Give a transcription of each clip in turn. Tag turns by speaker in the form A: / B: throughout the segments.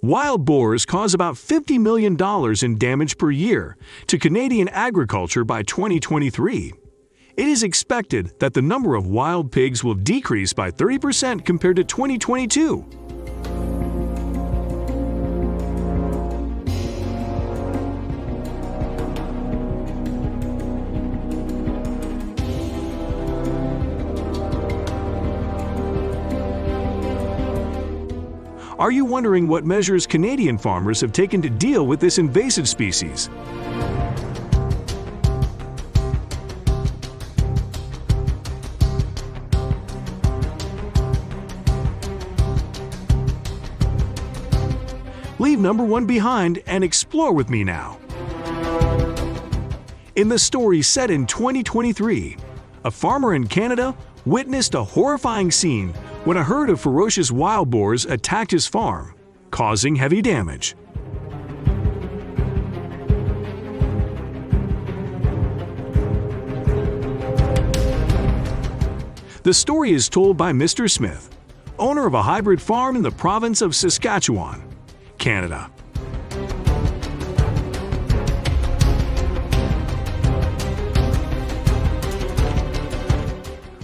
A: Wild boars cause about $50 million in damage per year to Canadian agriculture by 2023. It is expected that the number of wild pigs will decrease by 30% compared to 2022. Are you wondering what measures Canadian farmers have taken to deal with this invasive species? Leave number 1 behind and explore with me now. In the story set in 2023, a farmer in Canada witnessed a horrifying scene when a herd of ferocious wild boars attacked his farm, causing heavy damage. The story is told by Mr. Smith, owner of a hybrid farm in the province of Saskatchewan, Canada.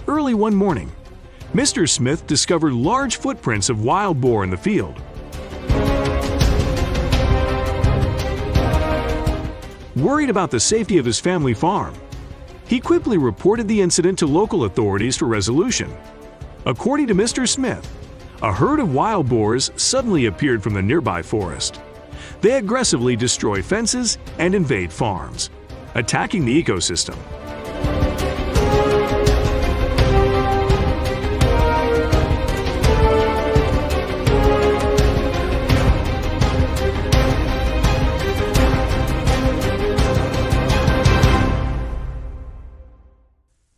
A: Early one morning, Mr. Smith discovered large footprints of wild boar in the field. Worried about the safety of his family farm, he quickly reported the incident to local authorities for resolution. According to Mr. Smith, a herd of wild boars suddenly appeared from the nearby forest. They aggressively destroy fences and invade farms, attacking the ecosystem.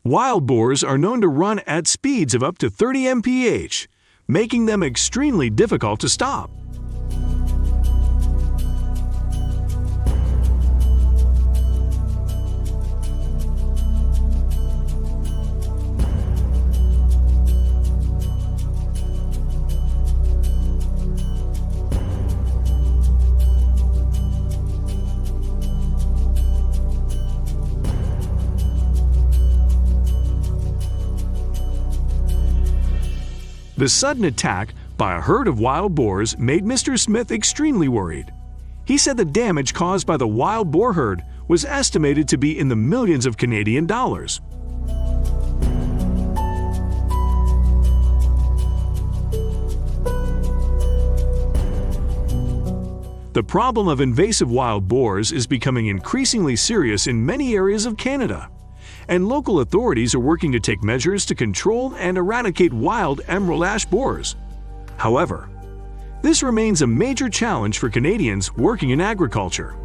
A: Wild boars are known to run at speeds of up to 30 mph, making them extremely difficult to stop. The sudden attack by a herd of wild boars made Mr. Smith extremely worried. He said the damage caused by the wild boar herd was estimated to be in the millions of Canadian dollars. The problem of invasive wild boars is becoming increasingly serious in many areas of Canada, and local authorities are working to take measures to control and eradicate wild emerald ash boars. However, this remains a major challenge for Canadians working in agriculture.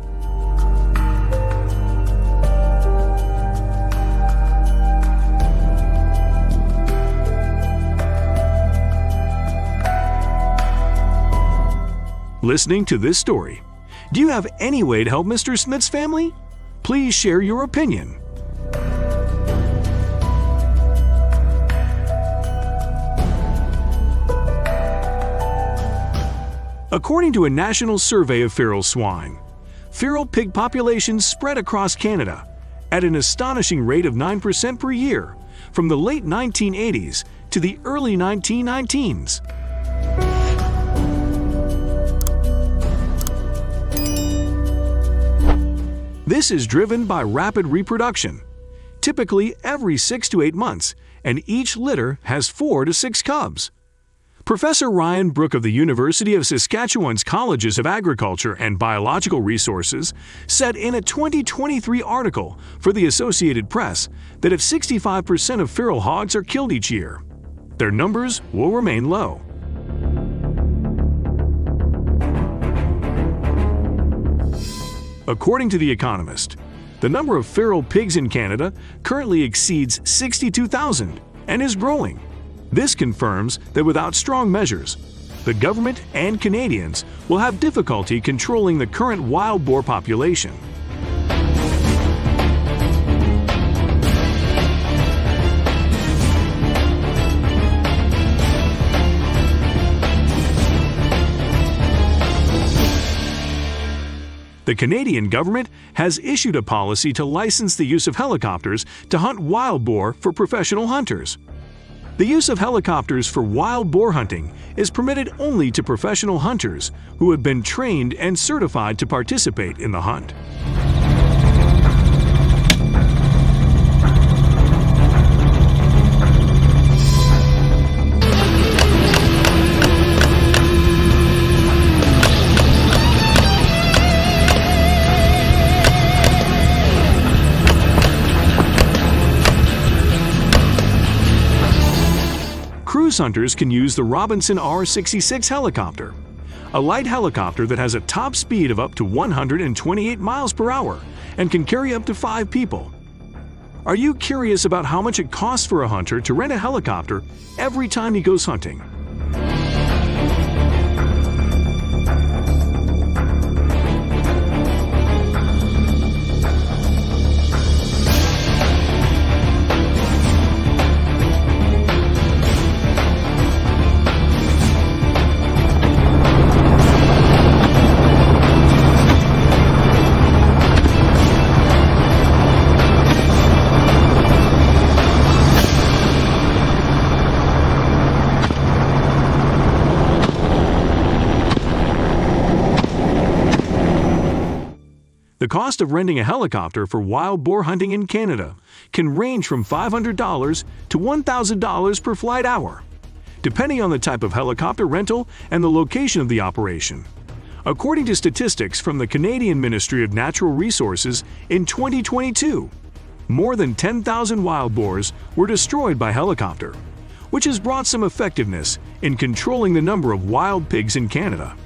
A: Listening to this story, do you have any way to help Mr. Smith's family? Please share your opinion. According to a national survey of feral swine, feral pig populations spread across Canada at an astonishing rate of 9% per year from the late 1980s to the early 1919s. This is driven by rapid reproduction, typically every 6 to 8 months, and each litter has 4 to 6 cubs. Professor Ryan Brook of the University of Saskatchewan's Colleges of Agriculture and Biological Resources said in a 2023 article for the Associated Press that if 65% of feral hogs are killed each year, their numbers will remain low. According to The Economist, the number of feral pigs in Canada currently exceeds 62,000 and is growing. This confirms that without strong measures, the government and Canadians will have difficulty controlling the current wild boar population. The Canadian government has issued a policy to license the use of helicopters to hunt wild boar for professional hunters. The use of helicopters for wild boar hunting is permitted only to professional hunters who have been trained and certified to participate in the hunt. Cruise hunters can use the Robinson R-66 helicopter, a light helicopter that has a top speed of up to 128 miles per hour and can carry up to 5 people. Are you curious about how much it costs for a hunter to rent a helicopter every time he goes hunting? The cost of renting a helicopter for wild boar hunting in Canada can range from $500 to $1,000 per flight hour, depending on the type of helicopter rental and the location of the operation. According to statistics from the Canadian Ministry of Natural Resources, in 2022, more than 10,000 wild boars were destroyed by helicopter, which has brought some effectiveness in controlling the number of wild pigs in Canada.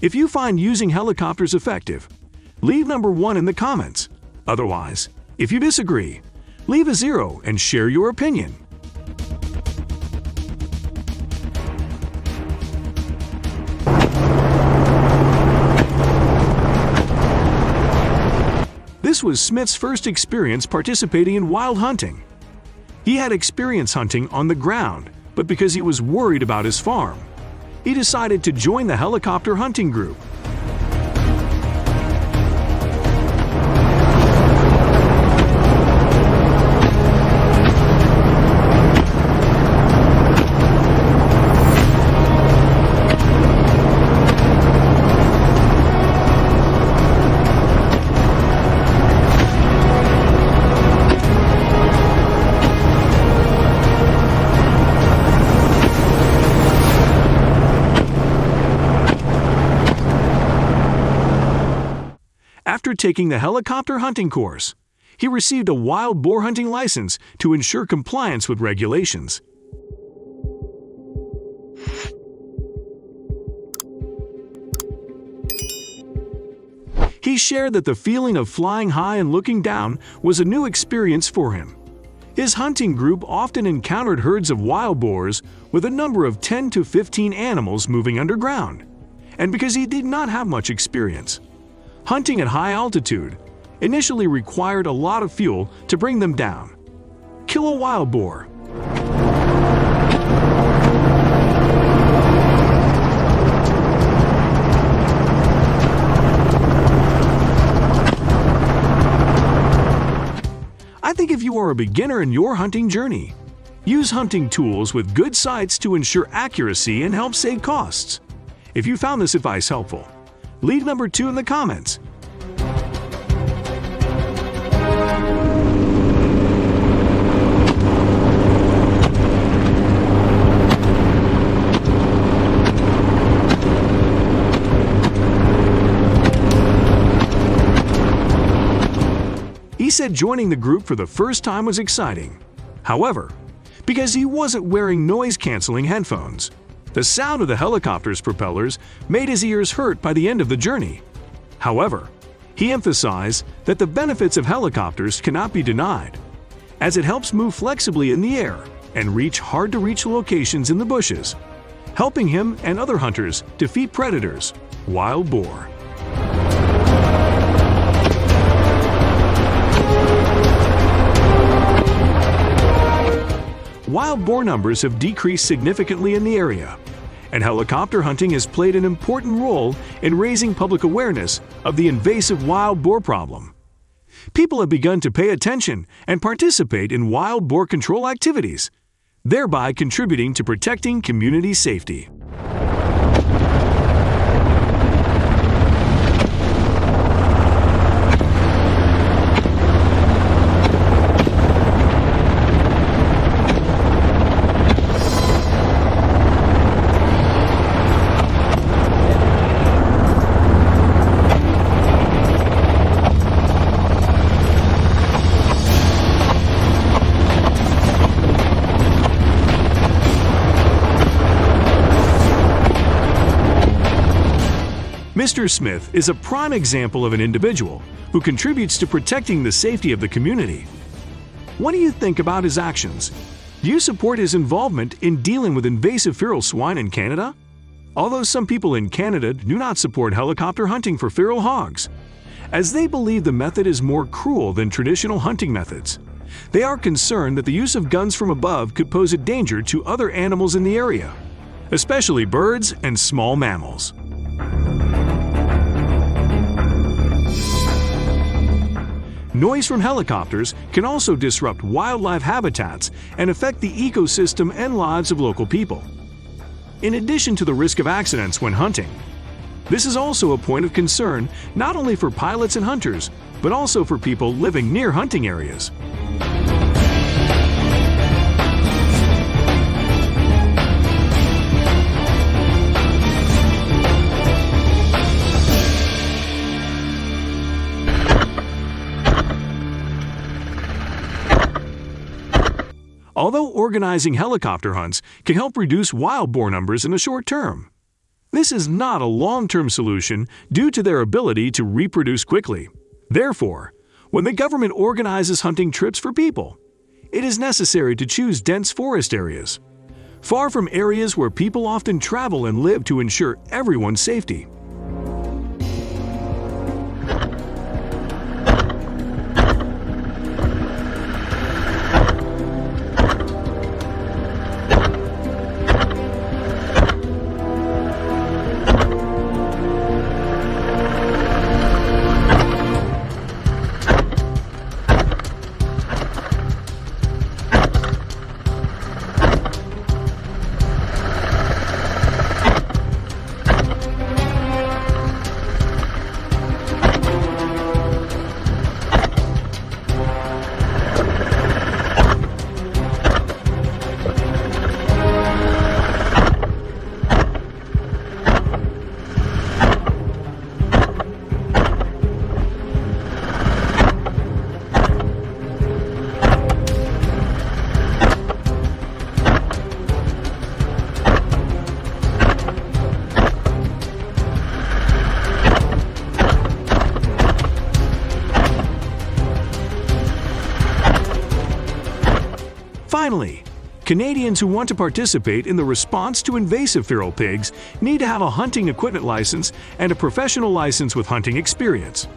A: If you find using helicopters effective, leave number 1 in the comments. Otherwise, if you disagree, leave a 0 and share your opinion. This was Smith's first experience participating in wild hunting. He had experience hunting on the ground, but because he was worried about his farm, he decided to join the helicopter hunting group. After taking the helicopter hunting course, he received a wild boar hunting license to ensure compliance with regulations. He shared that the feeling of flying high and looking down was a new experience for him. His hunting group often encountered herds of wild boars with a number of 10 to 15 animals moving underground, and because he did not have much experience, hunting at high altitude initially required a lot of fuel to bring them down. Kill a wild boar. I think if you are a beginner in your hunting journey, use hunting tools with good sights to ensure accuracy and help save costs. If you found this advice helpful, leave number 2 in the comments. He said joining the group for the first time was exciting. However, because he wasn't wearing noise-canceling headphones, the sound of the helicopter's propellers made his ears hurt by the end of the journey. However, He emphasized that the benefits of helicopters cannot be denied, as it helps move flexibly in the air and reach hard-to-reach locations in the bushes, helping him and other hunters defeat predators, wild boar. Wild boar numbers have decreased significantly in the area, and helicopter hunting has played an important role in raising public awareness of the invasive wild boar problem. People have begun to pay attention and participate in wild boar control activities, thereby contributing to protecting community safety. Mr. Smith is a prime example of an individual who contributes to protecting the safety of the community. What do you think about his actions? Do you support his involvement in dealing with invasive feral swine in Canada? Although some people in Canada do not support helicopter hunting for feral hogs, as they believe the method is more cruel than traditional hunting methods. They are concerned that the use of guns from above could pose a danger to other animals in the area, especially birds and small mammals. Noise from helicopters can also disrupt wildlife habitats and affect the ecosystem and lives of local people. In addition to the risk of accidents when hunting, this is also a point of concern not only for pilots and hunters, but also for people living near hunting areas. Although organizing helicopter hunts can help reduce wild boar numbers in the short term, this is not a long-term solution due to their ability to reproduce quickly. Therefore, when the government organizes hunting trips for people, it is necessary to choose dense forest areas, far from areas where people often travel and live to ensure everyone's safety. Finally, Canadians who want to participate in the response to invasive feral pigs need to have a hunting equipment license and a professional license with hunting experience.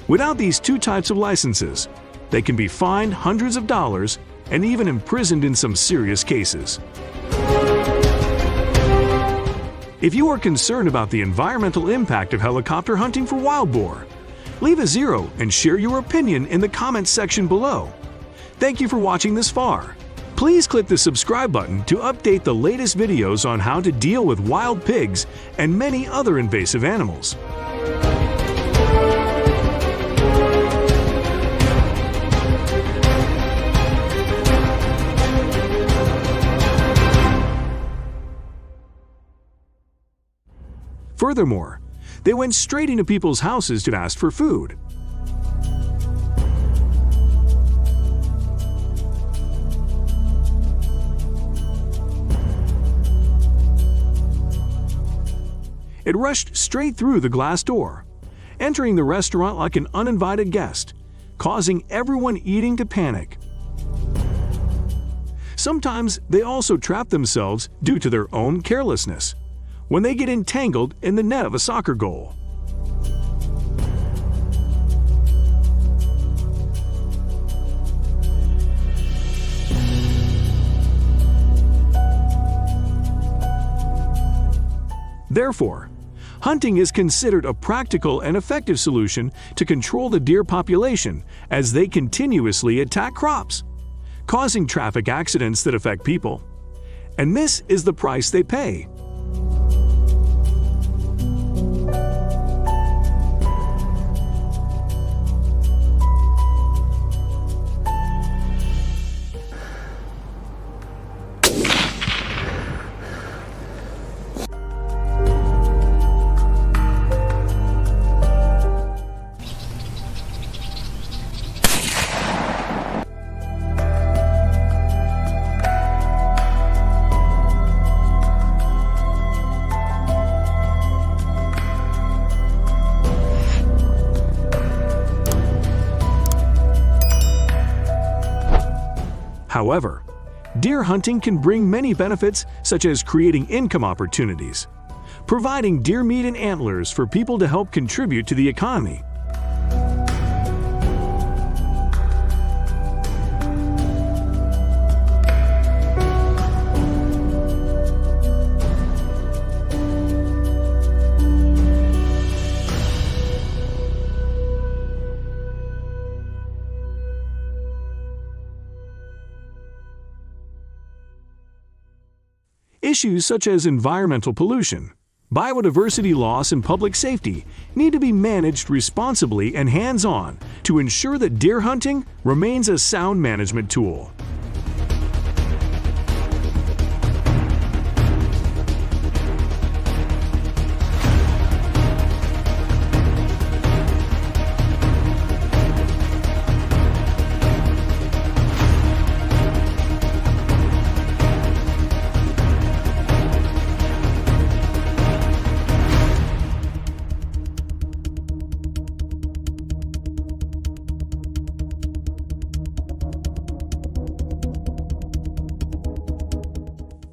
A: Without these two types of licenses, they can be fined hundreds of dollars and even imprisoned in some serious cases. If you are concerned about the environmental impact of helicopter hunting for wild boar, leave a 0 and share your opinion in the comments section below. Thank you for watching this far. Please click the subscribe button to update the latest videos on how to deal with wild pigs and many other invasive animals. Furthermore, they went straight into people's houses to ask for food. It rushed straight through the glass door, entering the restaurant like an uninvited guest, causing everyone eating to panic. Sometimes they also trap themselves due to their own carelessness, when they get entangled in the net of a soccer goal. Therefore, hunting is considered a practical and effective solution to control the deer population as they continuously attack crops, causing traffic accidents that affect people. And this is the price they pay. However, deer hunting can bring many benefits, such as creating income opportunities, providing deer meat and antlers for people to help contribute to the economy, issues such as environmental pollution, biodiversity loss, and public safety need to be managed responsibly and hands-on to ensure that deer hunting remains a sound management tool.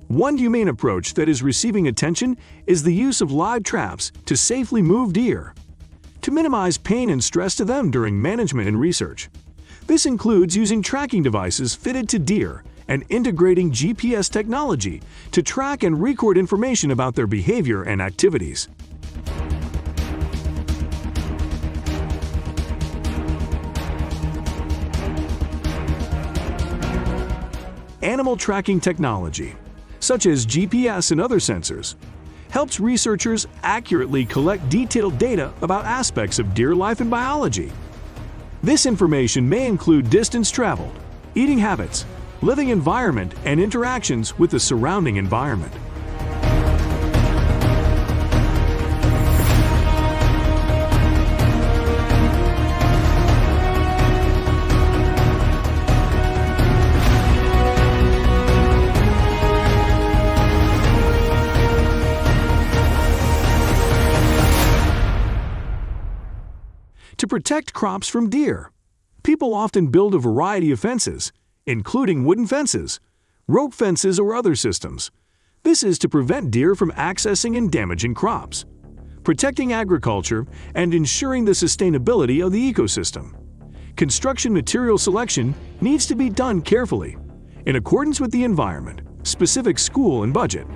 A: One humane approach that is receiving attention is the use of live traps to safely move deer, to minimize pain and stress to them during management and research. This includes using tracking devices fitted to deer and integrating GPS technology to track and record information about their behavior and activities. Animal tracking technology, such as GPS and other sensors, helps researchers accurately collect detailed data about aspects of deer life and biology. This information may include distance traveled, eating habits, living environment, and interactions with the surrounding environment. To protect crops from deer, people often build a variety of fences, including wooden fences, rope fences, or other systems. This is to prevent deer from accessing and damaging crops, protecting agriculture, and ensuring the sustainability of the ecosystem. Construction material selection needs to be done carefully, in accordance with the environment, specific school, and budget.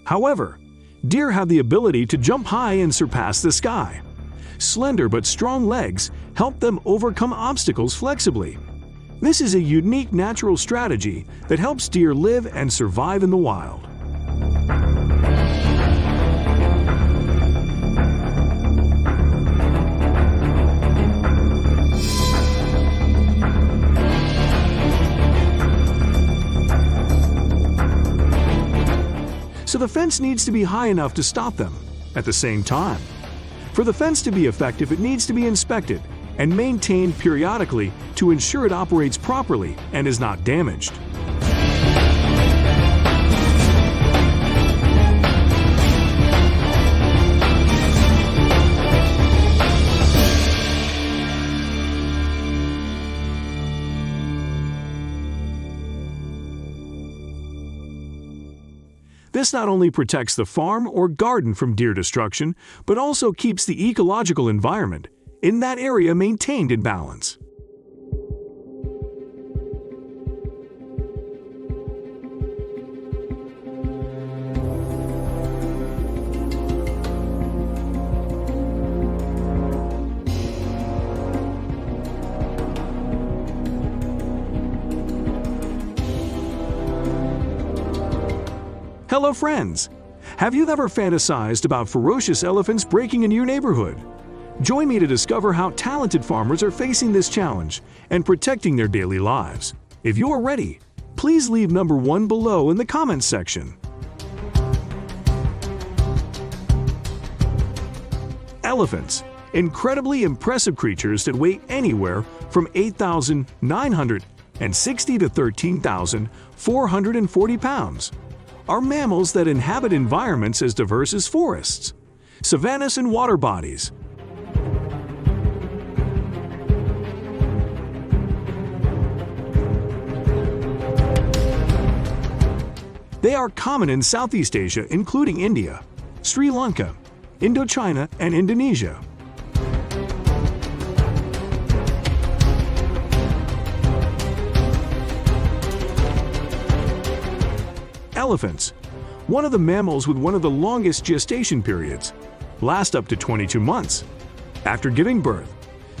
A: However, deer have the ability to jump high and surpass the sky. Slender but strong legs help them overcome obstacles flexibly. This is a unique natural strategy that helps deer live and survive in the wild. so the fence needs to be high enough to stop them. At the same time, for the fence to be effective, it needs to be inspected and maintained periodically to ensure it operates properly and is not damaged. This not only protects the farm or garden from deer destruction, but also keeps the ecological environment in that area maintained in balance. Hello friends! Have you ever fantasized about ferocious elephants breaking into your neighborhood? Join me to discover how talented farmers are facing this challenge and protecting their daily lives. If you're ready, please leave number 1 below in the comments section. Elephants, incredibly impressive creatures that weigh anywhere from 8,960 to 13,440 pounds. Are mammals that inhabit environments as diverse as forests, savannas, and water bodies. They are common in Southeast Asia, including India, Sri Lanka, Indochina, and Indonesia. Elephants, one of the mammals with one of the longest gestation periods, last up to 22 months. After giving birth,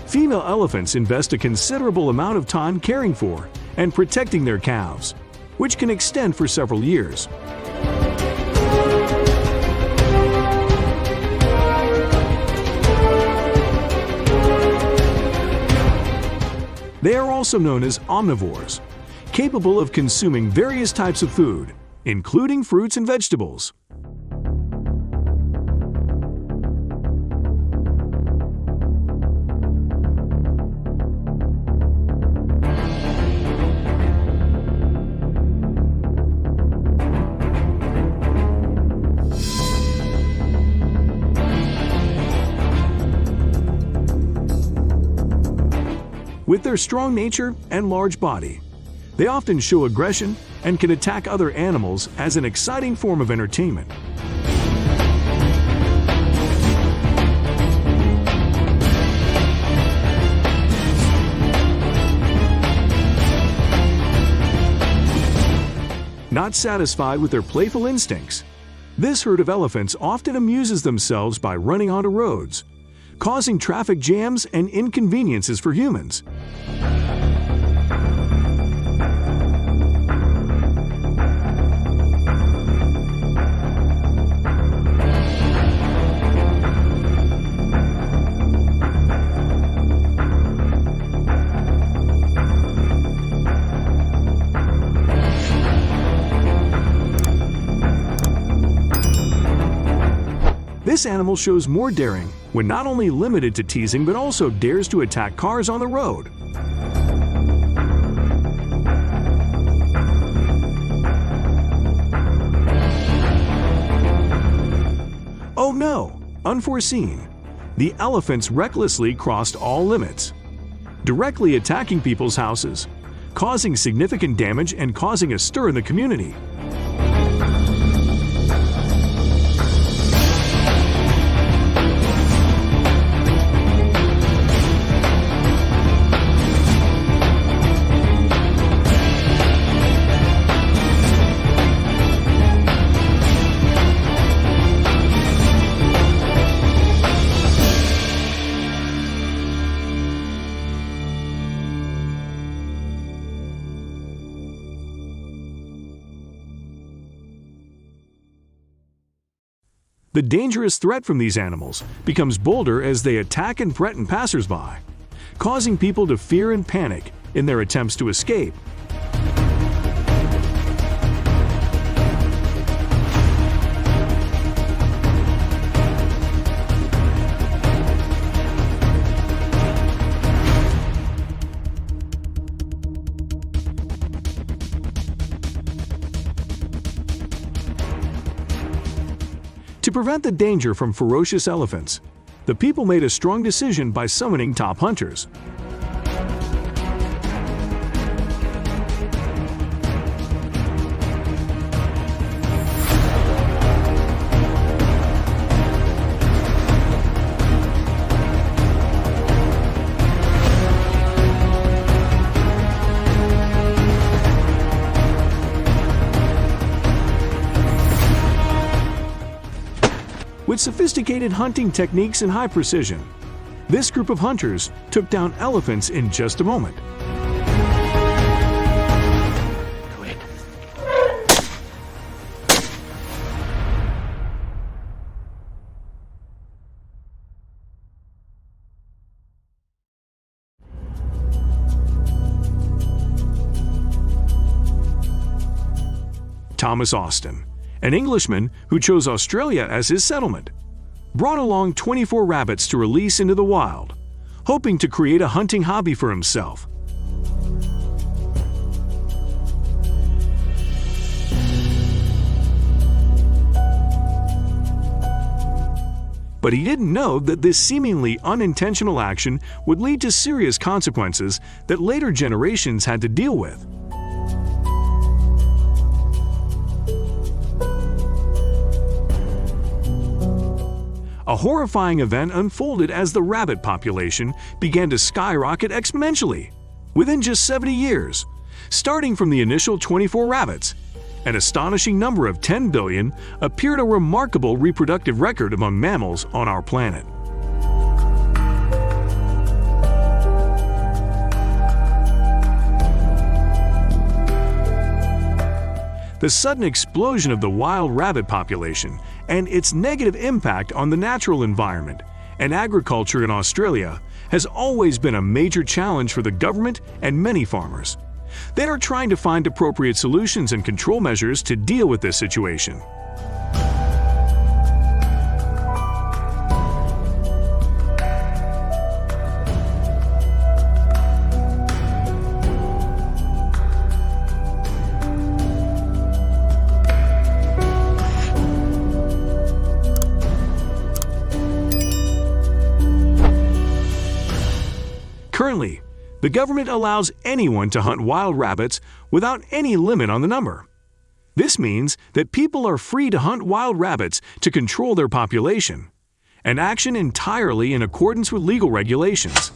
A: female elephants invest a considerable amount of time caring for and protecting their calves, which can extend for several years. They are also known as omnivores, capable of consuming various types of food, including fruits and vegetables. With their strong nature and large body, they often show aggression and can attack other animals as an exciting form of entertainment. Not satisfied with their playful instincts, this herd of elephants often amuses themselves by running onto roads, causing traffic jams and inconveniences for humans. This animal shows more daring when not only limited to teasing but also dares to attack cars on the road. Oh no! Unforeseen! The elephants recklessly crossed all limits, directly attacking people's houses, causing significant damage and causing a stir in the community. The dangerous threat from these animals becomes bolder as they attack and threaten passersby, causing people to fear and panic in their attempts to escape. prevent the danger from ferocious elephants, the people made a strong decision by summoning top hunters. With sophisticated hunting techniques and high precision, this group of hunters took down elephants in just a moment. Thomas Austin, an Englishman who chose Australia as his settlement, brought along 24 rabbits to release into the wild, hoping to create a hunting hobby for himself. But he didn't know that this seemingly unintentional action would lead to serious consequences that later generations had to deal with. A horrifying event unfolded as the rabbit population began to skyrocket exponentially. Within just 70 years, starting from the initial 24 rabbits, an astonishing number of 10 billion appeared a remarkable reproductive record among mammals on our planet. The sudden explosion of the wild rabbit population and its negative impact on the natural environment and agriculture in Australia has always been a major challenge for the government and many farmers. They are trying to find appropriate solutions and control measures to deal with this situation. Currently, the government allows anyone to hunt wild rabbits without any limit on the number. This means that people are free to hunt wild rabbits to control their population, an action entirely in accordance with legal regulations.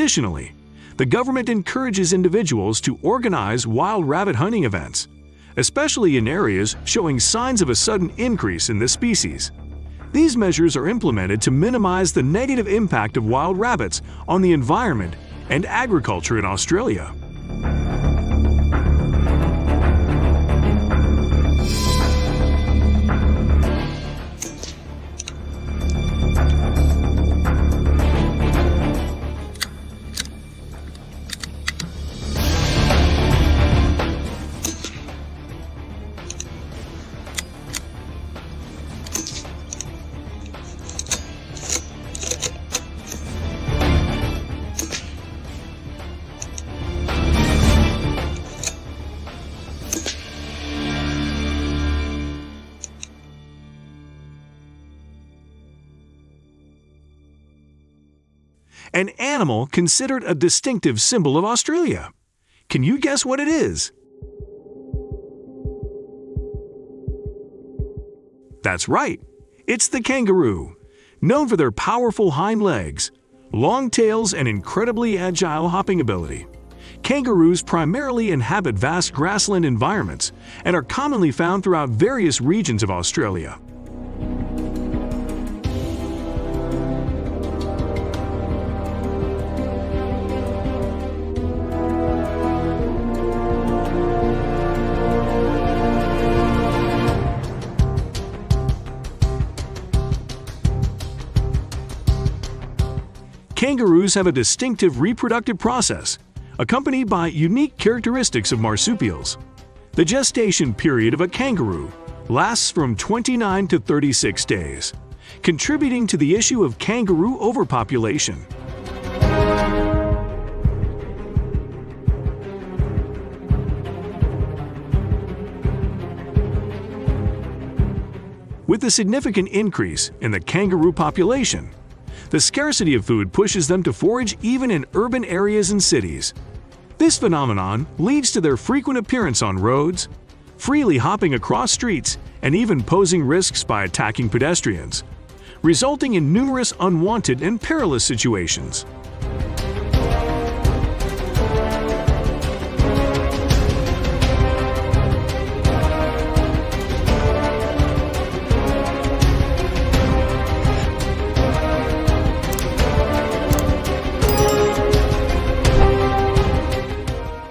A: Additionally, the government encourages individuals to organize wild rabbit hunting events, especially in areas showing signs of a sudden increase in this species. These measures are implemented to minimize the negative impact of wild rabbits on the environment and agriculture in Australia. An animal considered a distinctive symbol of Australia. Can you guess what it is? That's right, it's the kangaroo. Known for their powerful hind legs, long tails, and incredibly agile hopping ability. Kangaroos primarily inhabit vast grassland environments and are commonly found throughout various regions of Australia. Kangaroos have a distinctive reproductive process, accompanied by unique characteristics of marsupials. The gestation period of a kangaroo lasts from 29 to 36 days, contributing to the issue of kangaroo overpopulation. With the significant increase in the kangaroo population, the scarcity of food pushes them to forage even in urban areas and cities. This phenomenon leads to their frequent appearance on roads, freely hopping across streets, and even posing risks by attacking pedestrians, resulting in numerous unwanted and perilous situations.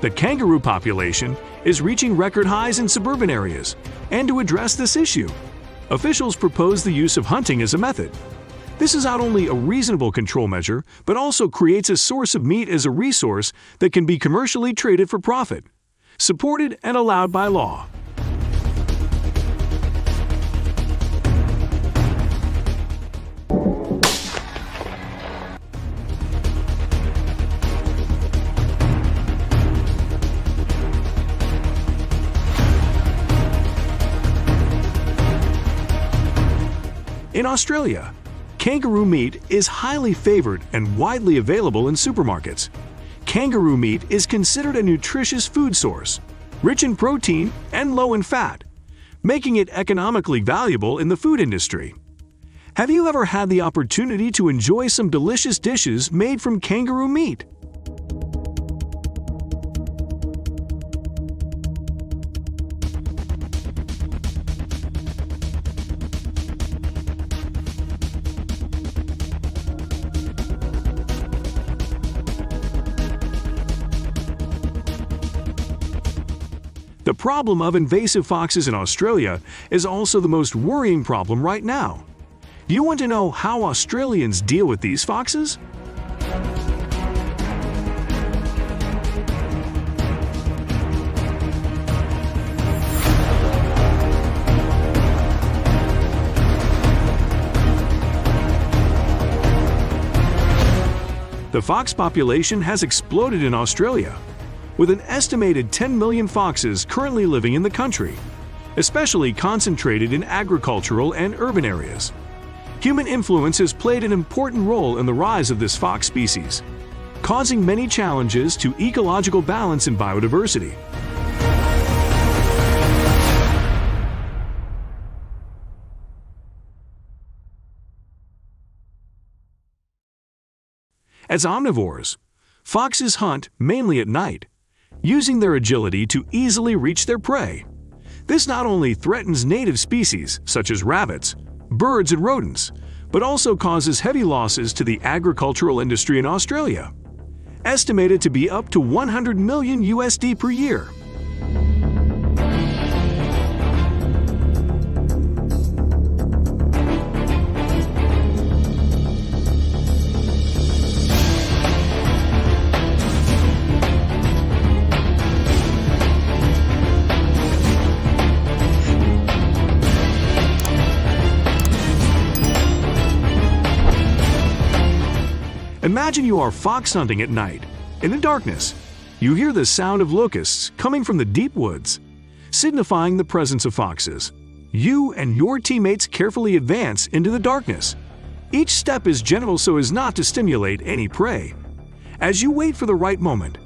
A: The kangaroo population is reaching record highs in suburban areas, and to address this issue, officials propose the use of hunting as a method. This is not only a reasonable control measure, but also creates a source of meat as a resource that can be commercially traded for profit, supported and allowed by law. In Australia, kangaroo meat is highly favored and widely available in supermarkets. Kangaroo meat is considered a nutritious food source, rich in protein and low in fat, making it economically valuable in the food industry. Have you ever had the opportunity to enjoy some delicious dishes made from kangaroo meat? The problem of invasive foxes in Australia is also the most worrying problem right now. Do you want to know how Australians deal with these foxes? The fox population has exploded in Australia, with an estimated 10 million foxes currently living in the country, especially concentrated in agricultural and urban areas. Human influence has played an important role in the rise of this fox species, causing many challenges to ecological balance and biodiversity. As omnivores, foxes hunt mainly at night, using their agility to easily reach their prey. This not only threatens native species such as rabbits, birds, and rodents, but also causes heavy losses to the agricultural industry in Australia, estimated to be up to 100 million USD per year. Imagine you are fox hunting at night. In the darkness, you hear the sound of locusts coming from the deep woods, signifying the presence of foxes. You and your teammates carefully advance into the darkness. Each step is gentle so as not to stimulate any prey. As you wait for the right moment,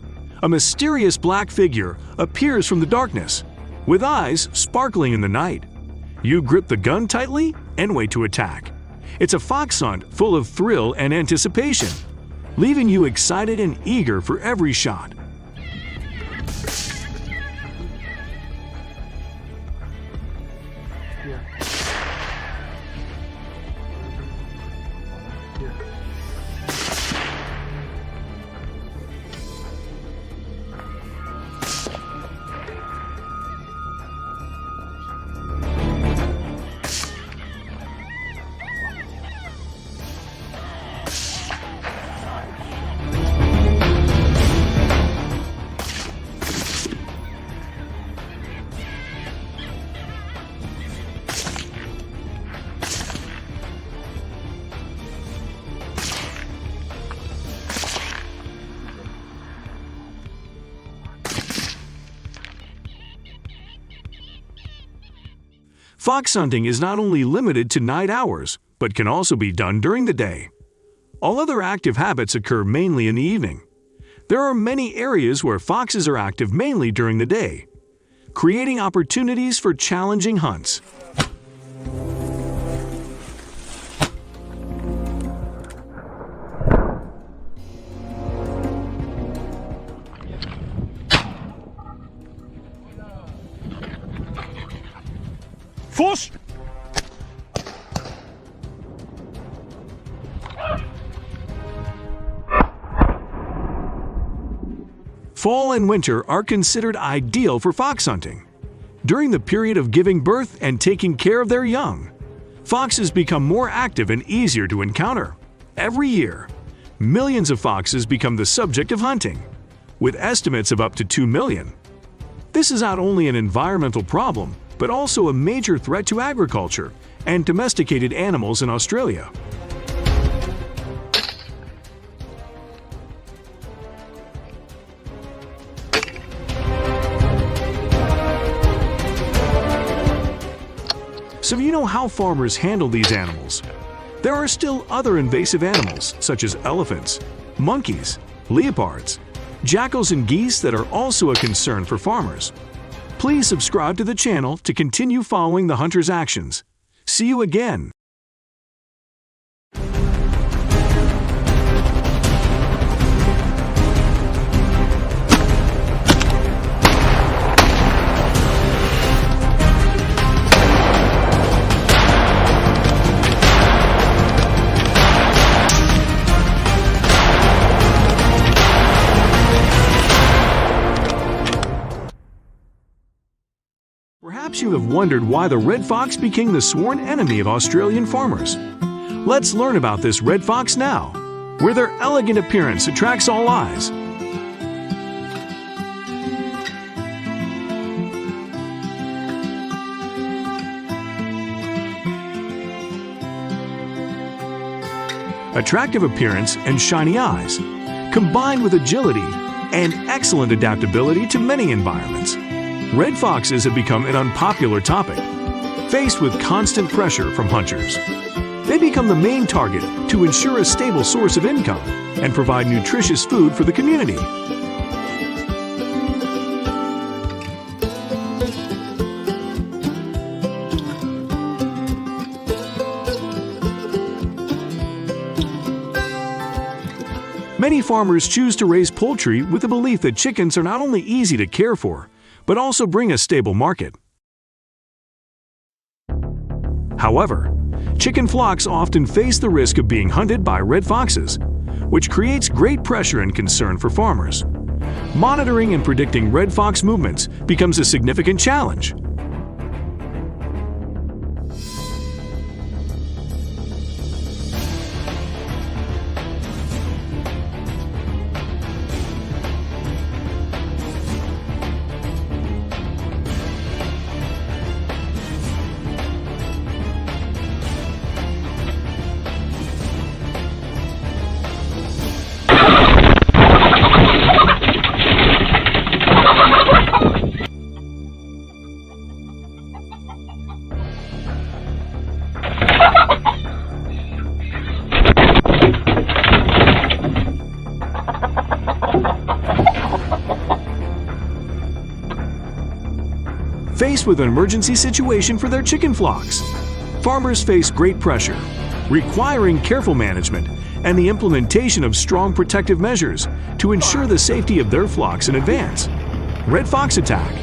A: a mysterious black figure appears from the darkness, with eyes sparkling in the night. You grip the gun tightly and wait to attack. It's a fox hunt full of thrill and anticipation, leaving you excited and eager for every shot. Fox hunting is not only limited to night hours, but can also be done during the day. All other active habits occur mainly in the evening. There are many areas where foxes are active mainly during the day, creating opportunities for challenging hunts.
B: Fuss!
A: Fall and winter are considered ideal for fox hunting. During the period of giving birth and taking care of their young, foxes become more active and easier to encounter. Every year, millions of foxes become the subject of hunting, with estimates of up to 2 million. This is not only an environmental problem, but also a major threat to agriculture and domesticated animals in Australia. So you know how farmers handle these animals. There are still other invasive animals, such as elephants, monkeys, leopards, jackals, and geese that are also a concern for farmers. Please subscribe to the channel to continue following the hunter's actions. See you again. Perhaps you have wondered why the red fox became the sworn enemy of Australian farmers. Let's learn about this red fox now, where their elegant appearance attracts all eyes. Attractive appearance and shiny eyes, combined with agility and excellent adaptability to many environments. Red foxes have become an unpopular topic, faced with constant pressure from hunters. They become the main target to ensure a stable source of income and provide nutritious food for the community. Many farmers choose to raise poultry with the belief that chickens are not only easy to care for, but also bring a stable market. However, chicken flocks often face the risk of being hunted by red foxes, which creates great pressure and concern for farmers. Monitoring and predicting red fox movements becomes a significant challenge. Faced with an emergency situation for their chicken flocks, farmers face great pressure, requiring careful management and the implementation of strong protective measures to ensure the safety of their flocks in advance. Red fox attack.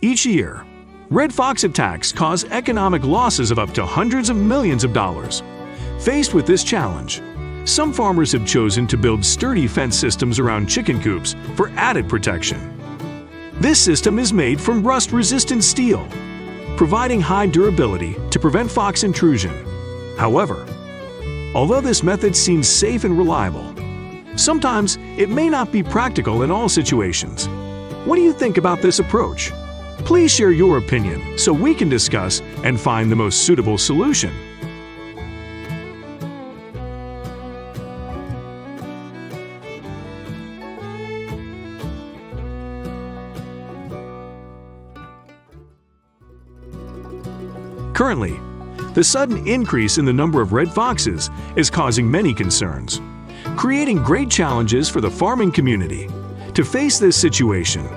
A: Each year, red fox attacks cause economic losses of up to hundreds of millions of dollars. Faced with this challenge, some farmers have chosen to build sturdy fence systems around chicken coops for added protection. This system is made from rust-resistant steel, providing high durability to prevent fox intrusion. However, although this method seems safe and reliable, sometimes it may not be practical in all situations. What do you think about this approach? Please share your opinion so we can discuss and find the most suitable solution. Currently, the sudden increase in the number of red foxes is causing many concerns, creating great challenges for the farming community. To face this situation,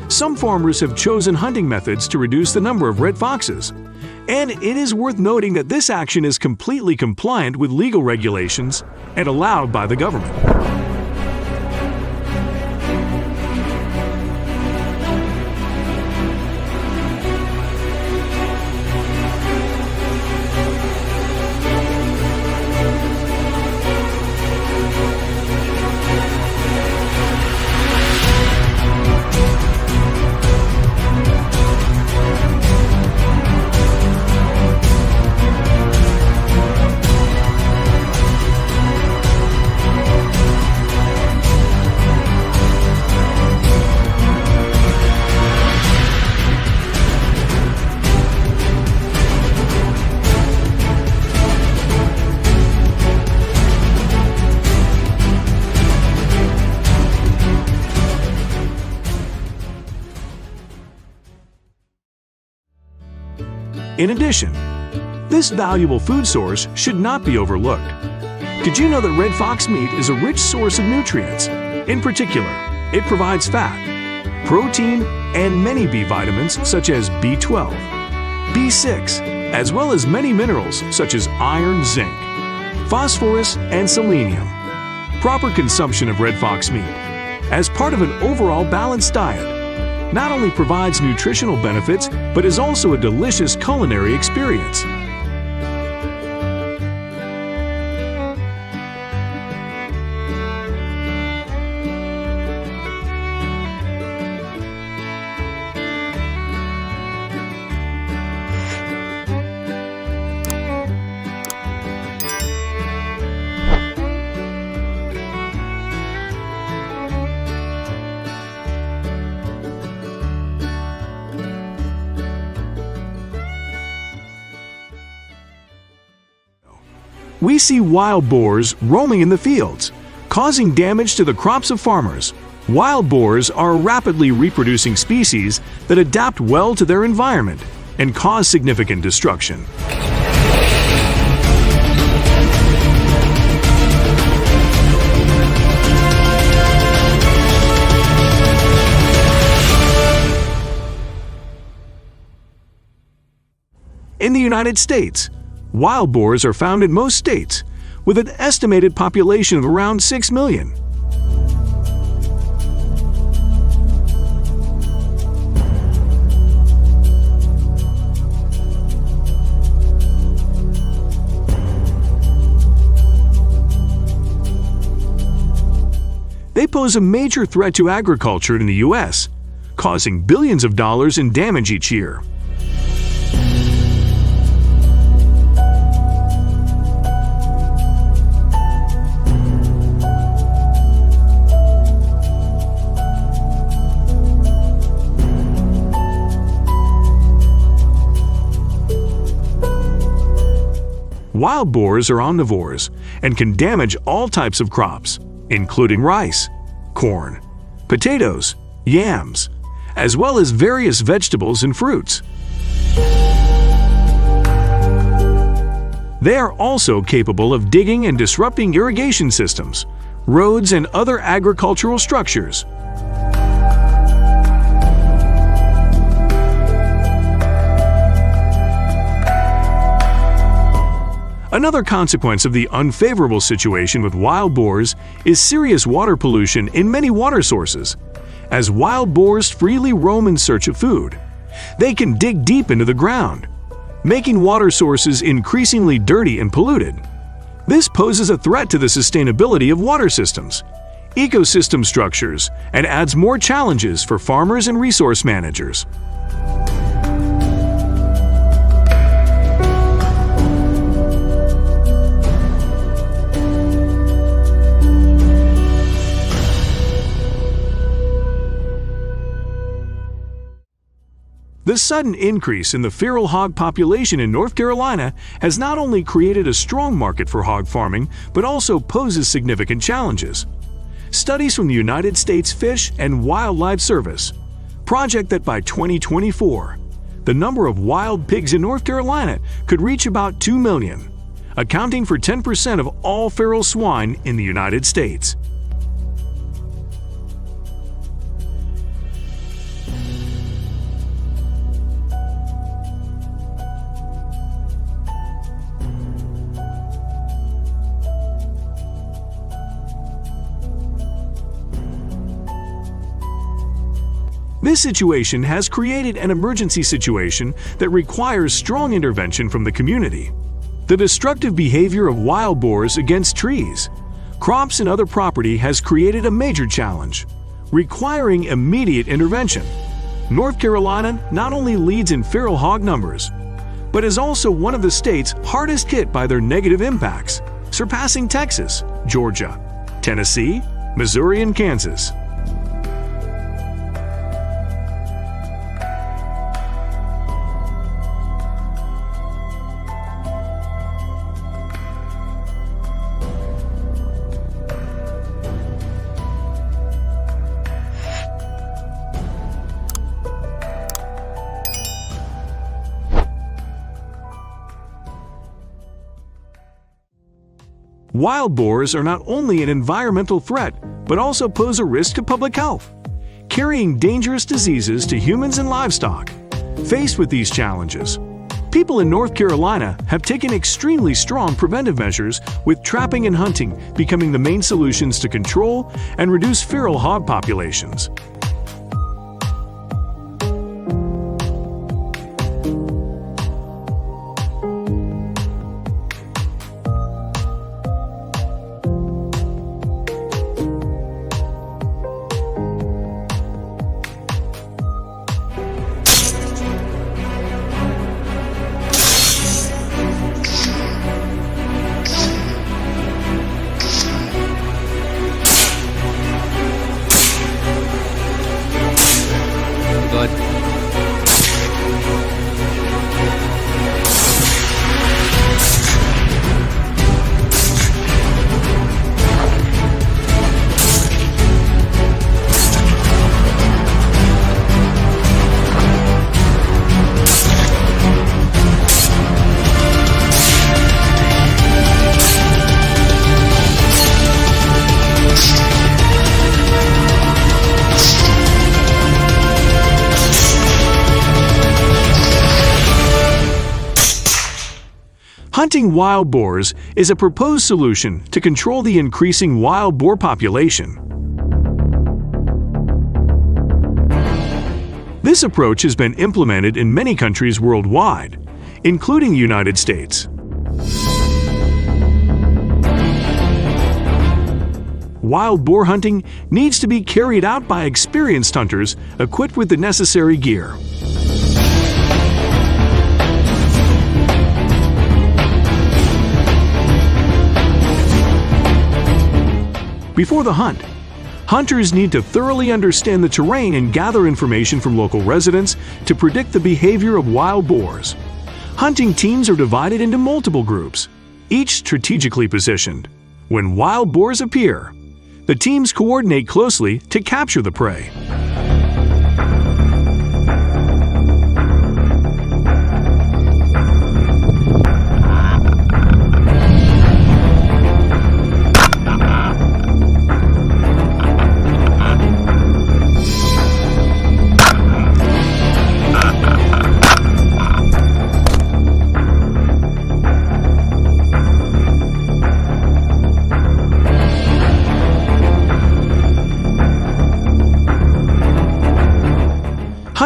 A: some farmers have chosen hunting methods to reduce the number of red foxes, and it is worth noting that this action is completely compliant with legal regulations and allowed by the government. In addition, this valuable food source should not be overlooked. Did you know that red fox meat is a rich source of nutrients? In particular, it provides fat, protein, and many B vitamins such as B12, B6, as well as many minerals such as iron, zinc, phosphorus, and selenium. Proper consumption of red fox meat, as part of an overall balanced diet, not only provides nutritional benefits, but is also a delicious culinary experience. We see wild boars roaming in the fields, causing damage to the crops of farmers. Wild boars are a rapidly reproducing species that adapt well to their environment and cause significant destruction. In the United States, wild boars are found in most states, with an estimated population of around 6 million. They pose a major threat to agriculture in the U.S., causing billions of dollars in damage each year. Wild boars are omnivores and can damage all types of crops, including rice, corn, potatoes, yams, as well as various vegetables and fruits. They are also capable of digging and disrupting irrigation systems, roads, and other agricultural structures. Another consequence of the unfavorable situation with wild boars is serious water pollution in many water sources. As wild boars freely roam in search of food, they can dig deep into the ground, making water sources increasingly dirty and polluted. This poses a threat to the sustainability of water systems, ecosystem structures, and adds more challenges for farmers and resource managers. The sudden increase in the feral hog population in North Carolina has not only created a strong market for hog farming, but also poses significant challenges. Studies from the United States Fish and Wildlife Service project that by 2024, the number of wild pigs in North Carolina could reach about 2 million, accounting for 10% of all feral swine in the United States. This situation has created an emergency situation that requires strong intervention from the community. The destructive behavior of wild boars against trees, crops, and other property has created a major challenge, requiring immediate intervention. North Carolina not only leads in feral hog numbers, but is also one of the states hardest hit by their negative impacts, surpassing Texas, Georgia, Tennessee, Missouri, and Kansas. Wild boars are not only an environmental threat, but also pose a risk to public health, carrying dangerous diseases to humans and livestock. Faced with these challenges, people in North Carolina have taken extremely strong preventive measures, with trapping and hunting becoming the main solutions to control and reduce feral hog populations. Hunting wild boars is a proposed solution to control the increasing wild boar population. This approach has been implemented in many countries worldwide, including the United States. Wild boar hunting needs to be carried out by experienced hunters equipped with the necessary gear. Before the hunt, hunters need to thoroughly understand the terrain and gather information from local residents to predict the behavior of wild boars. Hunting teams are divided into multiple groups, each strategically positioned. When wild boars appear, the teams coordinate closely to capture the prey.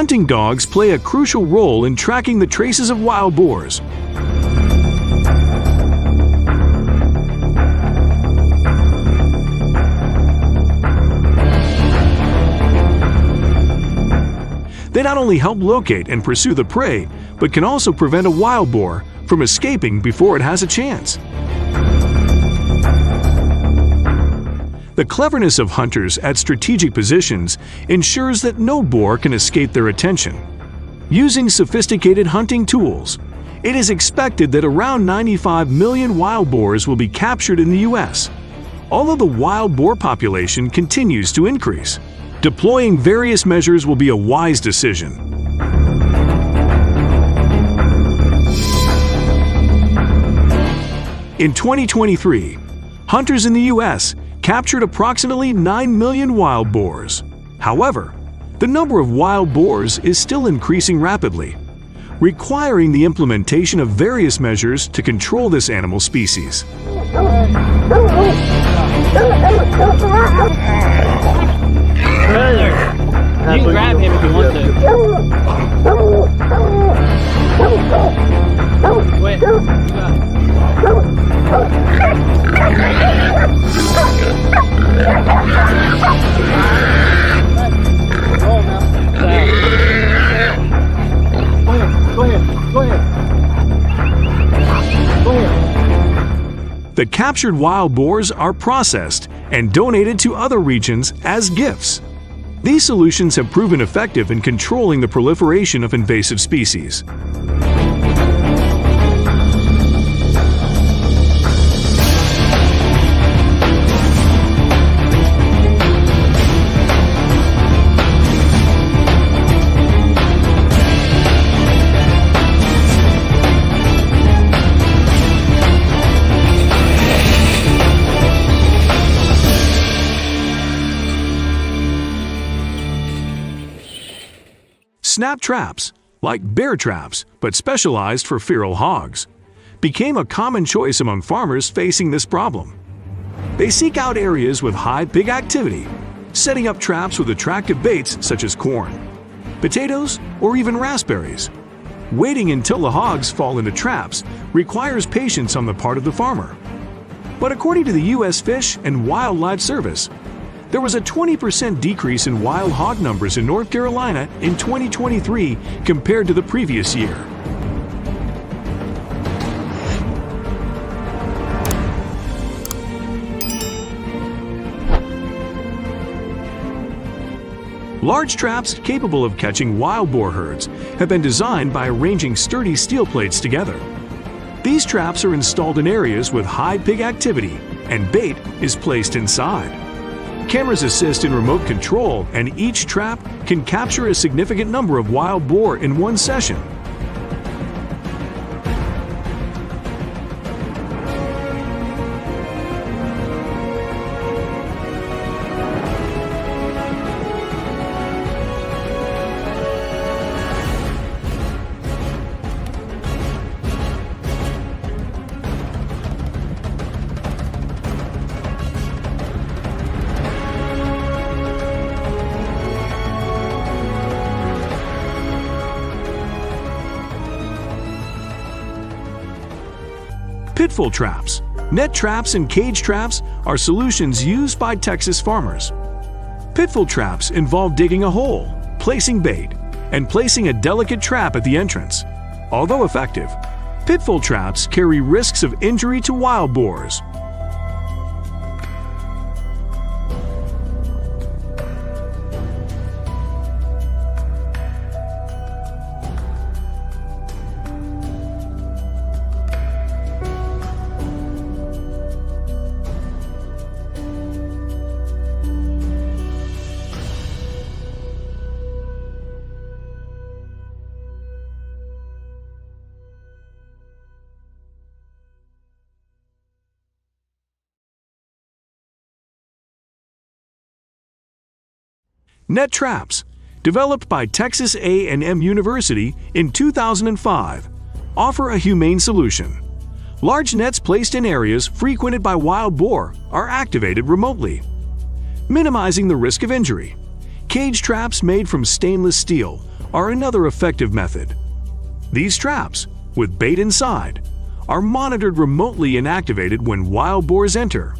A: Hunting dogs play a crucial role in tracking the traces of wild boars. They not only help locate and pursue the prey, but can also prevent a wild boar from escaping before it has a chance. The cleverness of hunters at strategic positions ensures that no boar can escape their attention. Using sophisticated hunting tools, it is expected that around 95 million wild boars will be captured in the U.S. Although the wild boar population continues to increase, deploying various measures will be a wise decision. In 2023, hunters in the U.S. captured approximately 9 million wild boars. However, the number of wild boars is still increasing rapidly, requiring the implementation of various measures to control this animal species.
C: You can grab him if you want to. Wait, you got it. Go ahead.
A: The captured wild boars are processed and donated to other regions as gifts. These solutions have proven effective in controlling the proliferation of invasive species. Snap traps, like bear traps but specialized for feral hogs, became a common choice among farmers facing this problem. They seek out areas with high pig activity, setting up traps with attractive baits such as corn, potatoes, or even raspberries. Waiting until the hogs fall into traps requires patience on the part of the farmer. But according to the U.S. Fish and Wildlife Service, there was a 20% decrease in wild hog numbers in North Carolina in 2023 compared to the previous year. Large traps capable of catching wild boar herds have been designed by arranging sturdy steel plates together. These traps are installed in areas with high pig activity, and bait is placed inside. Cameras assist in remote control, and each trap can capture a significant number of wild boar in one session. Pitfall traps, net traps, and cage traps are solutions used by Texas farmers. Pitfall traps involve digging a hole, placing bait, and placing a delicate trap at the entrance. Although effective, pitfall traps carry risks of injury to wild boars. Net traps, developed by Texas A&M University in 2005, offer a humane solution. Large nets placed in areas frequented by wild boar are activated remotely, minimizing the risk of injury. Cage traps made from stainless steel are another effective method. These traps, with bait inside, are monitored remotely and activated when wild boars enter.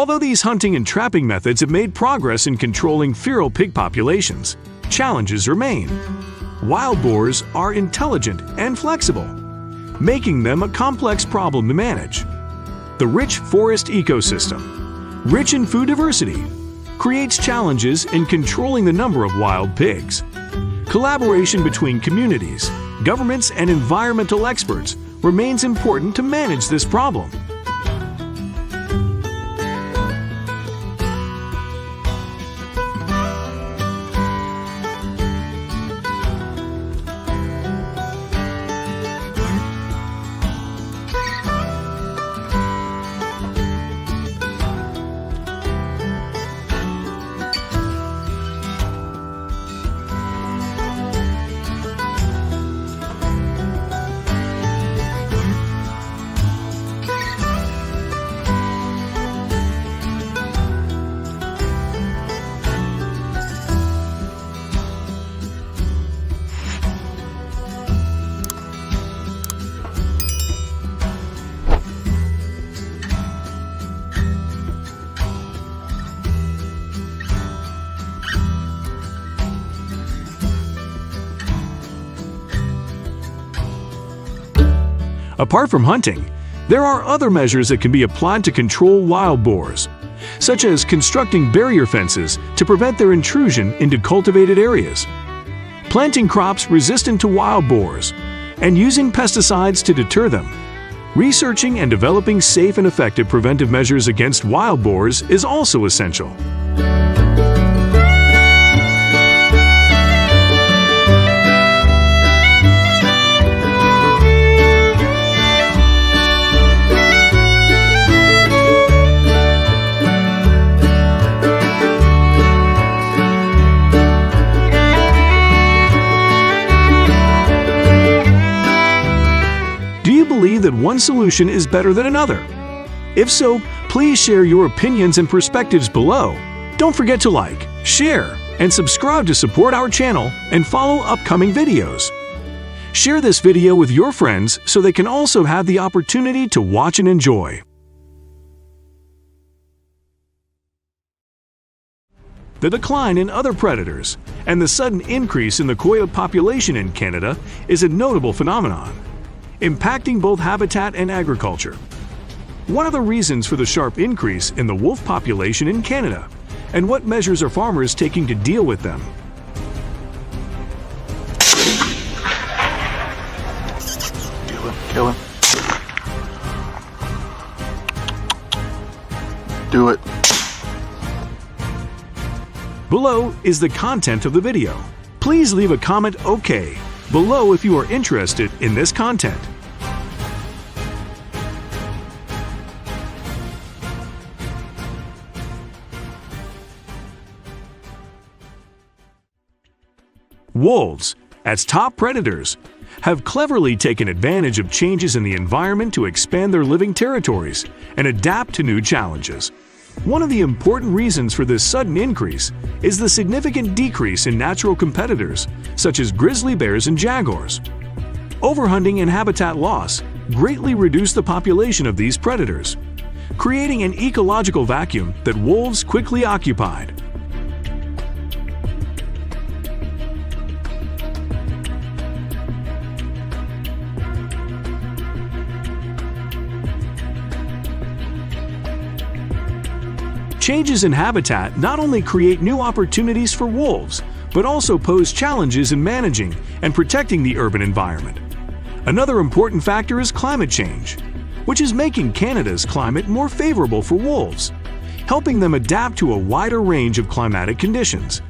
A: Although these hunting and trapping methods have made progress in controlling feral pig populations, challenges remain. Wild boars are intelligent and flexible, making them a complex problem to manage. The rich forest ecosystem, rich in food diversity, creates challenges in controlling the number of wild pigs. Collaboration between communities, governments, and environmental experts remains important to manage this problem. Apart from hunting, there are other measures that can be applied to control wild boars, such as constructing barrier fences to prevent their intrusion into cultivated areas, planting crops resistant to wild boars, and using pesticides to deter them. Researching and developing safe and effective preventive measures against wild boars is also essential. Believe that one solution is better than another? If so, please share your opinions and perspectives below. Don't forget to like, share, and subscribe to support our channel and follow upcoming videos. Share this video with your friends so they can also have the opportunity to watch and enjoy. The decline in other predators and the sudden increase in the coyote population in Canada is a notable phenomenon, impacting both habitat and agriculture. What are the reasons for the sharp increase in the wolf population in Canada, and what measures are farmers taking to deal with them?
D: Kill him. Do it.
A: Below is the content of the video. Please leave a comment OK below if you are interested in this content. Wolves, as top predators, have cleverly taken advantage of changes in the environment to expand their living territories and adapt to new challenges. One of the important reasons for this sudden increase is the significant decrease in natural competitors such as grizzly bears and jaguars. Overhunting and habitat loss greatly reduce the population of these predators, creating an ecological vacuum that wolves quickly occupied. Changes in habitat not only create new opportunities for wolves, but also pose challenges in managing and protecting the urban environment. Another important factor is climate change, which is making Canada's climate more favorable for wolves, helping them adapt to a wider range of climatic conditions.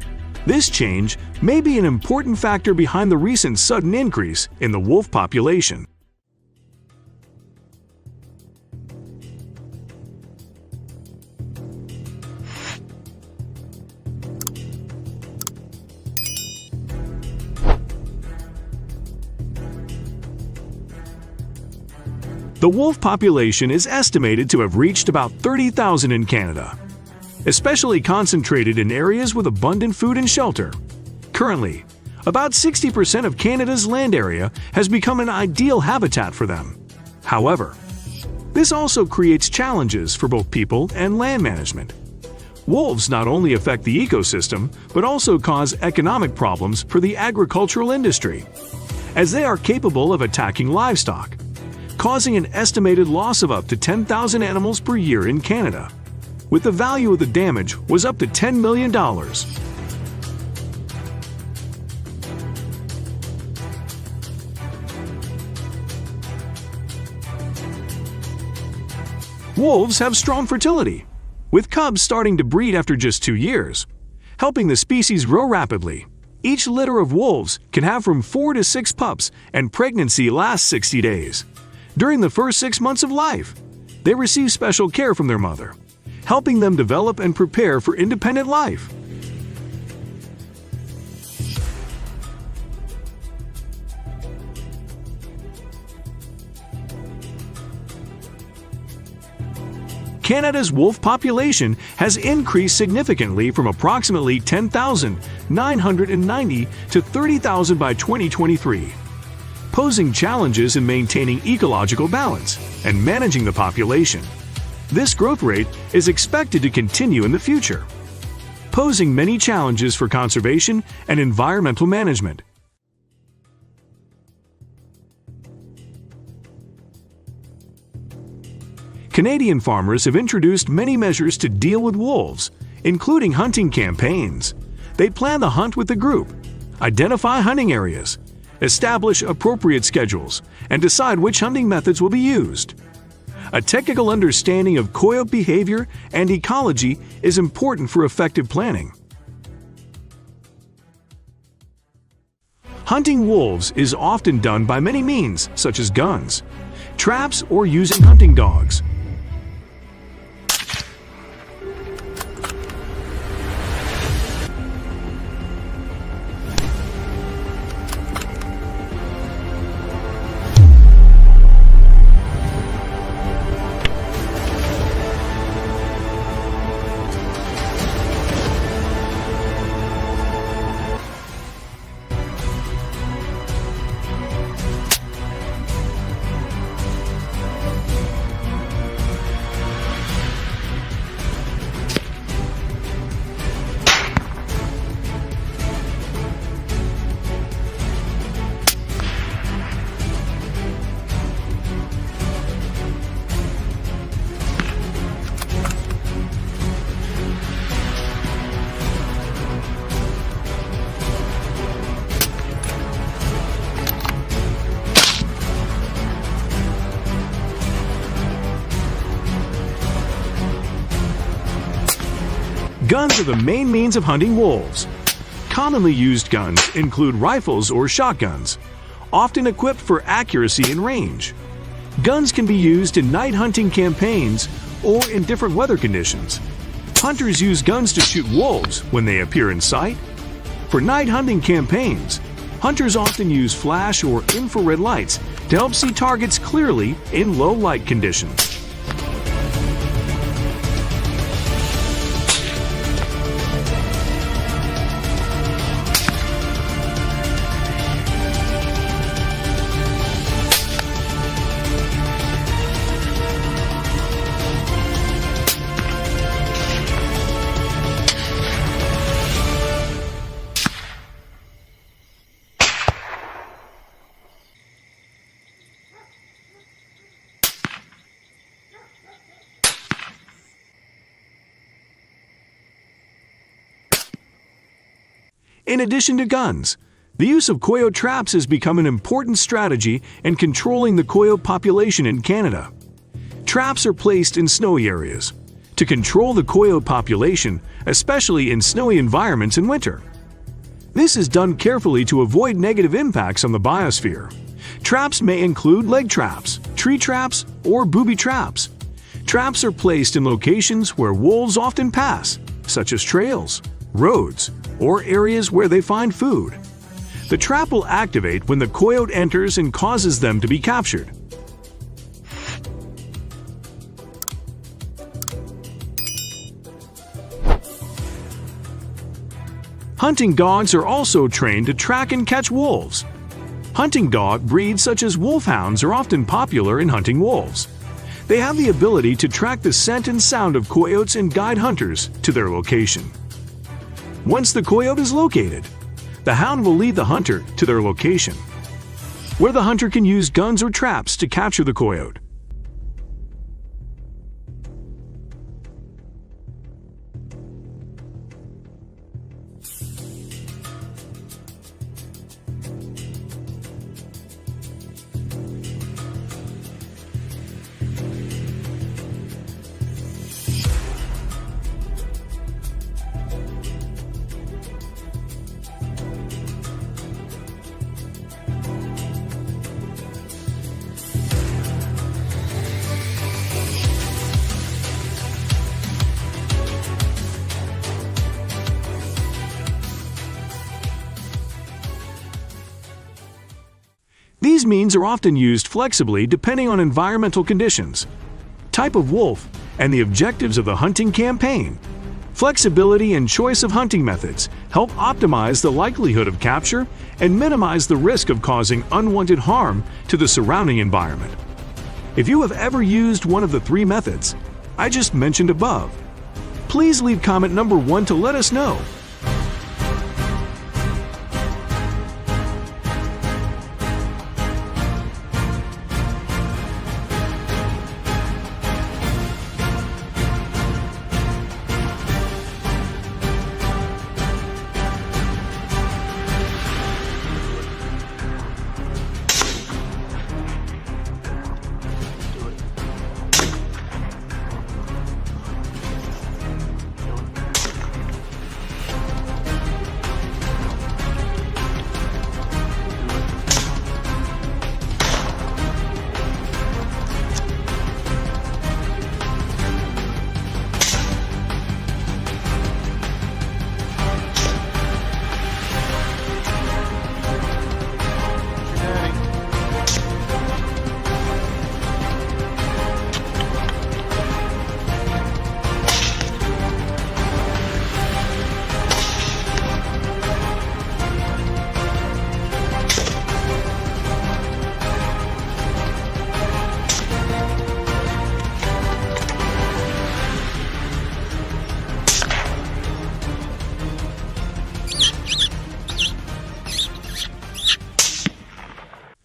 A: This change may be an important factor behind the recent sudden increase in the wolf population. The wolf population is estimated to have reached about 30,000 in Canada, especially concentrated in areas with abundant food and shelter. Currently, about 60% of Canada's land area has become an ideal habitat for them. However, This also creates challenges for both people and land management. Wolves not only affect the ecosystem, but also cause economic problems for the agricultural industry, as they are capable of attacking livestock, causing an estimated loss of up to 10,000 animals per year in Canada, with the value of the damage was up to $10 million. Wolves have strong fertility, with cubs starting to breed after just 2 years, helping the species grow rapidly. Each litter of wolves can have from 4 to 6 pups, and pregnancy lasts 60 days. During the first 6 months of life, they receive special care from their mother, helping them develop and prepare for independent life. Canada's wolf population has increased significantly from approximately 10,990 to 30,000 by 2023, posing challenges in maintaining ecological balance and managing the population. This growth rate is expected to continue in the future, posing many challenges for conservation and environmental management. Canadian farmers have introduced many measures to deal with wolves, including hunting campaigns. They plan the hunt with the group, identify hunting areas, establish appropriate schedules, and decide which hunting methods will be used. A technical understanding of coyote behavior and ecology is important for effective planning. Hunting wolves is often done by many means, such as guns, traps, or using hunting dogs. Guns are the main means of hunting wolves. Commonly used guns include rifles or shotguns, often equipped for accuracy and range. Guns can be used in night hunting campaigns or in different weather conditions. Hunters use guns to shoot wolves when they appear in sight. For night hunting campaigns, hunters often use flash or infrared lights to help see targets clearly in low light conditions. In addition to guns, the use of coyote traps has become an important strategy in controlling the coyote population in Canada. Traps are placed in snowy areas to control the coyote population, especially in snowy environments in winter. This is done carefully to avoid negative impacts on the biosphere. Traps may include leg traps, tree traps, or booby traps. Traps are placed in locations where wolves often pass, such as trails, roads, or areas where they find food. The trap will activate when the coyote enters and causes them to be captured. Hunting dogs are also trained to track and catch wolves. Hunting dog breeds such as wolfhounds are often popular in hunting wolves. They have the ability to track the scent and sound of coyotes and guide hunters to their location. Once the coyote is located, the hound will lead the hunter to their location, where the hunter can use guns or traps to capture the coyote. These means are often used flexibly depending on environmental conditions, type of wolf, and the objectives of the hunting campaign. Flexibility and choice of hunting methods help optimize the likelihood of capture and minimize the risk of causing unwanted harm to the surrounding environment. If you have ever used one of the 3 methods I just mentioned above, please leave comment number 1 to let us know.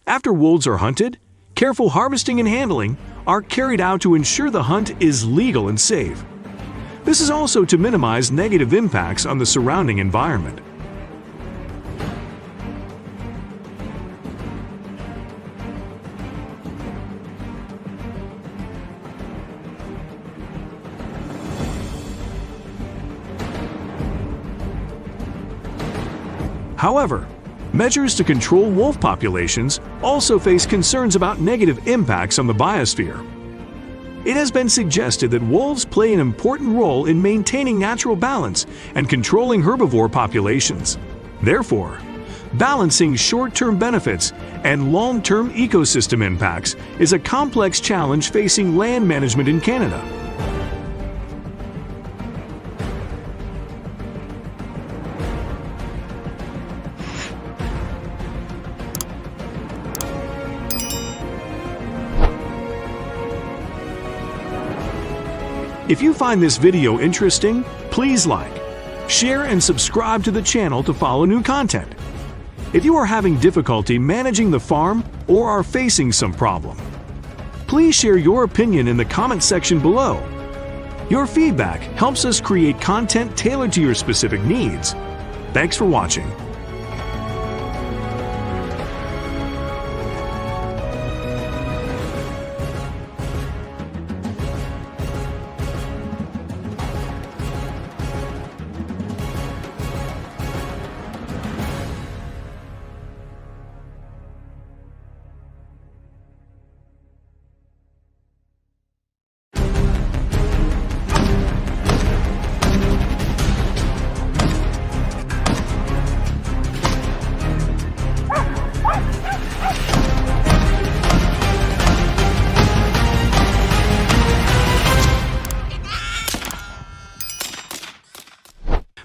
A: After wolves are hunted, careful harvesting and handling are carried out to ensure the hunt is legal and safe. This is also to minimize negative impacts on the surrounding environment. However, measures to control wolf populations also face concerns about negative impacts on the biosphere. It has been suggested that wolves play an important role in maintaining natural balance and controlling herbivore populations. Therefore, balancing short-term benefits and long-term ecosystem impacts is a complex challenge facing land management in Canada. If you find this video interesting, please like, share, and subscribe to the channel to follow new content. If you are having difficulty managing the farm or are facing some problem, please share your opinion in the comment section below. Your feedback helps us create content tailored to your specific needs. Thanks for watching.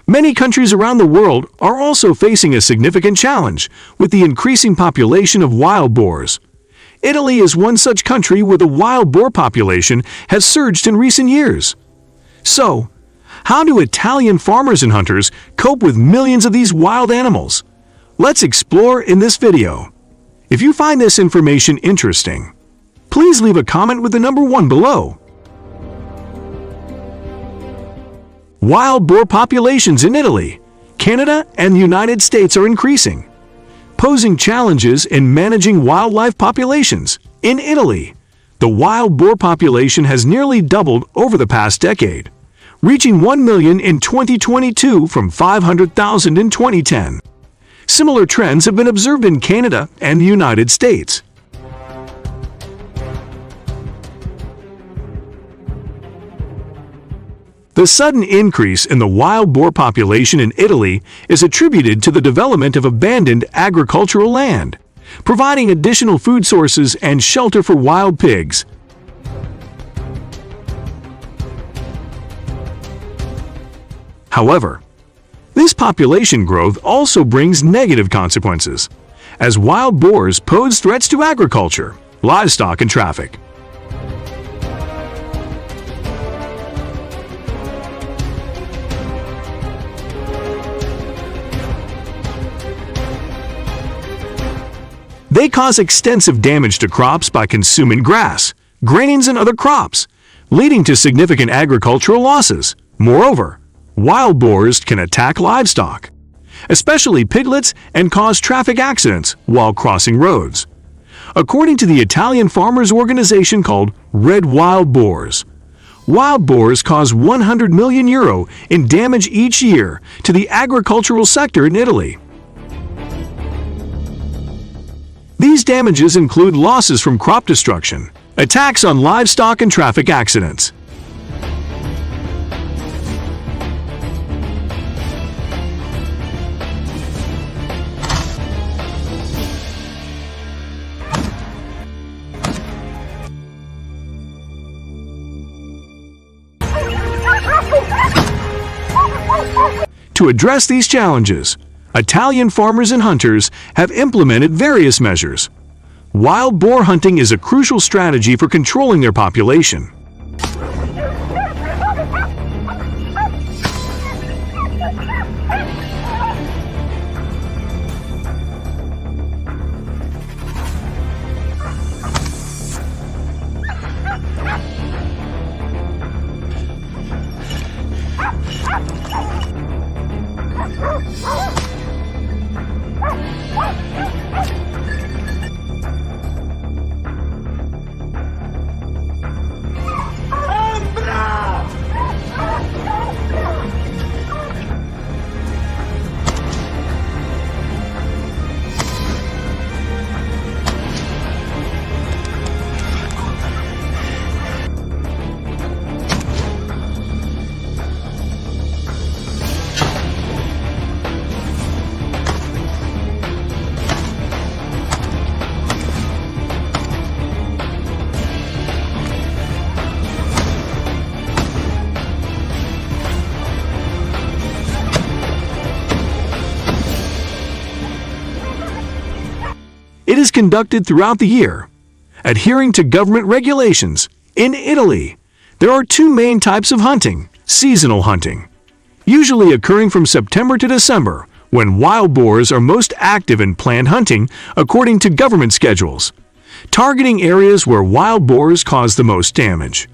A: Many countries around the world are also facing a significant challenge with the increasing population of wild boars. Italy is one such country where the wild boar population has surged in recent years. So, how do Italian farmers and hunters cope with millions of these wild animals? Let's explore in this video. If you find this information interesting, please leave a comment with the number 1 below. Wild boar populations in Italy, Canada, and the United States are increasing, posing challenges in managing wildlife populations. In Italy, the wild boar population has nearly doubled over the past decade, reaching 1 million in 2022 from 500,000 in 2010. Similar trends have been observed in Canada and the United States. The sudden increase in the wild boar population in Italy is attributed to the development of abandoned agricultural land, providing additional food sources and shelter for wild pigs. However, this population growth also brings negative consequences, as wild boars pose threats to agriculture, livestock, and traffic. They cause extensive damage to crops by consuming grass, grains, and other crops, leading to significant agricultural losses. Moreover, wild boars can attack livestock, especially piglets, and cause traffic accidents while crossing roads. According to the Italian farmers' organization called Red Wild Boars, wild boars cause €100 million in damage each year to the agricultural sector in Italy. These damages include losses from crop destruction, attacks on livestock, and traffic accidents. To address these challenges, Italian farmers and hunters have implemented various measures. Wild boar hunting is a crucial strategy for controlling their population. It is conducted throughout the year, adhering to government regulations. In Italy, there are 2 main types of hunting: seasonal hunting, usually occurring from September to December, when wild boars are most active in planned hunting according to government schedules, targeting areas where wild boars cause the most damage.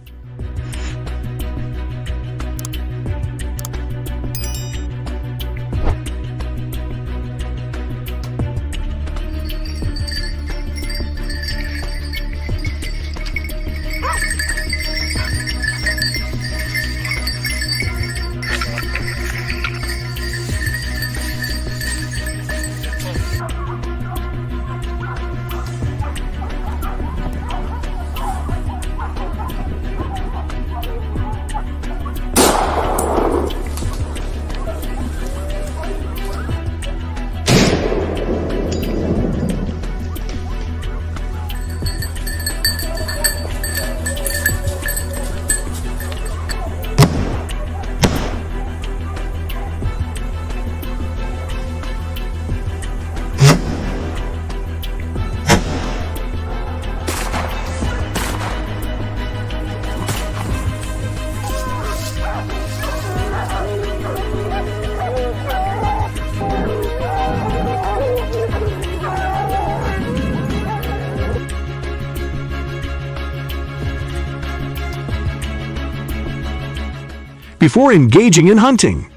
A: before engaging in hunting.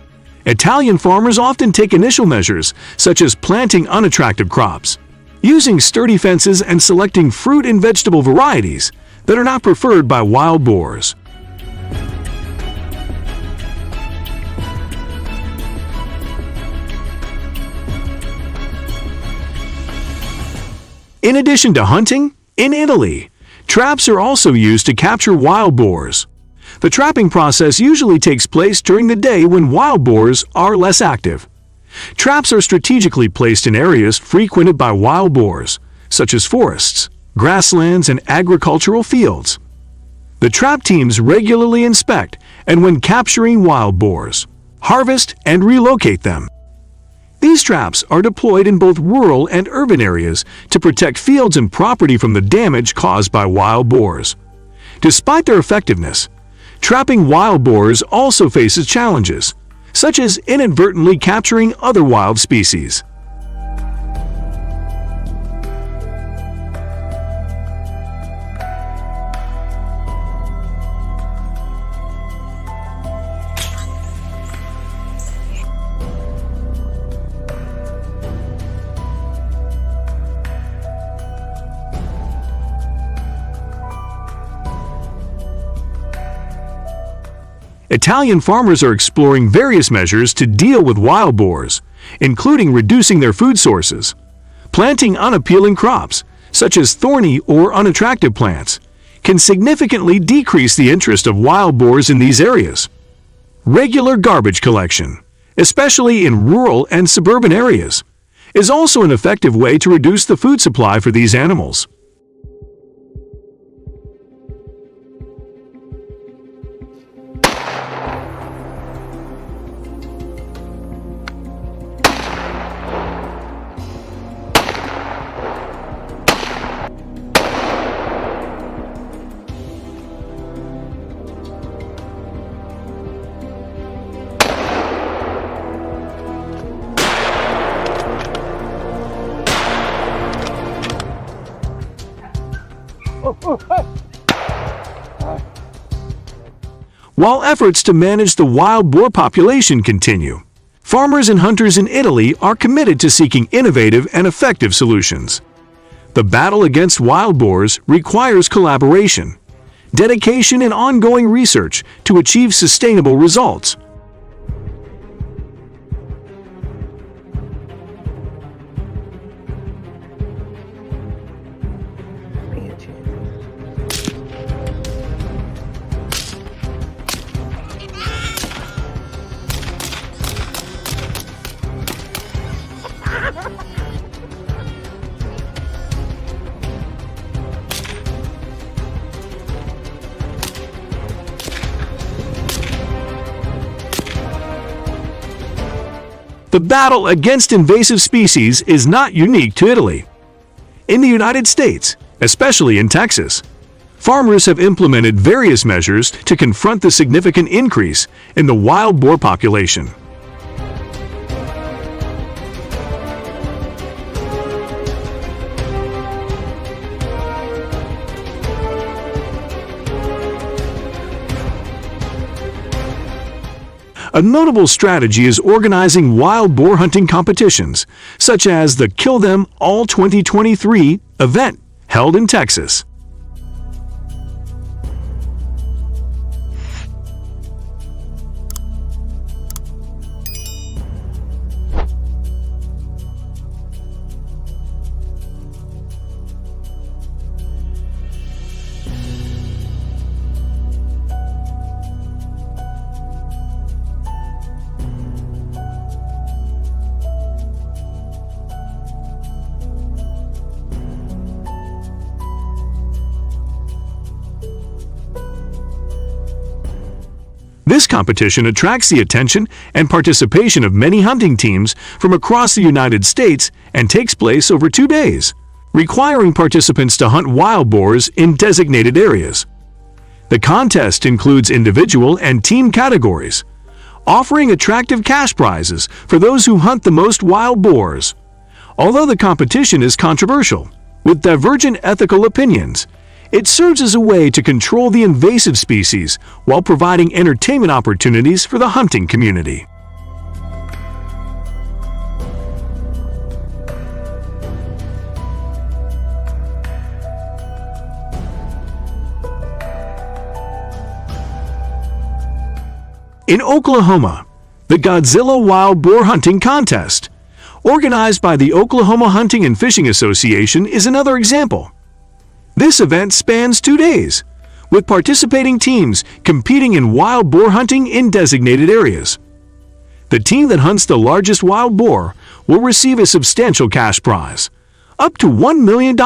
A: Italian farmers often take initial measures, such as planting unattractive crops, using sturdy fences and selecting fruit and vegetable varieties that are not preferred by wild boars. In addition to hunting, in Italy, traps are also used to capture wild boars. The trapping process usually takes place during the day when wild boars are less active. Traps are strategically placed in areas frequented by wild boars, such as forests, grasslands, and agricultural fields. The trap teams regularly inspect and, when capturing wild boars, harvest and relocate them. These traps are deployed in both rural and urban areas to protect fields and property from the damage caused by wild boars. Despite their effectiveness, trapping wild boars also faces challenges, such as inadvertently capturing other wild species. Italian farmers are exploring various measures to deal with wild boars, including reducing their food sources. Planting unappealing crops, such as thorny or unattractive plants, can significantly decrease the interest of wild boars in these areas. Regular garbage collection, especially in rural and suburban areas, is also an effective way to reduce the food supply for these animals. While efforts to manage the wild boar population continue, farmers and hunters in Italy are committed to seeking innovative and effective solutions. The battle against wild boars requires collaboration, dedication, and ongoing research to achieve sustainable results. The battle against invasive species is not unique to Italy. In the United States, especially in Texas, farmers have implemented various measures to confront the significant increase in the wild boar population. A notable strategy is organizing wild boar hunting competitions, such as the Kill Them All 2023 event held in Texas. This competition attracts the attention and participation of many hunting teams from across the United States and takes place over 2 days, requiring participants to hunt wild boars in designated areas. The contest includes individual and team categories, offering attractive cash prizes for those who hunt the most wild boars. Although the competition is controversial, with divergent ethical opinions, It serves as a way to control the invasive species while providing entertainment opportunities for the hunting community. In Oklahoma, the Godzilla Wild Boar Hunting Contest, organized by the Oklahoma Hunting and Fishing Association, is another example. This event spans 2 days, with participating teams competing in wild boar hunting in designated areas. The team that hunts the largest wild boar will receive a substantial cash prize, up to $1 million.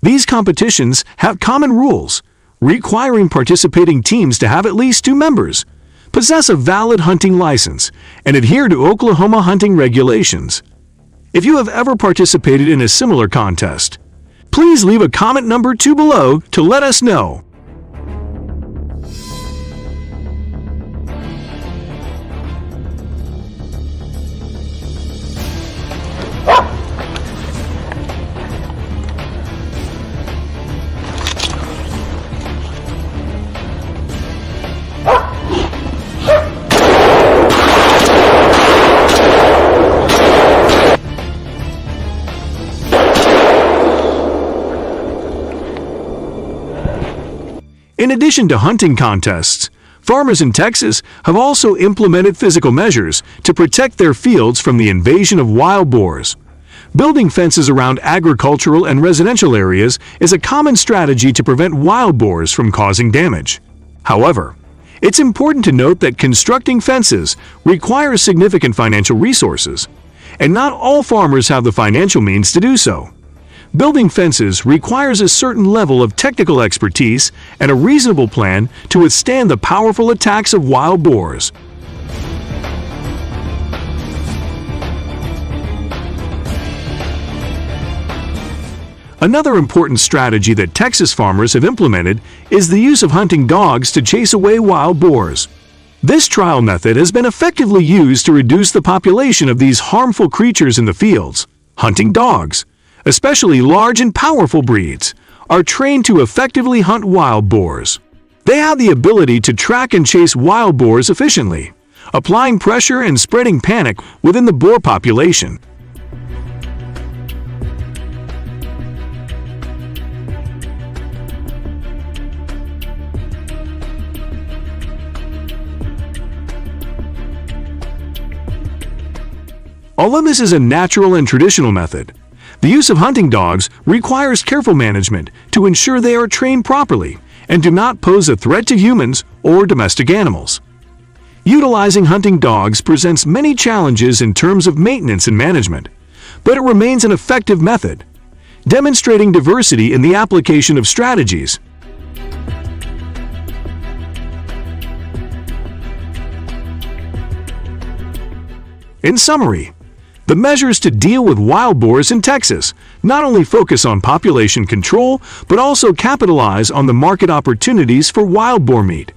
A: These competitions have common rules, requiring participating teams to have at least 2 members, possess a valid hunting license, and adhere to Oklahoma hunting regulations. If you have ever participated in a similar contest, please leave a comment number 2 below to let us know. In addition to hunting contests, farmers in Texas have also implemented physical measures to protect their fields from the invasion of wild boars. Building fences around agricultural and residential areas is a common strategy to prevent wild boars from causing damage. However, it's important to note that constructing fences requires significant financial resources, and not all farmers have the financial means to do so. Building fences requires a certain level of technical expertise and a reasonable plan to withstand the powerful attacks of wild boars. Another important strategy that Texas farmers have implemented is the use of hunting dogs to chase away wild boars. This trial method has been effectively used to reduce the population of these harmful creatures in the fields. Hunting dogs, especially large and powerful breeds, are trained to effectively hunt wild boars. They have the ability to track and chase wild boars efficiently, applying pressure and spreading panic within the boar population. Although this is a natural and traditional method, the use of hunting dogs requires careful management to ensure they are trained properly and do not pose a threat to humans or domestic animals. Utilizing hunting dogs presents many challenges in terms of maintenance and management, but it remains an effective method, demonstrating diversity in the application of strategies. In summary, the measures to deal with wild boars in Texas not only focus on population control, but also capitalize on the market opportunities for wild boar meat.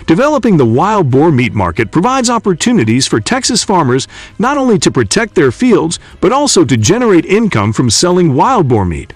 A: Developing the wild boar meat market provides opportunities for Texas farmers not only to protect their fields, but also to generate income from selling wild boar meat.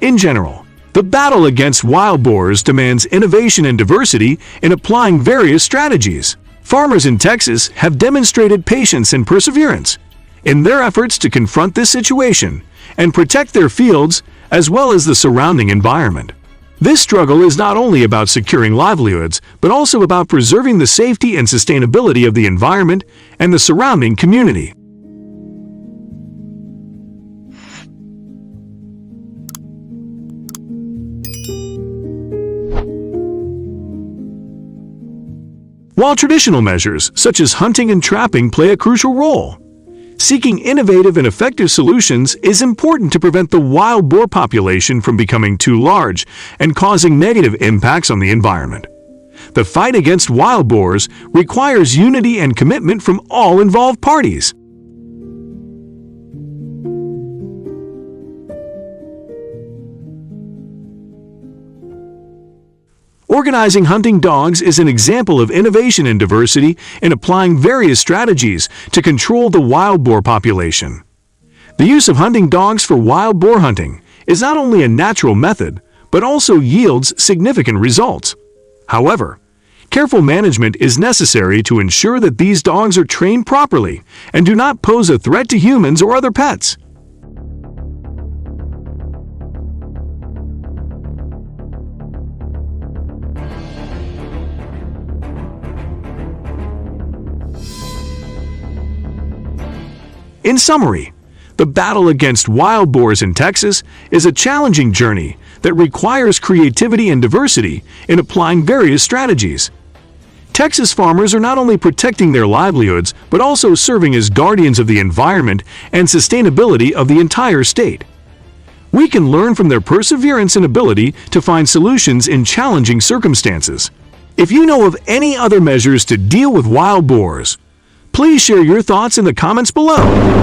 A: In general, the battle against wild boars demands innovation and diversity in applying various strategies. Farmers in Texas have demonstrated patience and perseverance in their efforts to confront this situation and protect their fields as well as the surrounding environment. This struggle is not only about securing livelihoods, but also about preserving the safety and sustainability of the environment and the surrounding community. While traditional measures such as hunting and trapping play a crucial role, seeking innovative and effective solutions is important to prevent the wild boar population from becoming too large and causing negative impacts on the environment. The fight against wild boars requires unity and commitment from all involved parties. Organizing hunting dogs is an example of innovation and diversity in applying various strategies to control the wild boar population. The use of hunting dogs for wild boar hunting is not only a natural method, but also yields significant results. However, careful management is necessary to ensure that these dogs are trained properly and do not pose a threat to humans or other pets. In summary, the battle against wild boars in Texas is a challenging journey that requires creativity and diversity in applying various strategies. Texas farmers are not only protecting their livelihoods, but also serving as guardians of the environment and sustainability of the entire state. We can learn from their perseverance and ability to find solutions in challenging circumstances. If you know of any other measures to deal with wild boars, please share your thoughts in the comments below.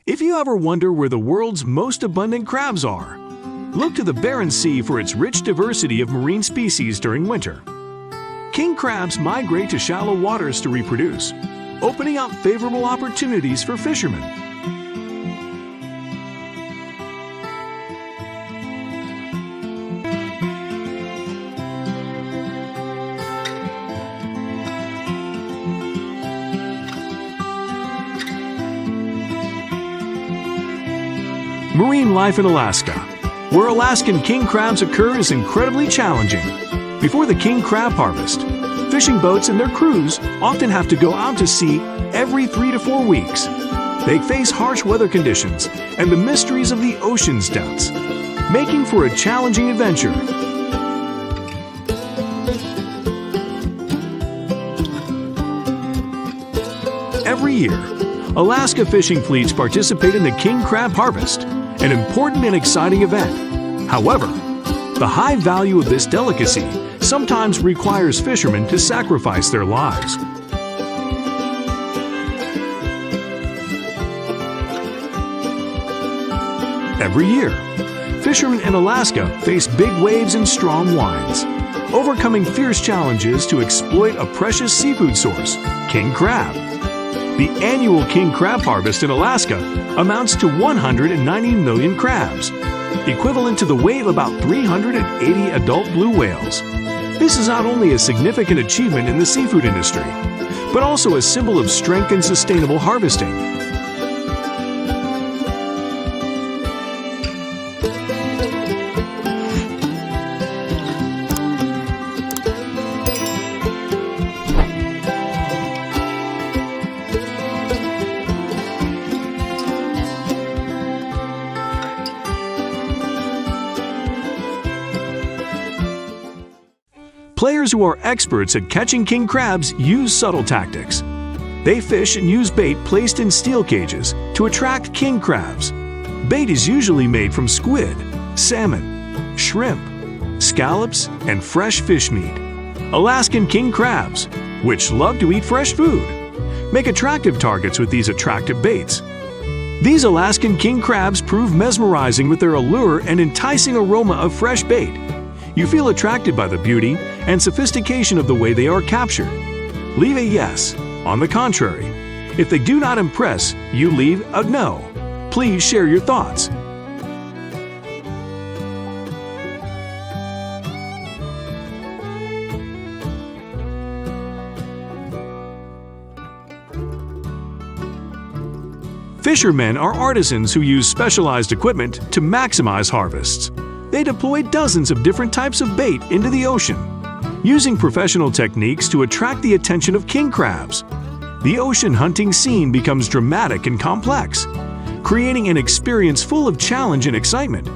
A: If you ever wonder where the world's most abundant crabs are, look to the Barents Sea for its rich diversity of marine species during winter. King crabs migrate to shallow waters to reproduce, opening up favorable opportunities for fishermen. Marine life in Alaska, where Alaskan king crabs occur, is incredibly challenging. Before the king crab harvest, fishing boats and their crews often have to go out to sea every 3 to 4 weeks. They face harsh weather conditions and the mysteries of the ocean's depths, making for a challenging adventure. Every year, Alaska fishing fleets participate in the king crab harvest, an important and exciting event. However, the high value of this delicacy sometimes requires fishermen to sacrifice their lives. Every year, fishermen in Alaska face big waves and strong winds, overcoming fierce challenges to exploit a precious seafood source, king crab. The annual king crab harvest in Alaska amounts to 190 million crabs, equivalent to the weight of about 380 adult blue whales. This is not only a significant achievement in the seafood industry, but also a symbol of strength and sustainable harvesting. Players who are experts at catching king crabs use subtle tactics. They fish and use bait placed in steel cages to attract king crabs. Bait is usually made from squid, salmon, shrimp, scallops, and fresh fish meat. Alaskan king crabs, which love to eat fresh food, make attractive targets with these attractive baits. These Alaskan king crabs prove mesmerizing with their allure and enticing aroma of fresh bait. You feel attracted by the beauty and sophistication of the way they are captured. Leave a yes. On the contrary, if they do not impress, you leave a no. Please share your thoughts. Fishermen are artisans who use specialized equipment to maximize harvests. They deploy dozens of different types of bait into the ocean, using professional techniques to attract the attention of king crabs. The ocean hunting scene becomes dramatic and complex. creating an experience full of challenge and excitement.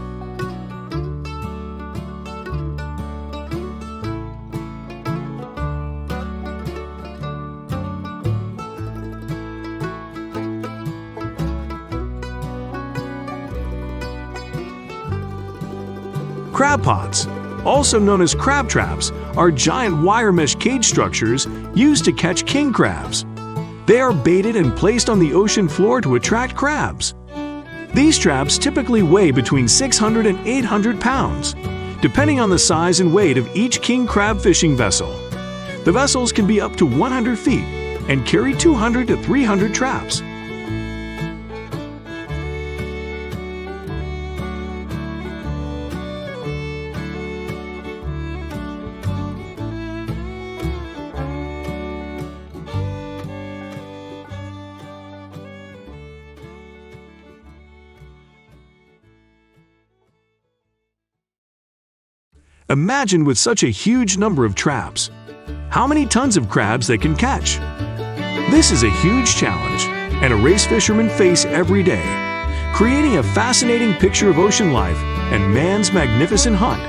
A: Crab pots, also known as crab traps, are giant wire mesh cage structures used to catch king crabs. They are baited and placed on the ocean floor to attract crabs. These traps typically weigh between 600 and 800 pounds, depending on the size and weight of each king crab fishing vessel. The vessels can be up to 100 feet and carry 200 to 300 traps. Imagine with such a huge number of traps, how many tons of crabs they can catch. This is a huge challenge, and a race fishermen face every day, creating a fascinating picture of ocean life and man's magnificent hunt.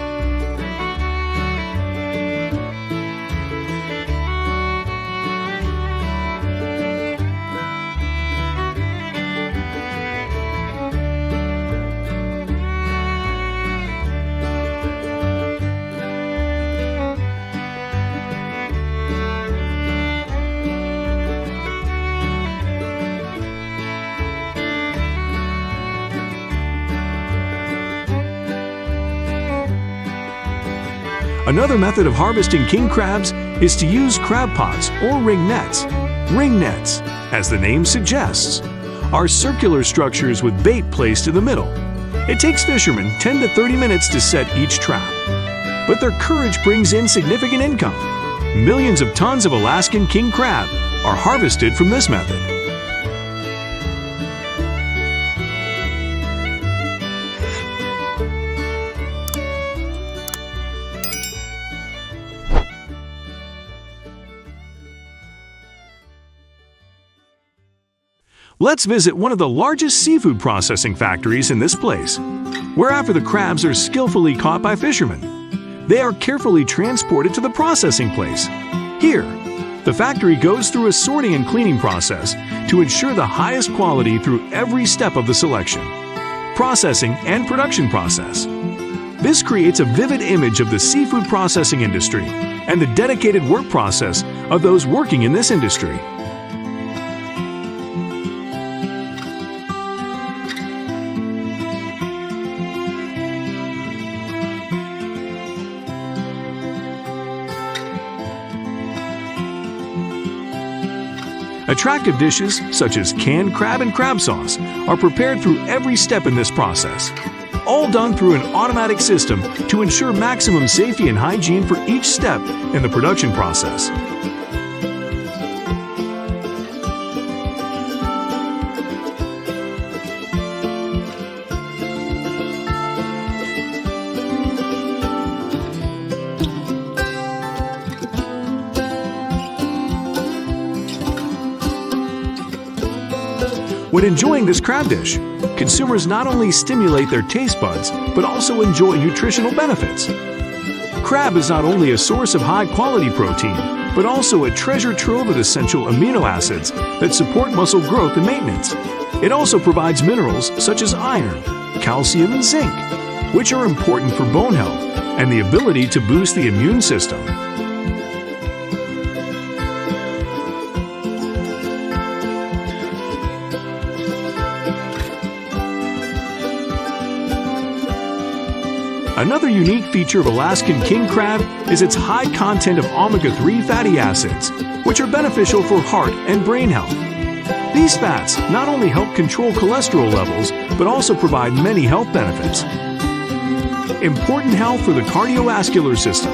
A: Another method of harvesting king crabs is to use crab pots or ring nets. Ring nets, as the name suggests, are circular structures with bait placed in the middle. It takes fishermen 10 to 30 minutes to set each trap, but their courage brings in significant income. Millions of tons of Alaskan king crab are harvested from this method. Let's visit one of the largest seafood processing factories in this place, where after the crabs are skillfully caught by fishermen, they are carefully transported to the processing place. Here, the factory goes through a sorting and cleaning process to ensure the highest quality through every step of the selection, processing, and production process. This creates a vivid image of the seafood processing industry and the dedicated work process of those working in this industry. Attractive dishes, such as canned crab and crab sauce, are prepared through every step in this process, all done through an automatic system to ensure maximum safety and hygiene for each step in the production process. When enjoying this crab dish, consumers not only stimulate their taste buds, but also enjoy nutritional benefits. Crab is not only a source of high-quality protein, but also a treasure trove of essential amino acids that support muscle growth and maintenance. It also provides minerals such as iron, calcium, and zinc, which are important for bone health and the ability to boost the immune system. Another unique feature of Alaskan king crab is its high content of omega-3 fatty acids, which are beneficial for heart and brain health. These fats not only help control cholesterol levels, but also provide many health benefits. Important health for the cardiovascular system.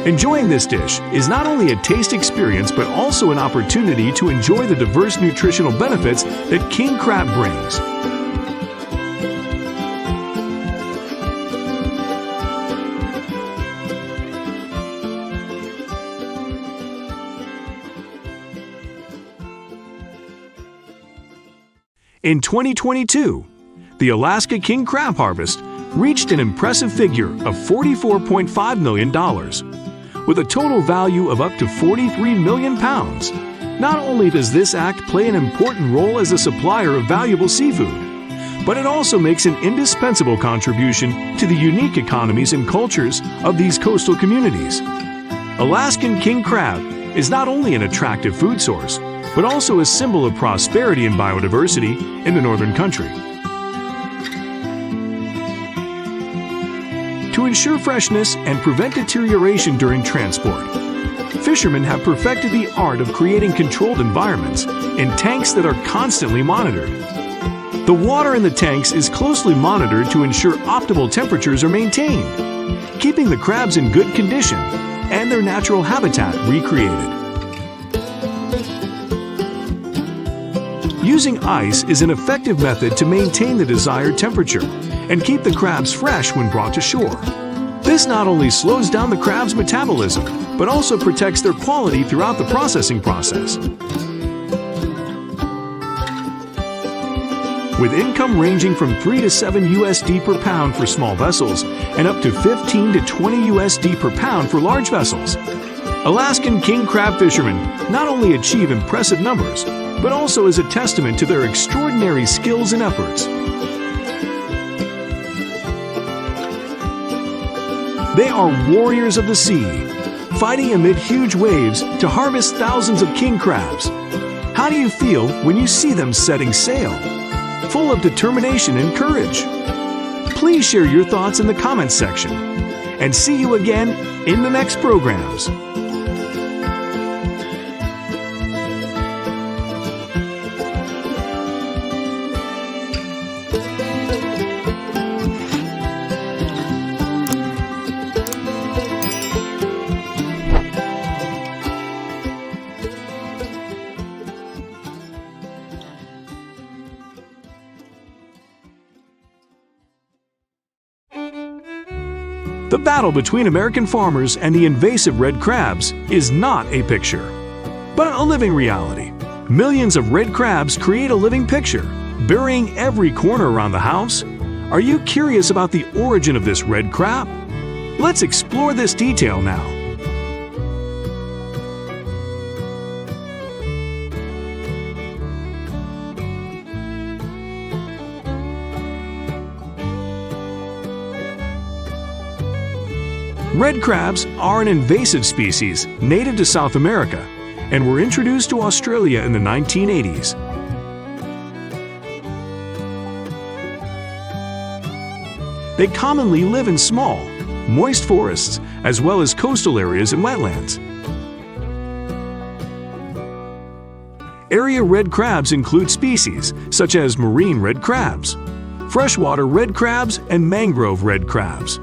A: Enjoying this dish is not only a taste experience, but also an opportunity to enjoy the diverse nutritional benefits that king crab brings. In 2022, the Alaska king crab harvest reached an impressive figure of $44.5 million, with a total value of up to 43 million pounds. Not only does this act play an important role as a supplier of valuable seafood, but it also makes an indispensable contribution to the unique economies and cultures of these coastal communities. Alaskan king crab is not only an attractive food source, but also a symbol of prosperity and biodiversity in the northern country. To ensure freshness and prevent deterioration during transport, fishermen have perfected the art of creating controlled environments in tanks that are constantly monitored. The water in the tanks is closely monitored to ensure optimal temperatures are maintained, keeping the crabs in good condition and their natural habitat recreated. Using ice is an effective method to maintain the desired temperature and keep the crabs fresh when brought to shore. This not only slows down the crab's metabolism, but also protects their quality throughout the processing process. With income ranging from 3 to 7 USD per pound for small vessels and up to 15 to 20 USD per pound for large vessels, Alaskan king crab fishermen not only achieve impressive numbers, but also is a testament to their extraordinary skills and efforts. They are warriors of the sea, fighting amid huge waves to harvest thousands of king crabs. How do you feel when you see them setting sail? Full of determination and courage. Please share your thoughts in the comments section, and see you again in the next programs. The battle between American farmers and the invasive red crabs is not a picture, but a living reality. Millions of red crabs create a living picture, burying every corner around the house. Are you curious about the origin of this red crab? Let's explore this detail now. Red crabs are an invasive species native to South America and were introduced to Australia in the 1980s. They commonly live in small, moist forests as well as coastal areas and wetlands. Area red crabs include species such as marine red crabs, freshwater red crabs, and mangrove red crabs.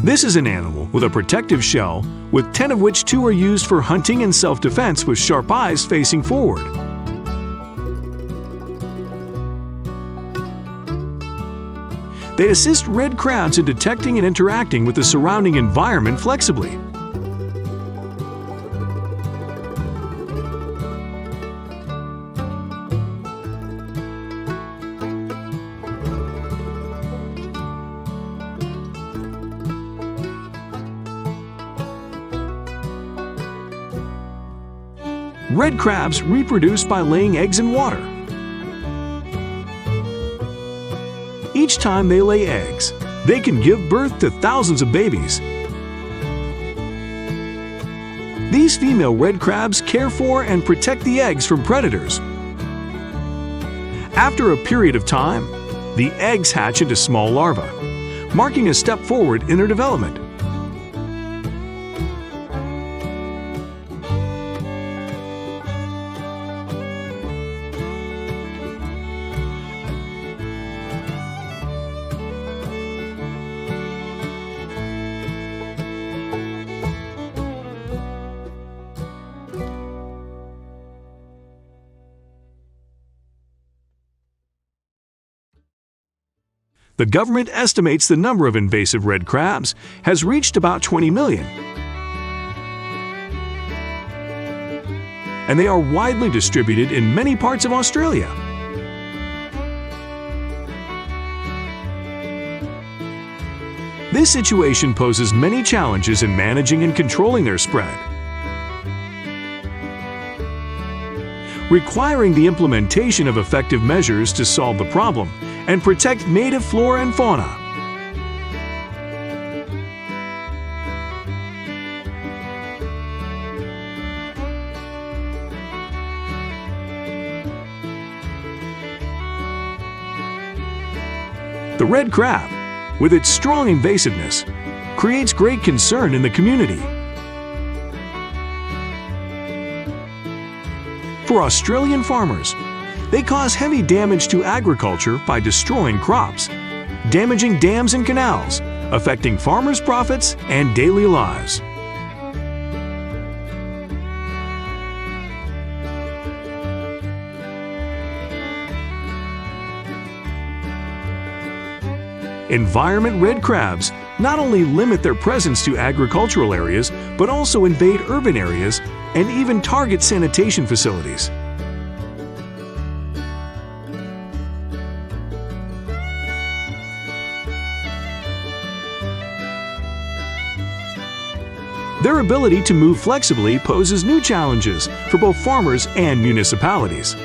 A: This is an animal with a protective shell, with 10 of which 2 are used for hunting and self-defense with sharp eyes facing forward. They assist red crabs in detecting and interacting with the surrounding environment flexibly. Red crabs reproduce by laying eggs in water. Each time they lay eggs, they can give birth to thousands of babies. These female red crabs care for and protect the eggs from predators. After a period of time, the eggs hatch into small larvae, marking a step forward in their development. The government estimates the number of invasive red crabs has reached about 20 million. and they are widely distributed in many parts of Australia. This situation poses many challenges in managing and controlling their spread, requiring the implementation of effective measures to solve the problem and protect native flora and fauna. The red crab, with its strong invasiveness, creates great concern in the community. For Australian farmers, they cause heavy damage to agriculture by destroying crops, damaging dams and canals, affecting farmers' profits and daily lives. Environment red crabs not only limit their presence to agricultural areas, but also invade urban areas and even target sanitation facilities. Their ability to move flexibly poses new challenges for both farmers and municipalities.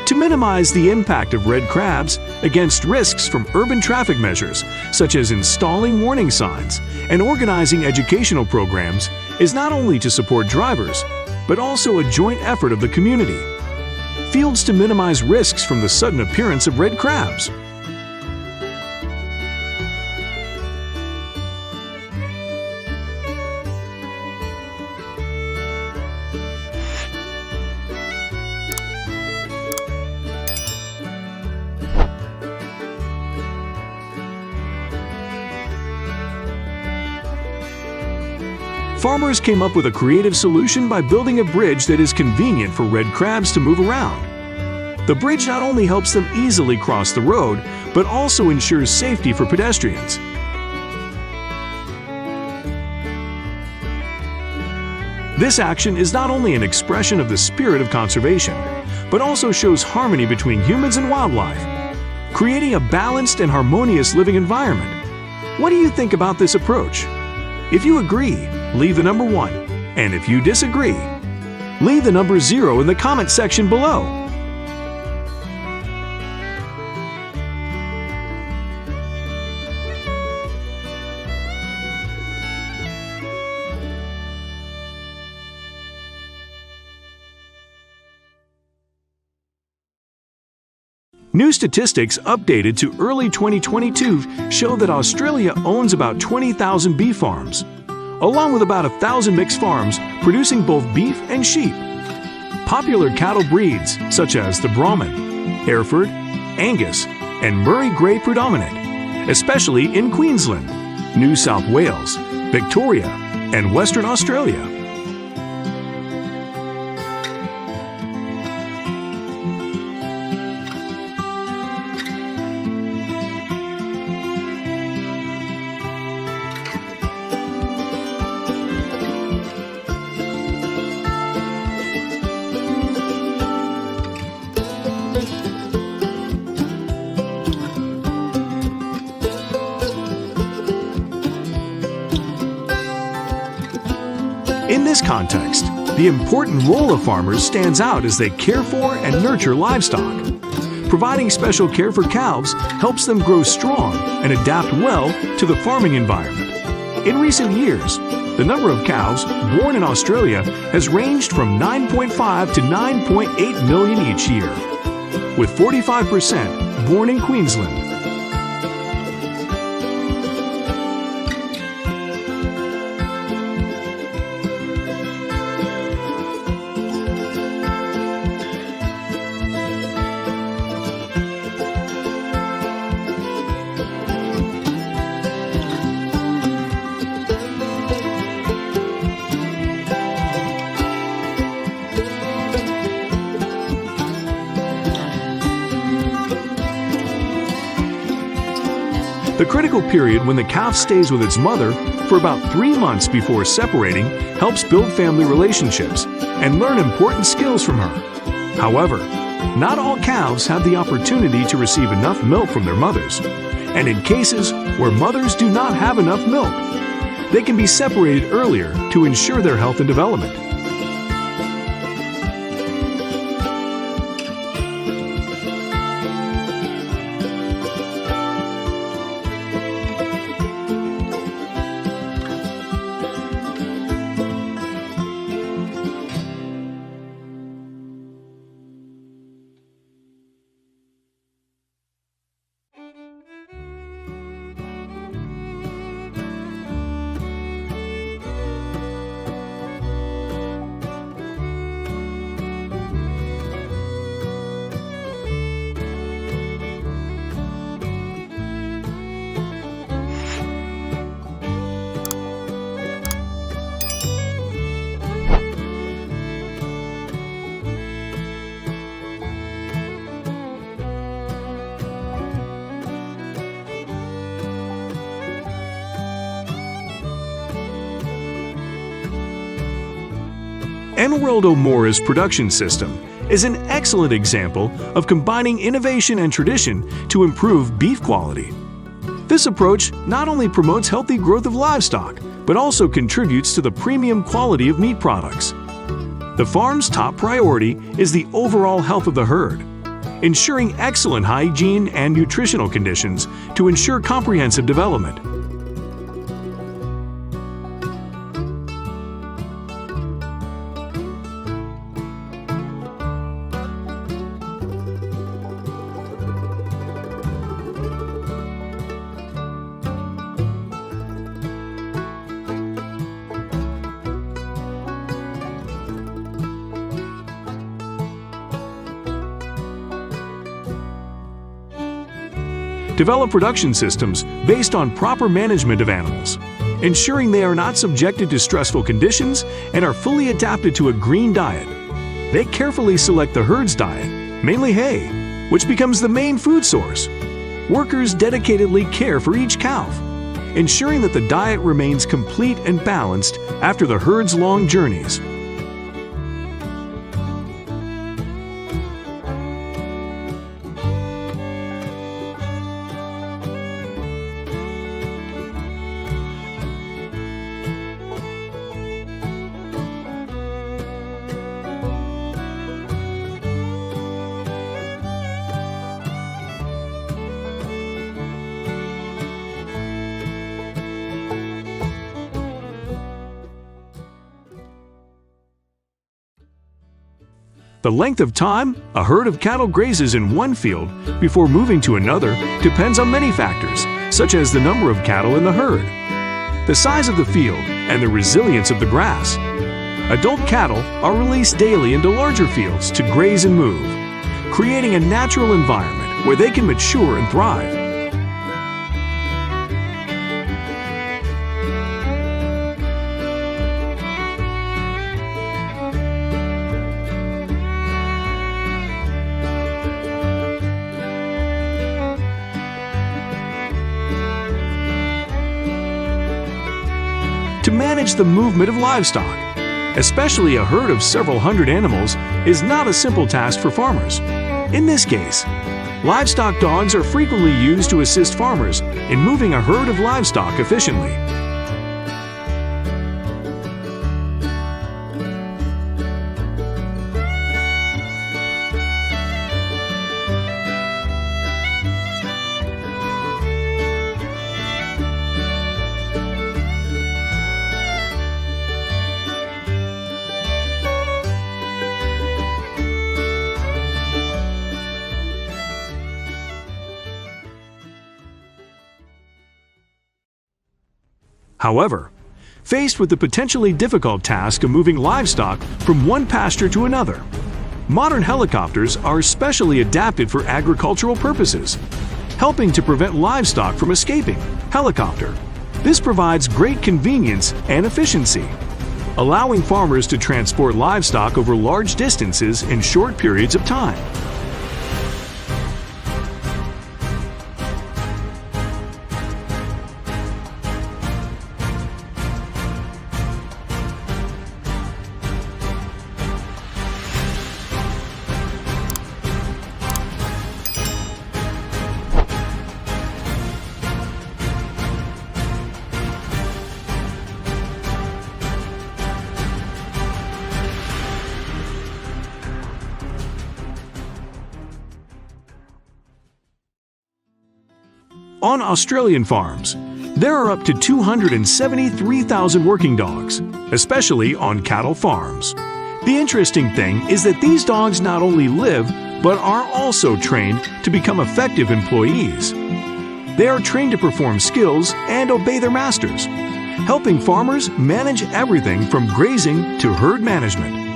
A: To minimize the impact of red crabs against risks from urban traffic measures, such as installing warning signs and organizing educational programs, is not only to support drivers, but also a joint effort of the community. Fields to minimize risks from the sudden appearance of red crabs. Farmers came up with a creative solution by building a bridge that is convenient for red crabs to move around. The bridge not only helps them easily cross the road, but also ensures safety for pedestrians. This action is not only an expression of the spirit of conservation, but also shows harmony between humans and wildlife, creating a balanced and harmonious living environment. What do you think about this approach? If you agree, leave the number 1, and if you disagree, leave the number 0 in the comment section below. New statistics updated to early 2022 show that Australia owns about 20,000 beef farms, along with about 1,000 mixed farms producing both beef and sheep. Popular cattle breeds such as the Brahman, Hereford, Angus, and Murray Grey predominate, especially in Queensland, New South Wales, Victoria, and Western Australia. In this context, the important role of farmers stands out as they care for and nurture livestock. Providing special care for calves helps them grow strong and adapt well to the farming environment. In recent years, the number of cows born in Australia has ranged from 9.5 to 9.8 million each year, with 45% born in Queensland. The critical period when the calf stays with its mother for about 3 months before separating helps build family relationships and learn important skills from her. However, not all calves have the opportunity to receive enough milk from their mothers, and in cases where mothers do not have enough milk, they can be separated earlier to ensure their health and development. Enworld O'Moore's production system is an excellent example of combining innovation and tradition to improve beef quality. This approach not only promotes healthy growth of livestock, but also contributes to the premium quality of meat products. The farm's top priority is the overall health of the herd, ensuring excellent hygiene and nutritional conditions to ensure comprehensive development. Develop production systems based on proper management of animals, ensuring they are not subjected to stressful conditions and are fully adapted to a green diet. They carefully select the herd's diet, mainly hay, which becomes the main food source. Workers dedicatedly care for each calf, ensuring that the diet remains complete and balanced after the herd's long journeys. The length of time a herd of cattle grazes in one field before moving to another depends on many factors, such as the number of cattle in the herd, the size of the field, and the resilience of the grass. Adult cattle are released daily into larger fields to graze and move, creating a natural environment where they can mature and thrive. To manage the movement of livestock, especially a herd of several hundred animals, is not a simple task for farmers. In this case, livestock dogs are frequently used to assist farmers in moving a herd of livestock efficiently. However, faced with the potentially difficult task of moving livestock from one pasture to another, modern helicopters are specially adapted for agricultural purposes, helping to prevent livestock from escaping. Halicopter. This provides great convenience and efficiency, allowing farmers to transport livestock over large distances in short periods of time. On Australian farms, there are up to 273,000 working dogs, especially on cattle farms. The interesting thing is that these dogs not only live, but are also trained to become effective employees. They are trained to perform skills and obey their masters, helping farmers manage everything from grazing to herd management.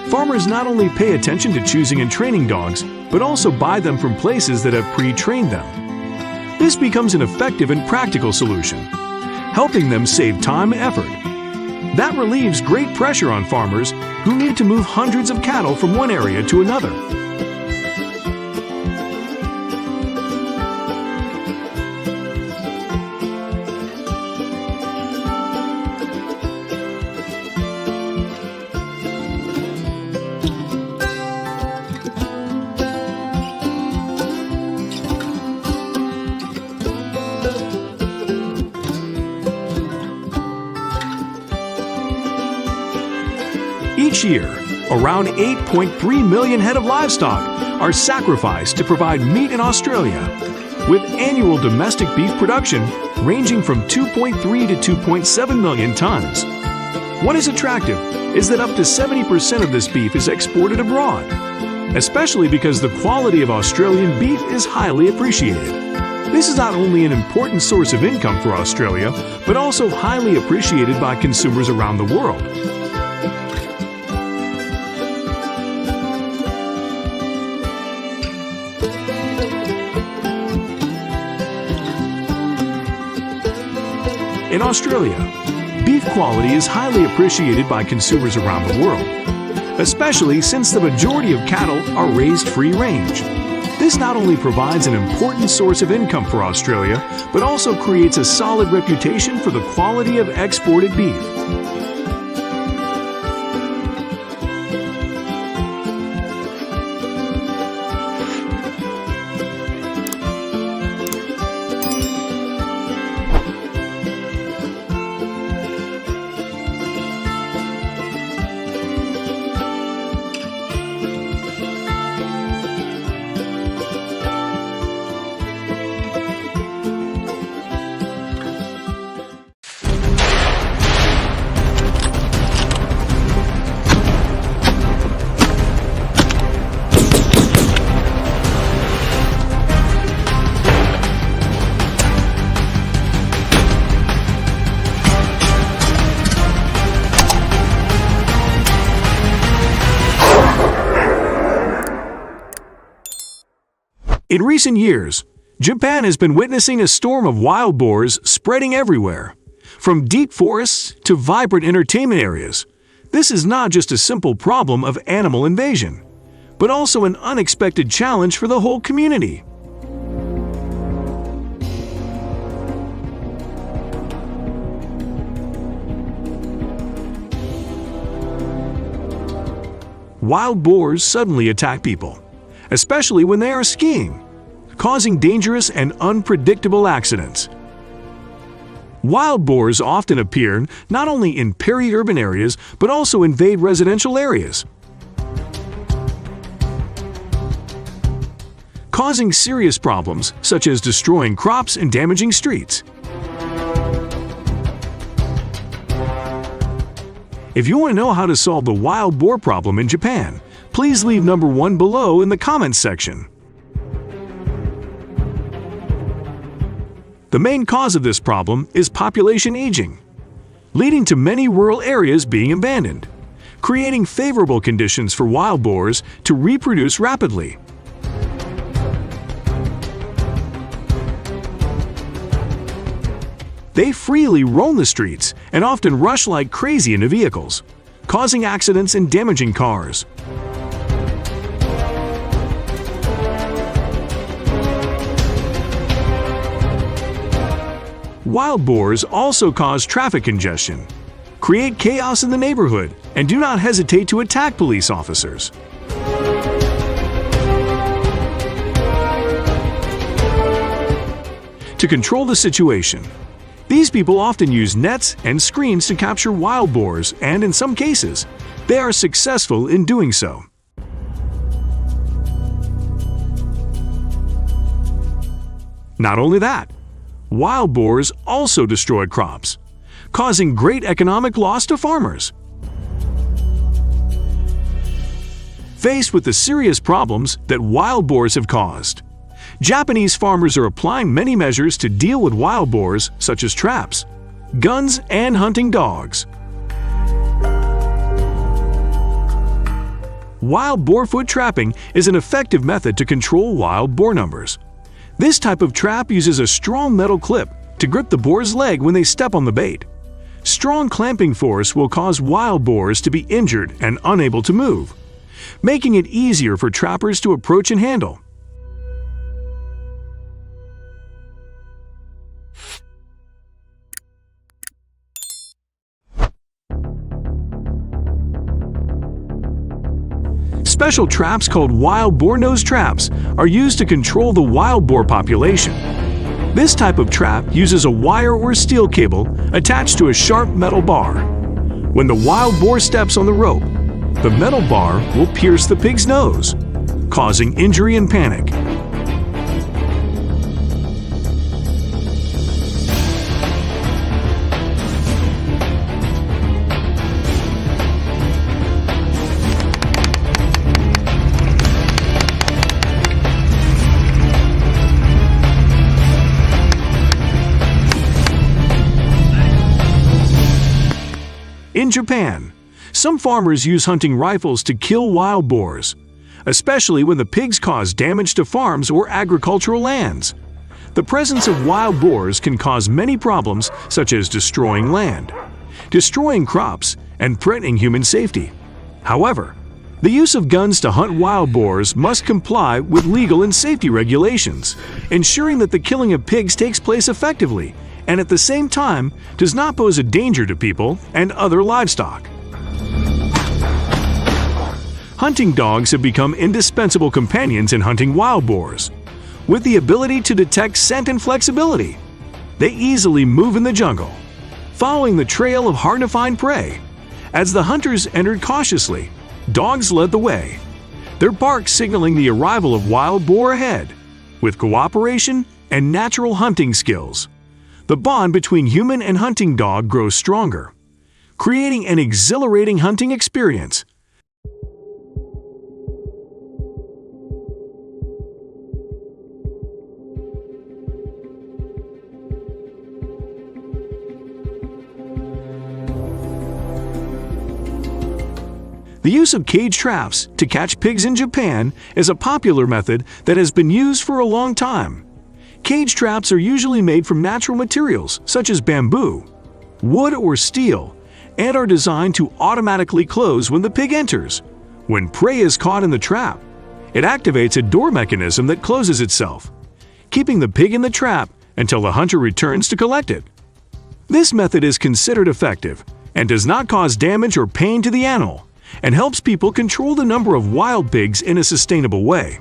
A: Farmers not only pay attention to choosing and training dogs, but also buy them from places that have pre-trained them. This becomes an effective and practical solution, helping them save time and effort. That relieves great pressure on farmers who need to move hundreds of cattle from one area to another. Each year, around 8.3 million head of livestock are sacrificed to provide meat in Australia, with annual domestic beef production ranging from 2.3 to 2.7 million tons. What is attractive is that up to 70% of this beef is exported abroad, especially because the quality of Australian beef is highly appreciated. This is not only an important source of income for Australia, but also highly appreciated by consumers around the world. In Australia, beef quality is highly appreciated by consumers around the world, especially since the majority of cattle are raised free range. This not only provides an important source of income for Australia, but also creates a solid reputation for the quality of exported beef. In recent years, Japan has been witnessing a storm of wild boars spreading everywhere, from deep forests to vibrant entertainment areas. This is not just a simple problem of animal invasion, but also an unexpected challenge for the whole community. Wild boars suddenly attack people, especially when they are skiing, causing dangerous and unpredictable accidents. Wild boars often appear not only in peri-urban areas, but also invade residential areas, causing serious problems such as destroying crops and damaging streets. If you want to know how to solve the wild boar problem in Japan, please leave number 1 below in the comments section. The main cause of this problem is population aging, leading to many rural areas being abandoned, creating favorable conditions for wild boars to reproduce rapidly. They freely roam the streets and often rush like crazy into vehicles, causing accidents and damaging cars. Wild boars also cause traffic congestion, create chaos in the neighborhood, and do not hesitate to attack police officers. to control the situation. These people often use nets and screens to capture wild boars, and in some cases, they are successful in doing so. Not only that, wild boars also destroy crops, causing great economic loss to farmers. Faced with the serious problems that wild boars have caused, Japanese farmers are applying many measures to deal with wild boars, such as traps, guns, and hunting dogs. Wild boar foot trapping is an effective method to control wild boar numbers. This type of trap uses a strong metal clip to grip the boar's leg when they step on the bait. Strong clamping force will cause wild boars to be injured and unable to move, making it easier for trappers to approach and handle. Special traps called wild boar nose traps are used to control the wild boar population. This type of trap uses a wire or steel cable attached to a sharp metal bar. When the wild boar steps on the rope, the metal bar will pierce the pig's nose, causing injury and panic. In Japan, some farmers use hunting rifles to kill wild boars, especially when the pigs cause damage to farms or agricultural lands. The presence of wild boars can cause many problems, such as destroying land, destroying crops, and threatening human safety. However, the use of guns to hunt wild boars must comply with legal and safety regulations, ensuring that the killing of pigs takes place effectively and at the same time does not pose a danger to people and other livestock. Hunting dogs have become indispensable companions in hunting wild boars. With the ability to detect scent and flexibility, they easily move in the jungle, following the trail of hard-to-find prey. As the hunters entered cautiously, dogs led the way, their bark signaling the arrival of wild boar ahead. With cooperation and natural hunting skills, the bond between human and hunting dog grows stronger, creating an exhilarating hunting experience. The use of cage traps to catch pigs in Japan is a popular method that has been used for a long time. Cage traps are usually made from natural materials such as bamboo, wood, or steel, and are designed to automatically close when the pig enters. When prey is caught in the trap, it activates a door mechanism that closes itself, keeping the pig in the trap until the hunter returns to collect it. This method is considered effective and does not cause damage or pain to the animal, and helps people control the number of wild pigs in a sustainable way.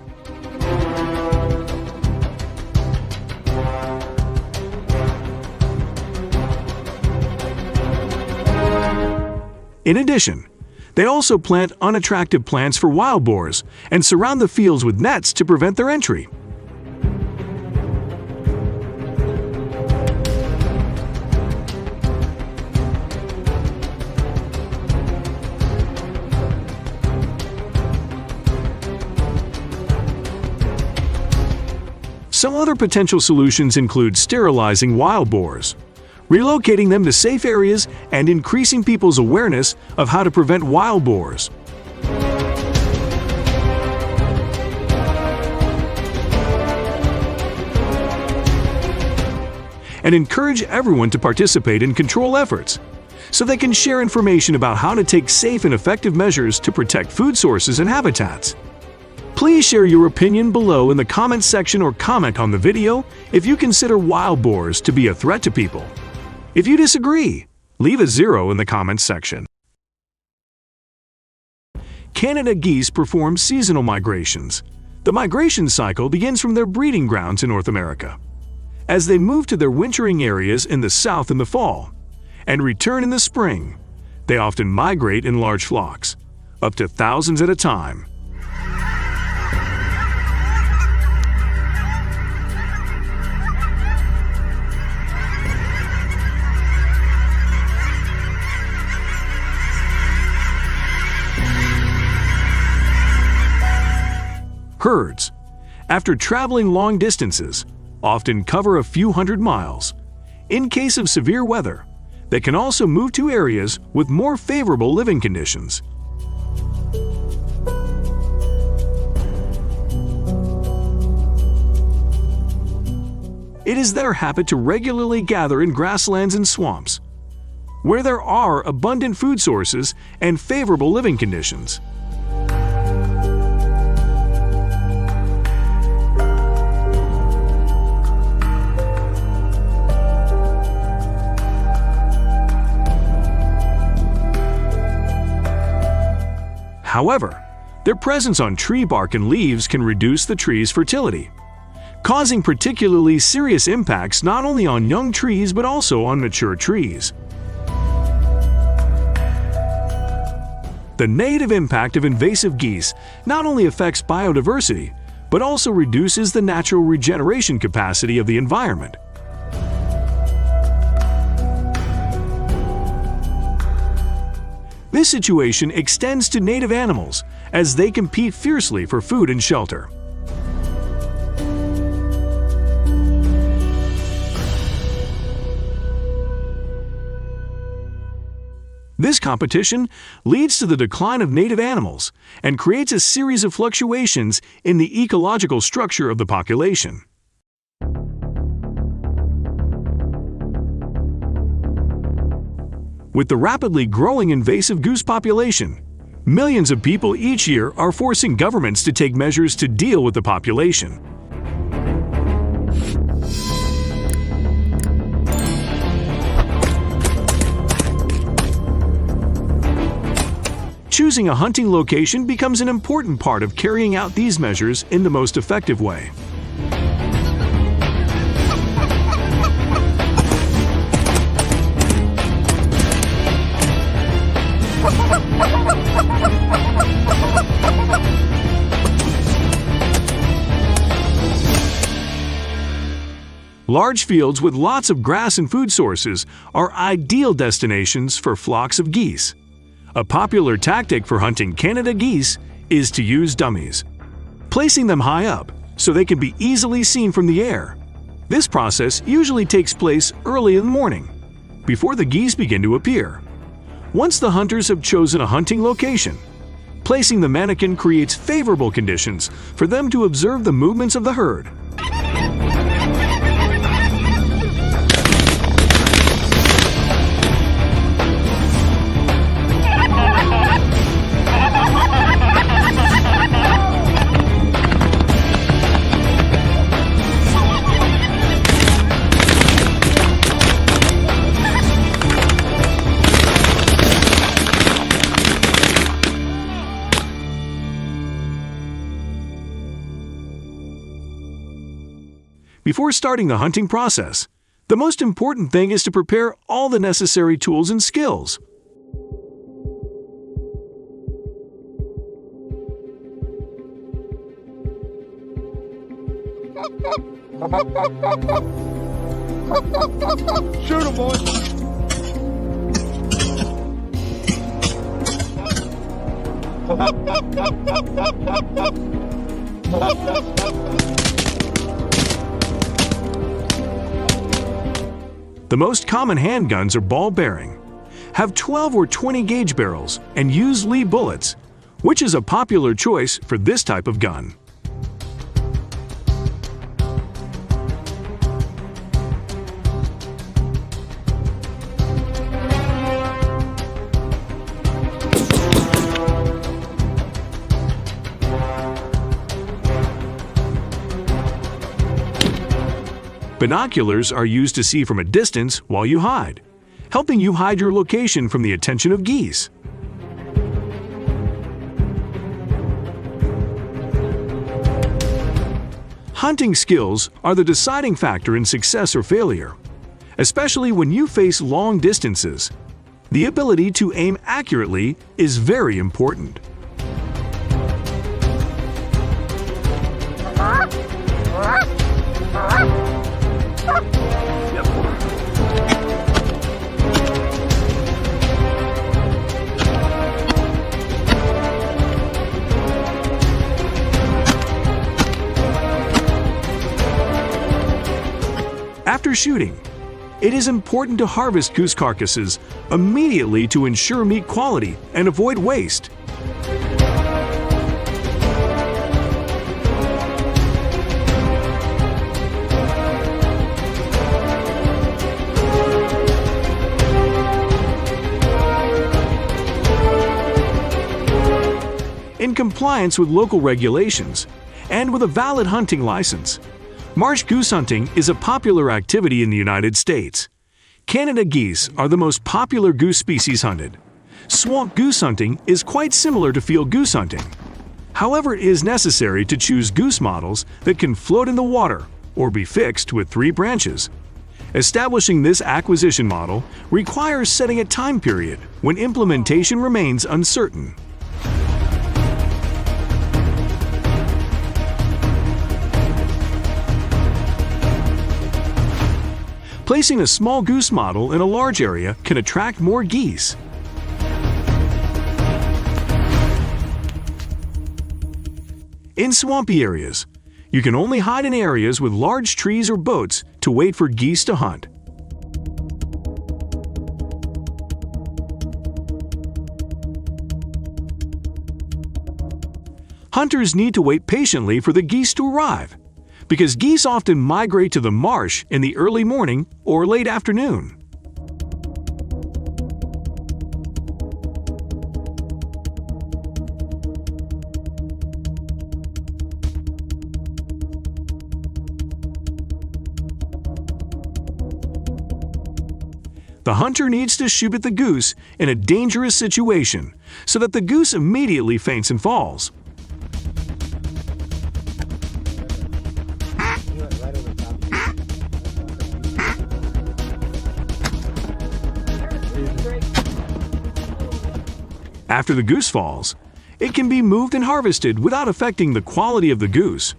A: In addition, they also plant unattractive plants for wild boars and surround the fields with nets to prevent their entry. Some other potential solutions include sterilizing wild boars, relocating them to safe areas, and increasing people's awareness of how to prevent wild boars. And encourage everyone to participate in control efforts, so they can share information about how to take safe and effective measures to protect food sources and habitats. Please share your opinion below in the comments section or comment on the video if you consider wild boars to be a threat to people. If you disagree, leave a 0 in the comments section. Canada geese perform seasonal migrations. The migration cycle begins from their breeding grounds in North America. as they move to their wintering areas in the south in the fall and return in the spring. They often migrate in large flocks, up to thousands at a time. Herds, after traveling long distances, often cover a few hundred miles. In case of severe weather, they can also move to areas with more favorable living conditions. It is their habit to regularly gather in grasslands and swamps, where there are abundant food sources and favorable living conditions. However, their presence on tree bark and leaves can reduce the tree's fertility, causing particularly serious impacts not only on young trees but also on mature trees. The negative impact of invasive geese not only affects biodiversity, but also reduces the natural regeneration capacity of the environment. This situation extends to native animals as they compete fiercely for food and shelter. This competition leads to the decline of native animals and creates a series of fluctuations in the ecological structure of the population. With the rapidly growing invasive goose population, millions of people each year are forcing governments to take measures to deal with the population. Choosing a hunting location becomes an important part of carrying out these measures in the most effective way. Large fields with lots of grass and food sources are ideal destinations for flocks of geese. A popular tactic for hunting Canada geese is to use dummies, placing them high up so they can be easily seen from the air. This process usually takes place early in the morning, before the geese begin to appear. Once the hunters have chosen a hunting location, placing the mannequin creates favorable conditions for them to observe the movements of the herd. Before starting the hunting process, the most important thing is to prepare all the necessary tools and skills.
B: Shoot him, boys!
A: The most common handguns are ball-bearing, have 12 or 20 gauge barrels, and use lead bullets, which is a popular choice for this type of gun. Binoculars are used to see from a distance while you hide, helping you hide your location from the attention of geese. Hunting skills are the deciding factor in success or failure, especially when you face long distances. The ability to aim accurately is very important. After shooting, it is important to harvest goose carcasses immediately to ensure meat quality and avoid waste. In compliance with local regulations and with a valid hunting license, marsh goose hunting is a popular activity in the United States. Canada geese are the most popular goose species hunted. Swamp goose hunting is quite similar to field goose hunting. However, it is necessary to choose goose models that can float in the water or be fixed with 3 branches. Establishing this acquisition model requires setting a time period when implementation remains uncertain. Placing a small goose model in a large area can attract more geese. In swampy areas, you can only hide in areas with large trees or boats to wait for geese to hunt. Hunters need to wait patiently for the geese to arrive, because geese often migrate to the marsh in the early morning or late afternoon. The hunter needs to shoot at the goose in a dangerous situation so that the goose immediately faints and falls. After the goose falls, it can be moved and harvested without affecting the quality of the goose.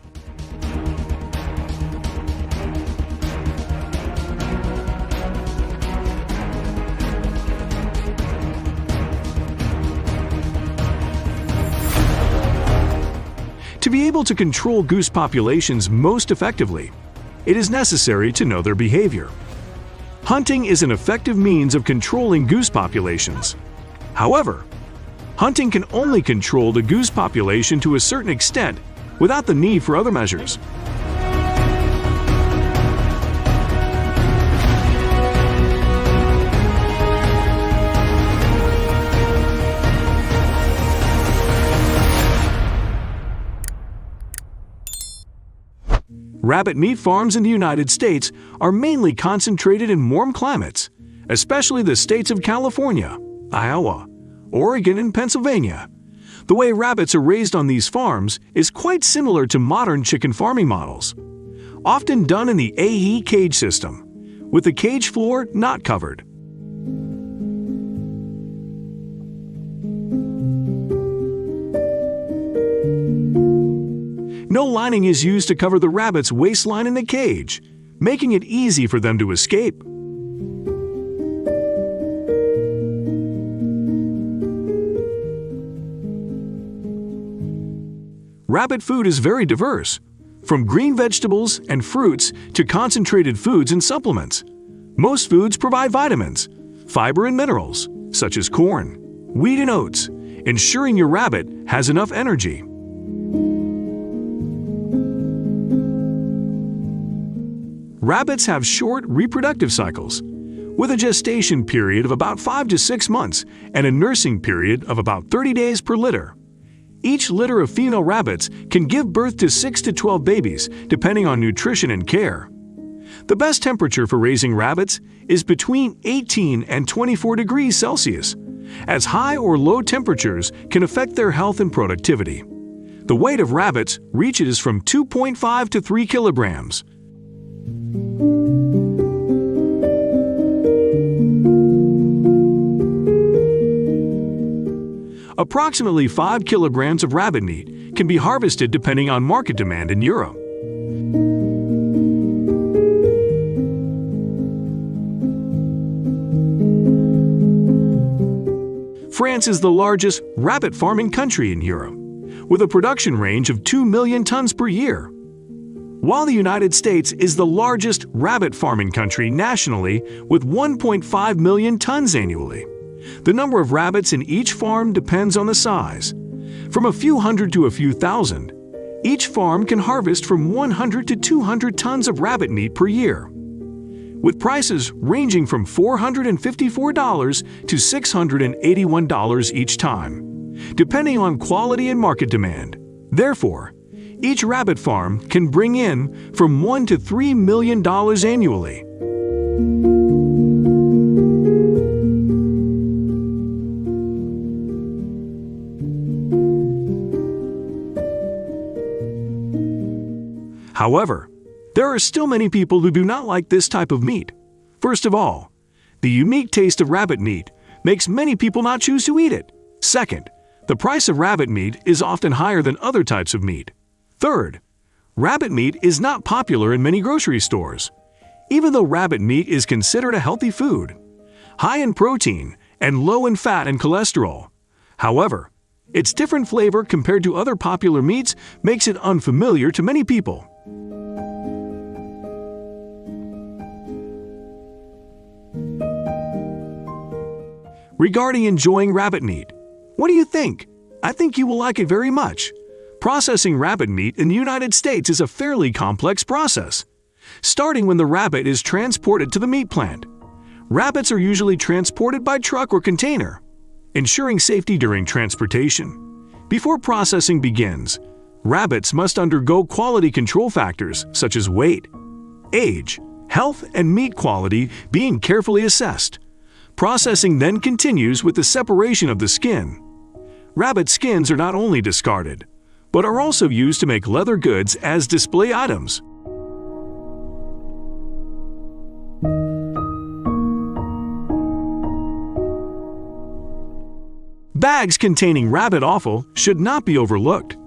A: To be able to control goose populations most effectively, it is necessary to know their behavior. Hunting is an effective means of controlling goose populations. However, hunting can only control the goose population to a certain extent without the need for other measures. Rabbit meat farms in the United States are mainly concentrated in warm climates, especially the states of California, Iowa, Oregon, and Pennsylvania. The way rabbits are raised on these farms is quite similar to modern chicken farming models, often done in the AE cage system, with the cage floor not covered. No lining is used to cover the rabbit's waistline in the cage, making it easy for them to escape. Rabbit food is very diverse, from green vegetables and fruits to concentrated foods and supplements. Most foods provide vitamins, fiber, and minerals, such as corn, wheat, and oats, ensuring your rabbit has enough energy. Rabbits have short reproductive cycles, with a gestation period of about 5 to 6 months and a nursing period of about 30 days per litter. Each litter of female rabbits can give birth to 6 to 12 babies, depending on nutrition and care. The best temperature for raising rabbits is between 18 and 24 degrees Celsius, as high or low temperatures can affect their health and productivity. The weight of rabbits reaches from 2.5 to 3 kilograms. Approximately 5 kilograms of rabbit meat can be harvested depending on market demand in Europe. France is the largest rabbit farming country in Europe, with a production range of 2 million tons per year. While the United States is the largest rabbit farming country nationally with 1.5 million tons annually. The number of rabbits in each farm depends on the size. From a few hundred to a few thousand, each farm can harvest from 100 to 200 tons of rabbit meat per year, with prices ranging from $454 to $681 each time, depending on quality and market demand. Therefore, each rabbit farm can bring in from $1 to $3 million annually. However, there are still many people who do not like this type of meat. First of all, the unique taste of rabbit meat makes many people not choose to eat it. Second, the price of rabbit meat is often higher than other types of meat. Third, rabbit meat is not popular in many grocery stores, even though rabbit meat is considered a healthy food, high in protein and low in fat and cholesterol. However, its different flavor compared to other popular meats makes it unfamiliar to many people. Regarding enjoying rabbit meat, what do you think? I think you will like it very much. Processing rabbit meat in the United States is a fairly complex process, starting when the rabbit is transported to the meat plant. Rabbits are usually transported by truck or container, ensuring safety during transportation. Before processing begins, rabbits must undergo quality control factors such as weight, age, health, and meat quality being carefully assessed. Processing then continues with the separation of the skin. Rabbit skins are not only discarded, but are also used to make leather goods as display items. Bags containing rabbit offal should not be overlooked,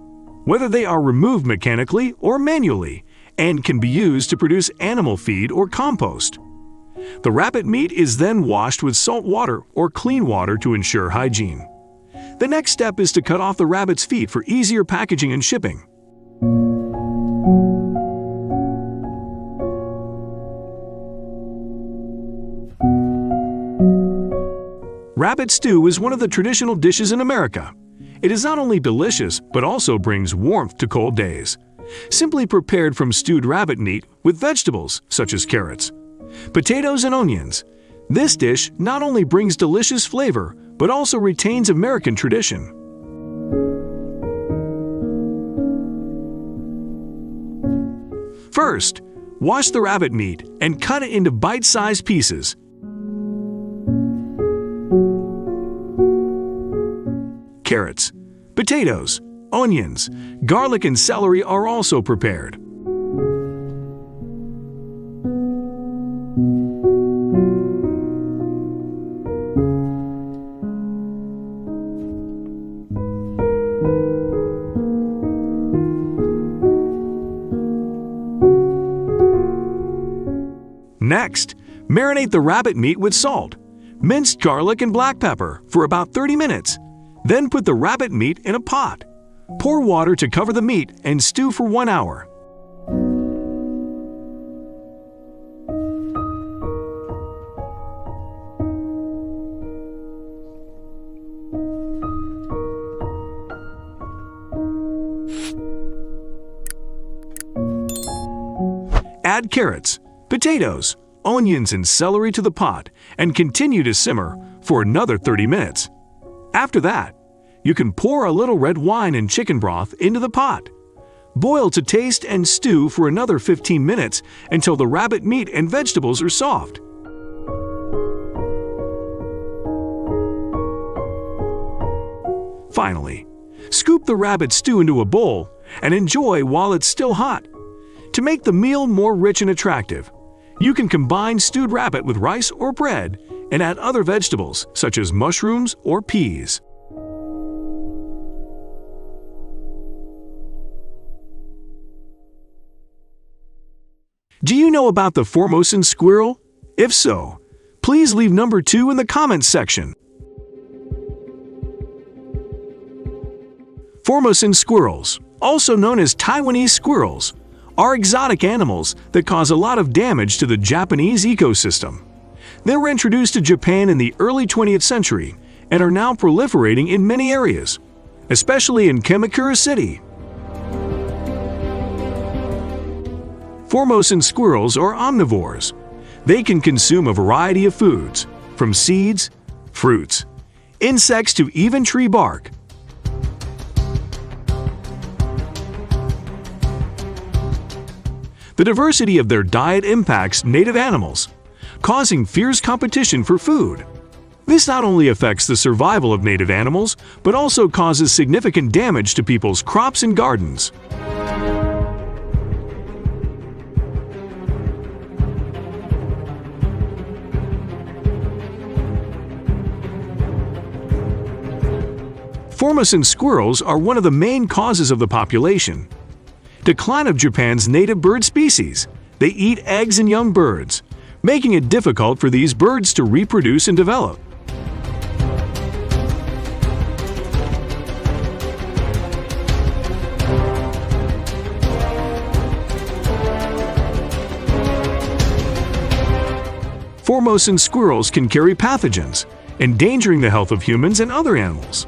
A: whether they are removed mechanically or manually, and can be used to produce animal feed or compost. The rabbit meat is then washed with salt water or clean water to ensure hygiene. The next step is to cut off the rabbit's feet for easier packaging and shipping. Rabbit stew is one of the traditional dishes in America. It is not only delicious, but also brings warmth to cold days. Simply prepared from stewed rabbit meat with vegetables such as carrots, potatoes, and onions. This dish not only brings delicious flavor, but also retains American tradition. First, wash the rabbit meat and cut it into bite-sized pieces. Carrots, potatoes, onions, garlic, and celery are also prepared. Next, marinate the rabbit meat with salt, minced garlic, and black pepper for about 30 minutes. Then put the rabbit meat in a pot. Pour water to cover the meat and stew for 1 hour. Add carrots, potatoes, onions, and celery to the pot and continue to simmer for another 30 minutes. After that, you can pour a little red wine and chicken broth into the pot. Boil to taste and stew for another 15 minutes until the rabbit meat and vegetables are soft. Finally, Scoop the rabbit stew into a bowl and enjoy while it's still hot. To make the meal more rich and attractive, you can combine stewed rabbit with rice or bread and add other vegetables such as mushrooms or peas. Do you know about the Formosan squirrel? If so, please leave number 2 in the comments section. Formosan squirrels, also known as Taiwanese squirrels, are exotic animals that cause a lot of damage to the Japanese ecosystem. They were introduced to Japan in the early 20th century and are now proliferating in many areas, especially in Kamakura City. Formosan squirrels are omnivores. They can consume a variety of foods, from seeds, fruits, insects to even tree bark. The diversity of their diet impacts native animals, causing fierce competition for food. This not only affects the survival of native animals, but also causes significant damage to people's crops and gardens. Formosan squirrels are one of the main causes of the population decline of Japan's native bird species. They eat eggs and young birds, making it difficult for these birds to reproduce and develop. Formosan squirrels can carry pathogens, endangering the health of humans and other animals.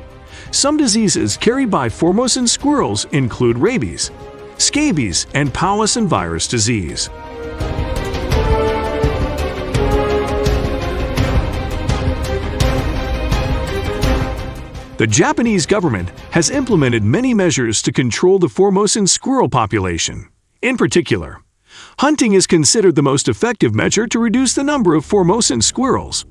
A: Some diseases carried by Formosan squirrels include rabies, scabies, and Powassan virus disease. The Japanese government has implemented many measures to control the Formosan squirrel population. In particular, hunting is considered the most effective measure to reduce the number of Formosan squirrels.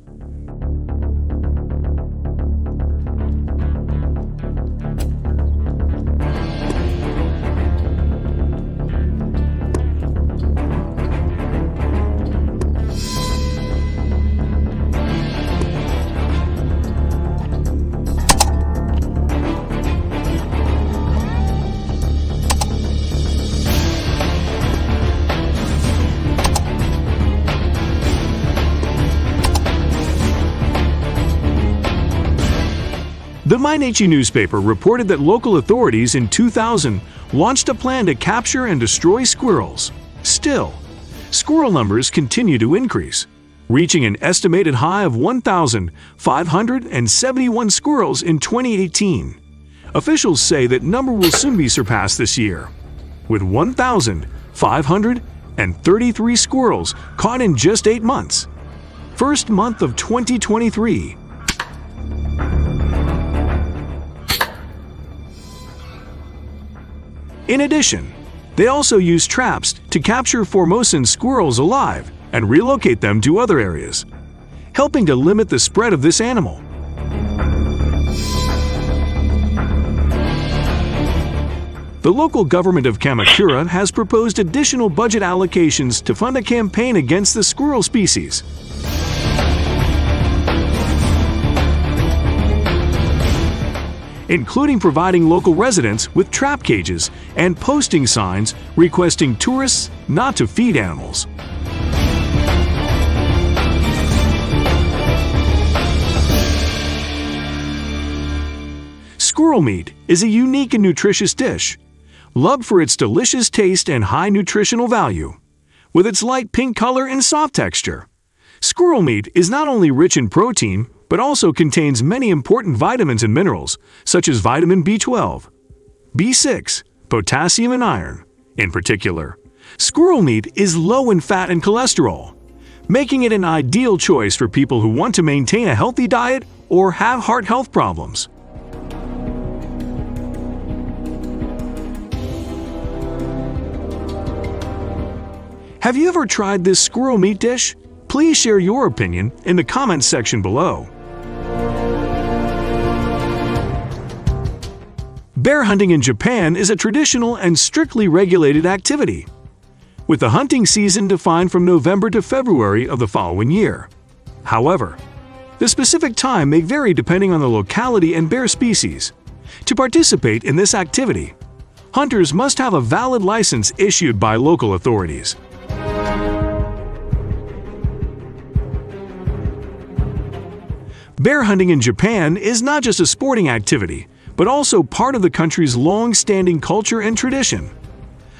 A: The Mainichi newspaper reported that local authorities in 2000 launched a plan to capture and destroy squirrels. Still, squirrel numbers continue to increase, reaching an estimated high of 1,571 squirrels in 2018. Officials say that number will soon be surpassed this year, with 1,533 squirrels caught in just 8 months. First month of 2023. In addition, they also use traps to capture Formosan squirrels alive and relocate them to other areas, helping to limit the spread of this animal. The local government of Kamakura has proposed additional budget allocations to fund a campaign against the squirrel species. Including providing local residents with trap cages and posting signs requesting tourists not to feed animals. Squirrel meat is a unique and nutritious dish, loved for its delicious taste and high nutritional value. With its light pink color and soft texture, squirrel meat is not only rich in protein, but also contains many important vitamins and minerals, such as vitamin B12, B6, potassium, and iron. In particular, squirrel meat is low in fat and cholesterol, making it an ideal choice for people who want to maintain a healthy diet or have heart health problems. Have you ever tried this squirrel meat dish? Please share your opinion in the comments section below. Bear hunting in Japan is a traditional and strictly regulated activity, with the hunting season defined from November to February of the following year. However, the specific time may vary depending on the locality and bear species. To participate in this activity, hunters must have a valid license issued by local authorities. Bear hunting in Japan is not just a sporting activity, but also part of the country's long-standing culture and tradition.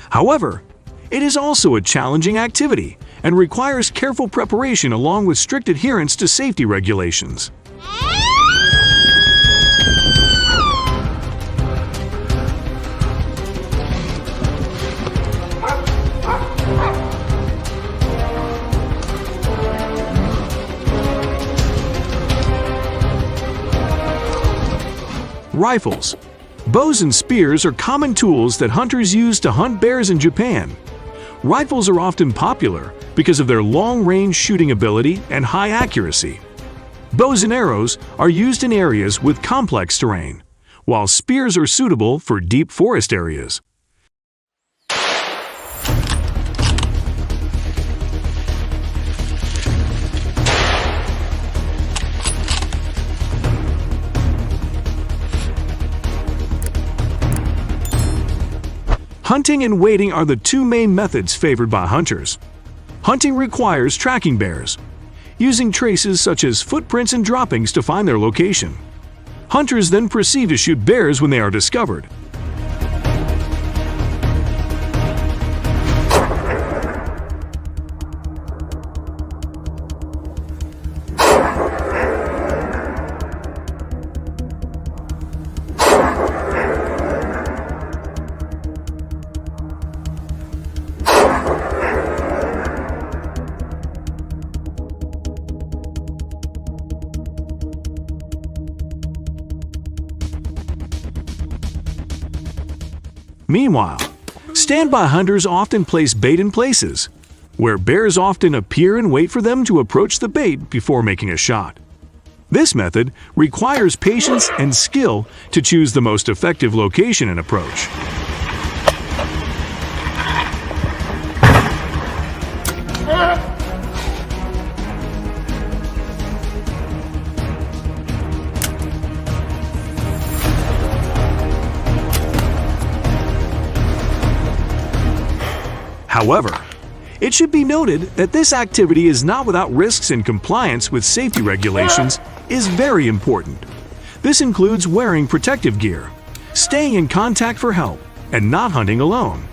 A: However, it is also a challenging activity and requires careful preparation along with strict adherence to safety regulations. Rifles, bows and spears are common tools that hunters use to hunt bears in Japan. Rifles are often popular because of their long-range shooting ability and high accuracy. Bows and arrows are used in areas with complex terrain, while spears are suitable for deep forest areas. Hunting and wading are the two main methods favored by hunters. Hunting requires tracking bears, using traces such as footprints and droppings to find their location. Hunters then proceed to shoot bears when they are discovered. Meanwhile, standby hunters often place bait in places, where bears often appear and wait for them to approach the bait before making a shot. This method requires patience and skill to choose the most effective location and approach. However, it should be noted that this activity is not without risks, and compliance with safety regulations is very important. This includes wearing protective gear, staying in contact for help, and not hunting alone.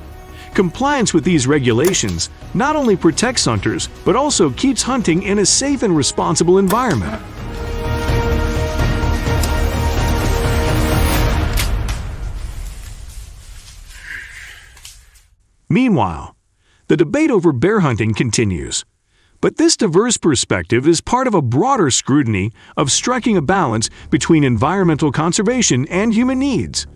A: Compliance with these regulations not only protects hunters, but also keeps hunting in a safe and responsible environment. Meanwhile, the debate over bear hunting continues, but this diverse perspective is part of a broader scrutiny of striking a balance between environmental conservation and human needs.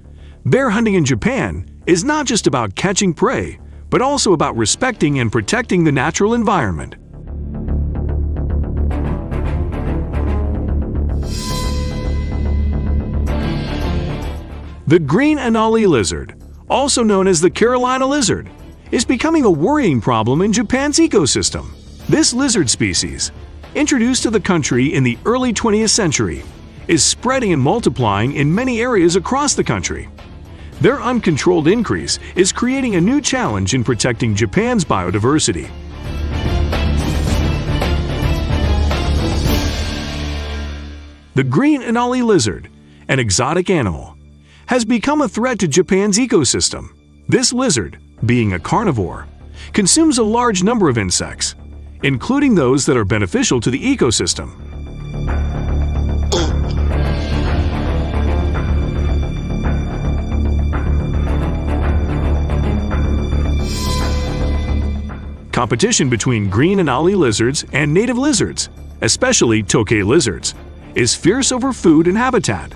A: Bear hunting in Japan is not just about catching prey, but also about respecting and protecting the natural environment. The green anole lizard, also known as the Carolina lizard, is becoming a worrying problem in Japan's ecosystem. This lizard species, introduced to the country in the early 20th century, is spreading and multiplying in many areas across the country. Their uncontrolled increase is creating a new challenge in protecting Japan's biodiversity. The green anole lizard, an exotic animal, has become a threat to Japan's ecosystem. This lizard, being a carnivore, consumes a large number of insects, including those that are beneficial to the ecosystem. Competition between green anole lizards and native lizards, especially tokay lizards, is fierce over food and habitat.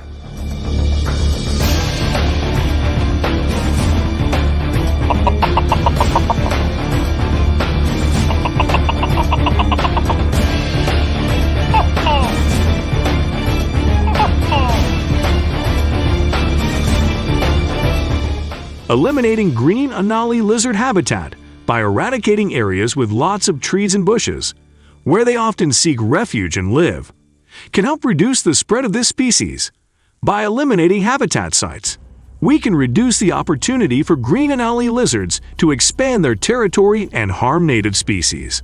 A: eliminating green anole lizard habitat by eradicating areas with lots of trees and bushes, where they often seek refuge and live, can help reduce the spread of this species. By eliminating habitat sites, we can reduce the opportunity for green anole lizards to expand their territory and harm native species.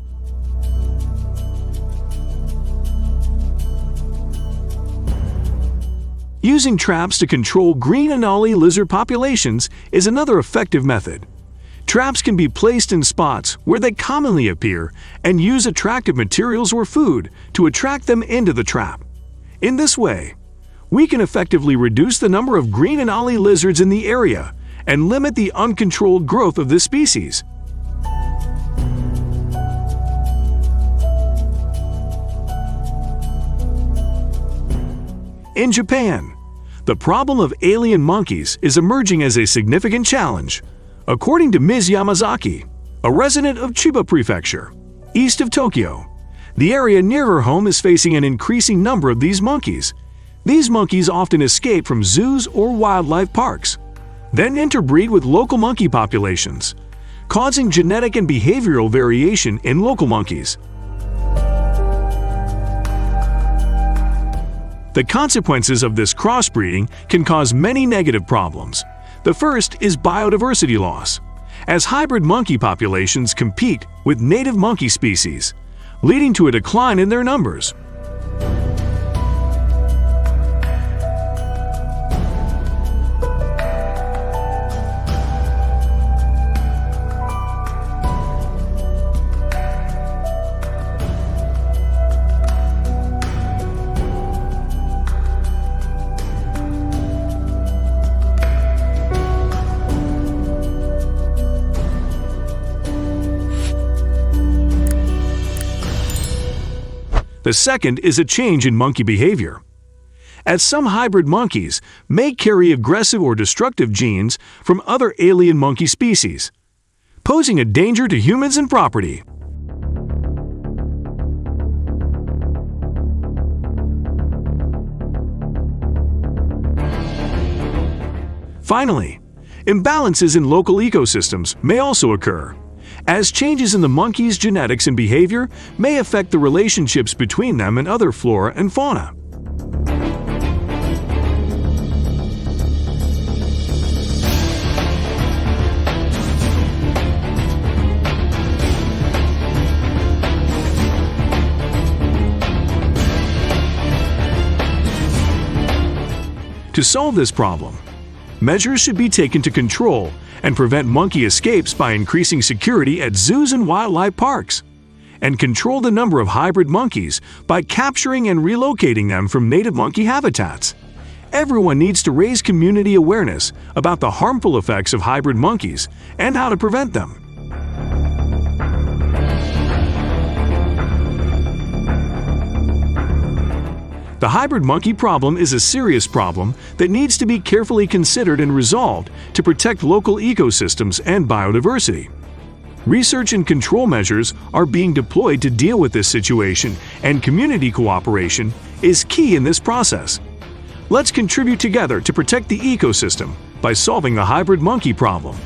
A: Using traps to control green anole lizard populations is another effective method. Traps can be placed in spots where they commonly appear and use attractive materials or food to attract them into the trap. In this way, we can effectively reduce the number of green anole lizards in the area and limit the uncontrolled growth of this species. In Japan, the problem of alien monkeys is emerging as a significant challenge. According to Ms. Yamazaki, a resident of Chiba Prefecture, east of Tokyo, the area near her home is facing an increasing number of these monkeys. These monkeys often escape from zoos or wildlife parks, then interbreed with local monkey populations, causing genetic and behavioral variation in local monkeys. The consequences of this crossbreeding can cause many negative problems. The first is biodiversity loss, as hybrid monkey populations compete with native monkey species, leading to a decline in their numbers. The second is a change in monkey behavior, as some hybrid monkeys may carry aggressive or destructive genes from other alien monkey species, posing a danger to humans and property. Finally, imbalances in local ecosystems may also occur, as changes in the monkey's genetics and behavior may affect the relationships between them and other flora and fauna. To solve this problem, measures should be taken to control and prevent monkey escapes by increasing security at zoos and wildlife parks, and control the number of hybrid monkeys by capturing and relocating them from native monkey habitats. Everyone needs to raise community awareness about the harmful effects of hybrid monkeys and how to prevent them. The hybrid monkey problem is a serious problem that needs to be carefully considered and resolved to protect local ecosystems and biodiversity. Research and control measures are being deployed to deal with this situation, and community cooperation is key in this process. Let's contribute together to protect the ecosystem by solving the hybrid monkey problem.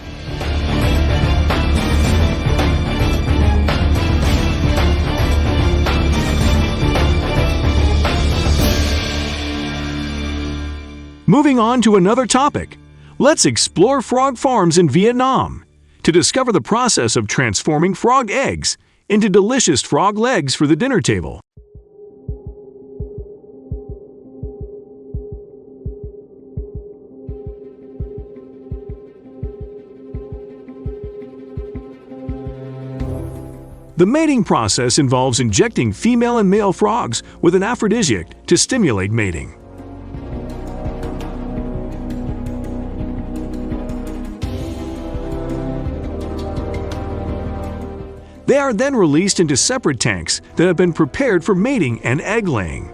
A: Moving on to another topic, let's explore frog farms in Vietnam to discover the process of transforming frog eggs into delicious frog legs for the dinner table. The mating process involves injecting female and male frogs with an aphrodisiac to stimulate mating. They are then released into separate tanks that have been prepared for mating and egg laying.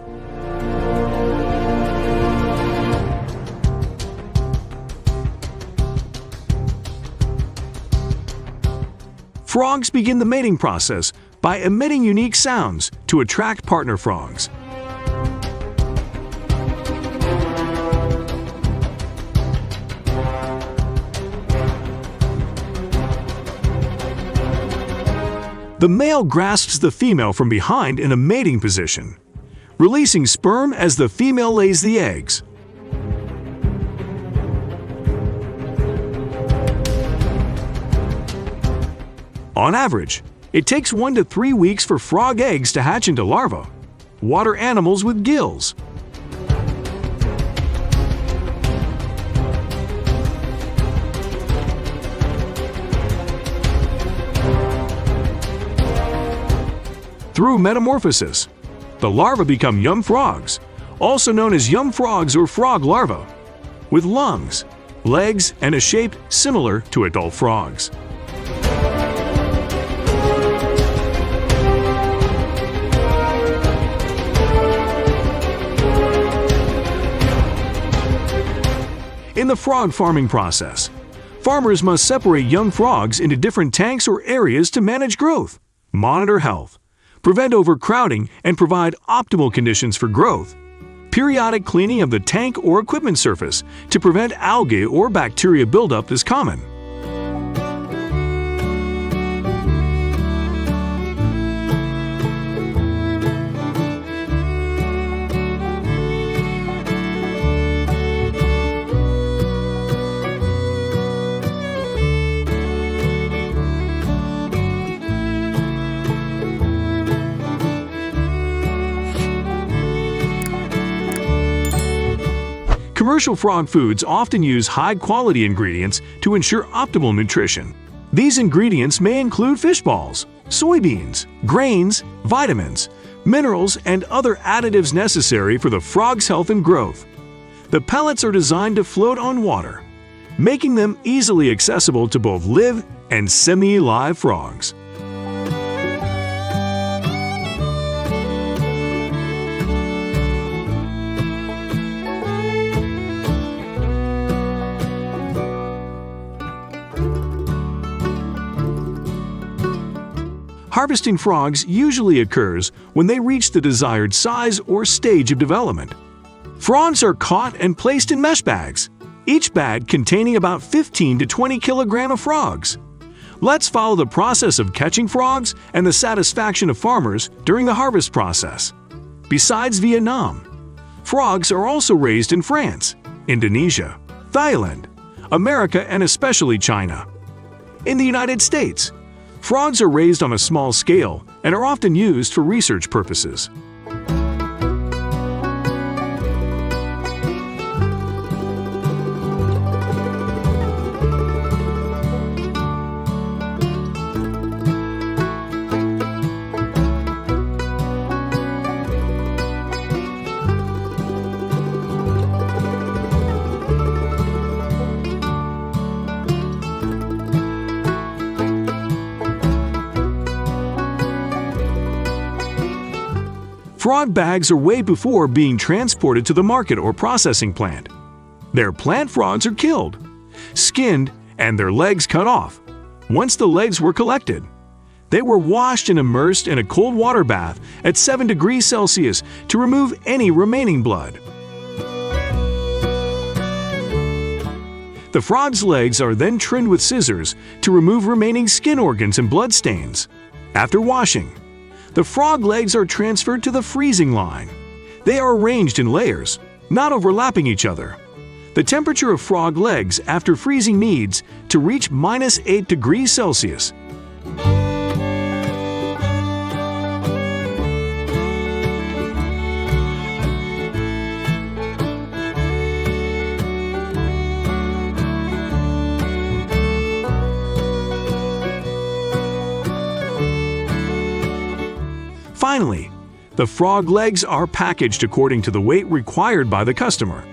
A: Frogs begin the mating process by emitting unique sounds to attract partner frogs. The male grasps the female from behind in a mating position, releasing sperm as the female lays the eggs. On average, it takes 1 to 3 weeks for frog eggs to hatch into larvae, water animals with gills. Through metamorphosis, the larvae become young frogs, also known as young frogs or frog larvae, with lungs, legs, and a shape similar to adult frogs. In the frog farming process, farmers must separate young frogs into different tanks or areas to manage growth, monitor health, prevent overcrowding, and provide optimal conditions for growth. Periodic cleaning of the tank or equipment surface to prevent algae or bacteria buildup is common. Commercial frog foods often use high-quality ingredients to ensure optimal nutrition. These ingredients may include fish balls, soybeans, grains, vitamins, minerals, and other additives necessary for the frog's health and growth. The pellets are designed to float on water, making them easily accessible to both live and semi-live frogs. Harvesting frogs usually occurs when they reach the desired size or stage of development. Frogs are caught and placed in mesh bags, each bag containing about 15 to 20 kilograms of frogs. Let's follow the process of catching frogs and the satisfaction of farmers during the harvest process. Besides Vietnam, frogs are also raised in France, Indonesia, Thailand, America, and especially China. In the United States, frogs are raised on a small scale and are often used for research purposes. Frog bags are weighed before being transported to the market or processing plant. Their plant frogs are killed, skinned, and their legs cut off. Once the legs were collected, they were washed and immersed in a cold water bath at 7 degrees Celsius to remove any remaining blood. The frog's legs are then trimmed with scissors to remove remaining skin organs and blood stains. After washing, the frog legs are transferred to the freezing line. They are arranged in layers, not overlapping each other. The temperature of frog legs after freezing needs to reach -8 degrees Celsius. Finally, the frog legs are packaged according to the weight required by the customer.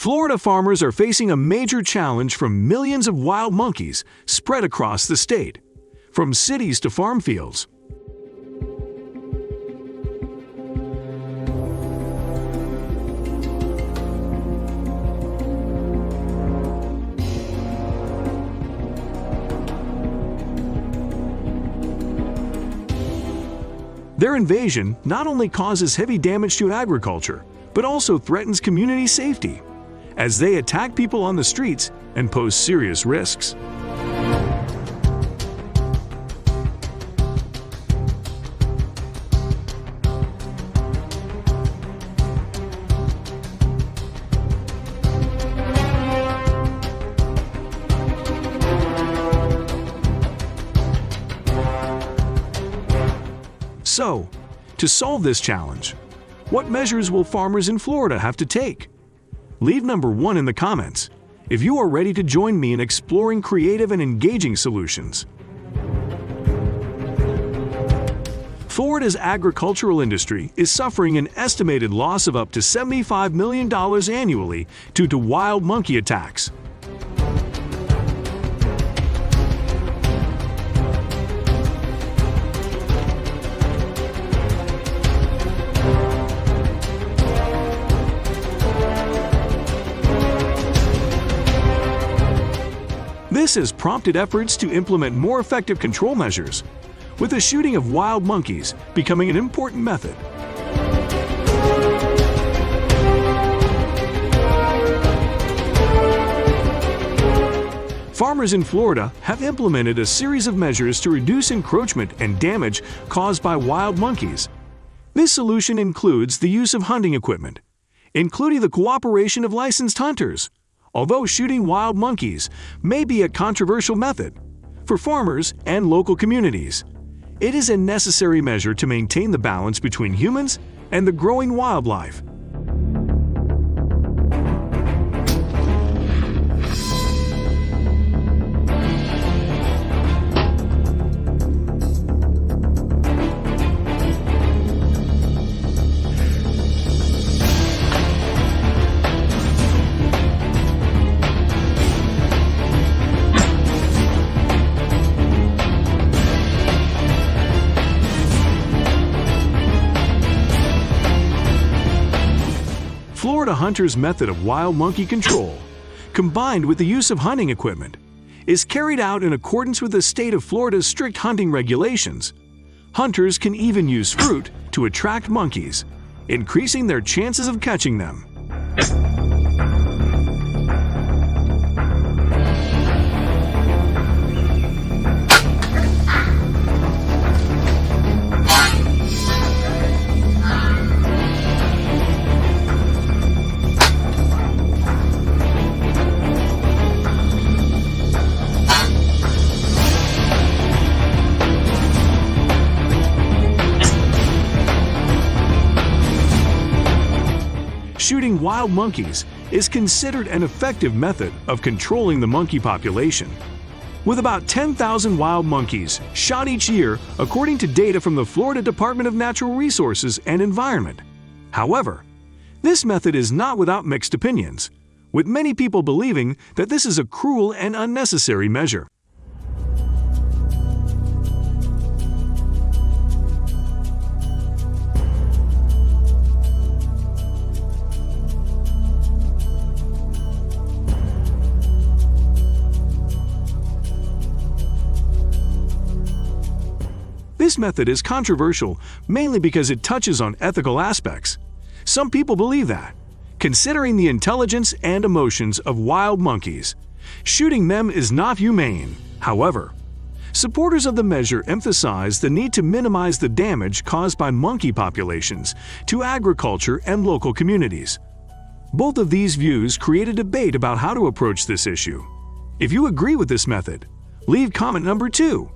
A: Florida farmers are facing a major challenge from millions of wild monkeys spread across the state, from cities to farm fields. Their invasion not only causes heavy damage to agriculture, but also threatens community safety, as they attack people on the streets and pose serious risks. So, to solve this challenge, what measures will farmers in Florida have to take? Leave number 1 in the comments if you are ready to join me in exploring creative and engaging solutions. Florida's agricultural industry is suffering an estimated loss of up to $75 million annually due to wild monkey attacks. This has prompted efforts to implement more effective control measures, with the shooting of wild monkeys becoming an important method. Farmers in Florida have implemented a series of measures to reduce encroachment and damage caused by wild monkeys. This solution includes the use of hunting equipment, including the cooperation of licensed hunters. Although shooting wild monkeys may be a controversial method for farmers and local communities, it is a necessary measure to maintain the balance between humans and the growing wildlife. Florida hunters' method of wild monkey control, combined with the use of hunting equipment, is carried out in accordance with the state of Florida's strict hunting regulations. Hunters can even use fruit to attract monkeys, increasing their chances of catching them. Shooting wild monkeys is considered an effective method of controlling the monkey population. With about 10,000 wild monkeys shot each year according to data from the Florida Department of Natural Resources and Environment. However, this method is not without mixed opinions, with many people believing that this is a cruel and unnecessary measure. This method is controversial mainly because it touches on ethical aspects. Some people believe that, considering the intelligence and emotions of wild monkeys, shooting them is not humane. However, supporters of the measure emphasize the need to minimize the damage caused by monkey populations to agriculture and local communities. Both of these views create a debate about how to approach this issue. If you agree with this method, leave comment number 2.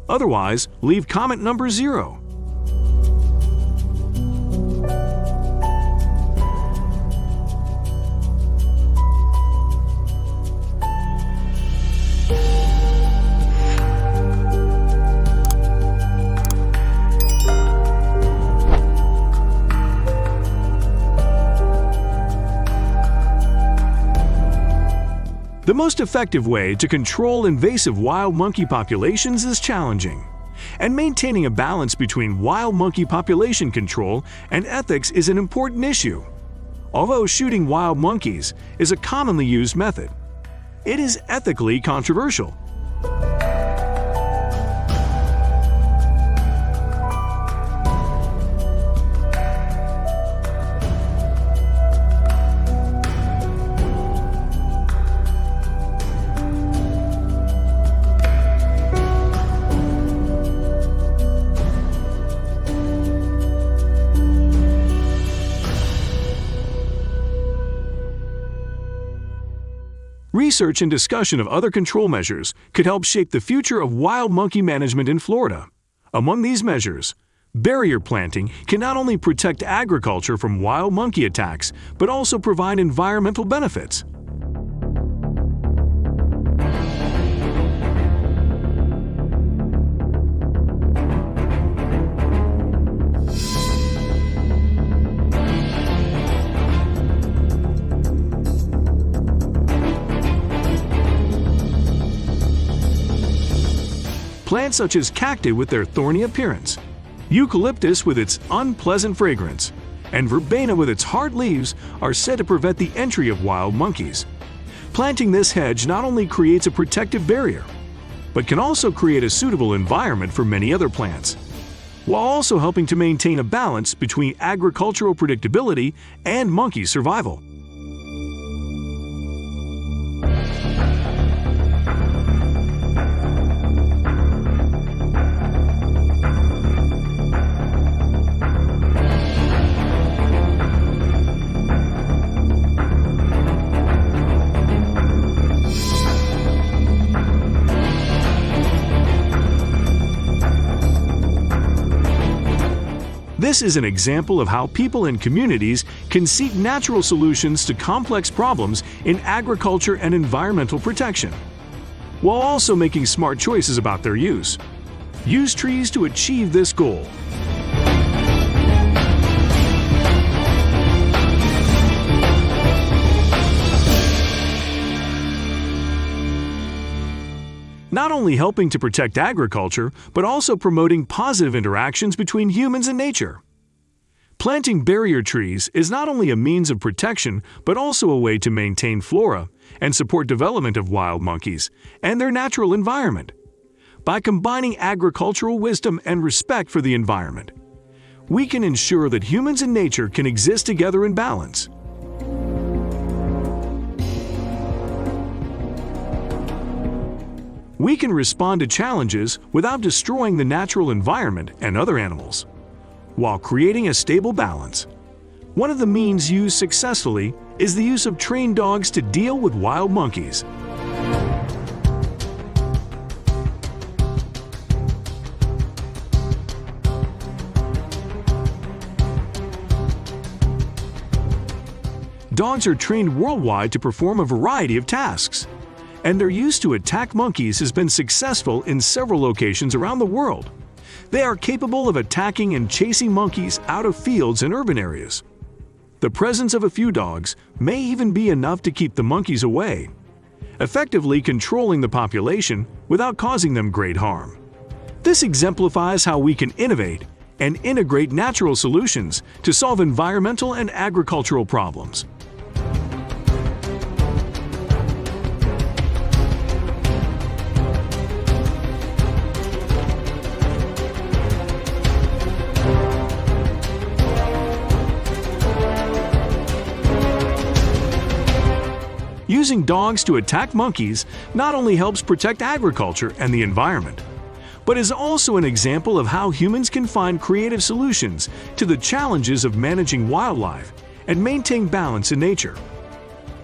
A: Otherwise, leave comment number 0. The most effective way to control invasive wild monkey populations is challenging, and maintaining a balance between wild monkey population control and ethics is an important issue. Although shooting wild monkeys is a commonly used method, it is ethically controversial. Research and discussion of other control measures could help shape the future of wild monkey management in Florida. Among these measures, barrier planting can not only protect agriculture from wild monkey attacks, but also provide environmental benefits. Plants such as cacti with their thorny appearance, eucalyptus with its unpleasant fragrance, and verbena with its hard leaves are said to prevent the entry of wild monkeys. Planting this hedge not only creates a protective barrier, but can also create a suitable environment for many other plants, while also helping to maintain a balance between agricultural predictability and monkey survival. This is an example of how people and communities can seek natural solutions to complex problems in agriculture and environmental protection, while also making smart choices about their use. Use trees to achieve this goal. Not only helping to protect agriculture, but also promoting positive interactions between humans and nature. Planting barrier trees is not only a means of protection, but also a way to maintain flora and support development of wild monkeys and their natural environment. By combining agricultural wisdom and respect for the environment, we can ensure that humans and nature can exist together in balance. We can respond to challenges without destroying the natural environment and other animals, while creating a stable balance. One of the means used successfully is the use of trained dogs to deal with wild monkeys. Dogs are trained worldwide to perform a variety of tasks, and their use to attack monkeys has been successful in several locations around the world. They are capable of attacking and chasing monkeys out of fields and urban areas. The presence of a few dogs may even be enough to keep the monkeys away, effectively controlling the population without causing them great harm. This exemplifies how we can innovate and integrate natural solutions to solve environmental and agricultural problems. Using dogs to attack monkeys not only helps protect agriculture and the environment, but is also an example of how humans can find creative solutions to the challenges of managing wildlife and maintain balance in nature.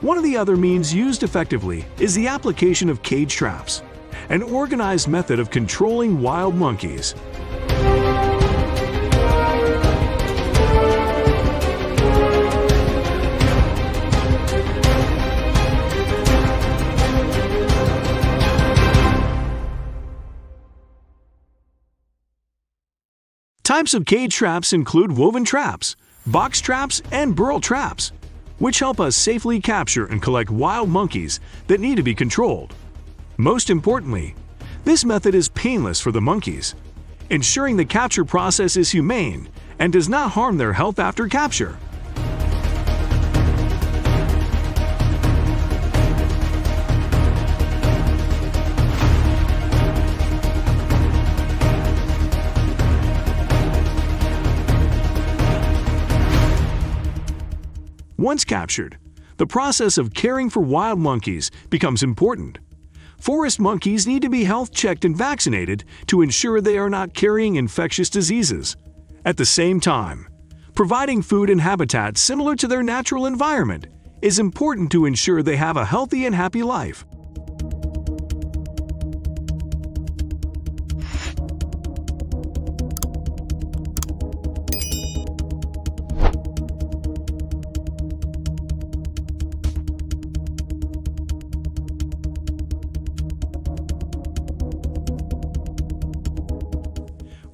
A: One of the other means used effectively is the application of cage traps, an organized method of controlling wild monkeys. Types of cage traps include woven traps, box traps, and burrow traps. which help us safely capture and collect wild monkeys that need to be controlled. Most importantly, this method is painless for the monkeys, ensuring the capture process is humane and does not harm their health after capture. Once captured, the process of caring for wild monkeys becomes important. Forest monkeys need to be health checked and vaccinated to ensure they are not carrying infectious diseases. At the same time, providing food and habitat similar to their natural environment is important to ensure they have a healthy and happy life.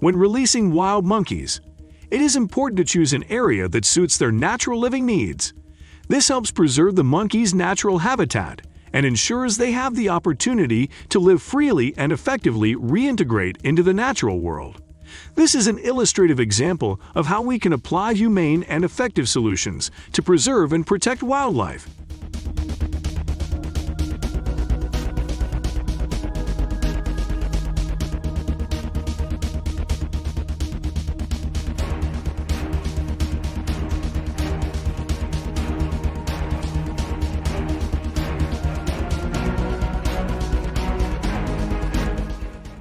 A: When releasing wild monkeys, it is important to choose an area that suits their natural living needs. This helps preserve the monkeys' natural habitat and ensures they have the opportunity to live freely and effectively reintegrate into the natural world. This is an illustrative example of how we can apply humane and effective solutions to preserve and protect wildlife.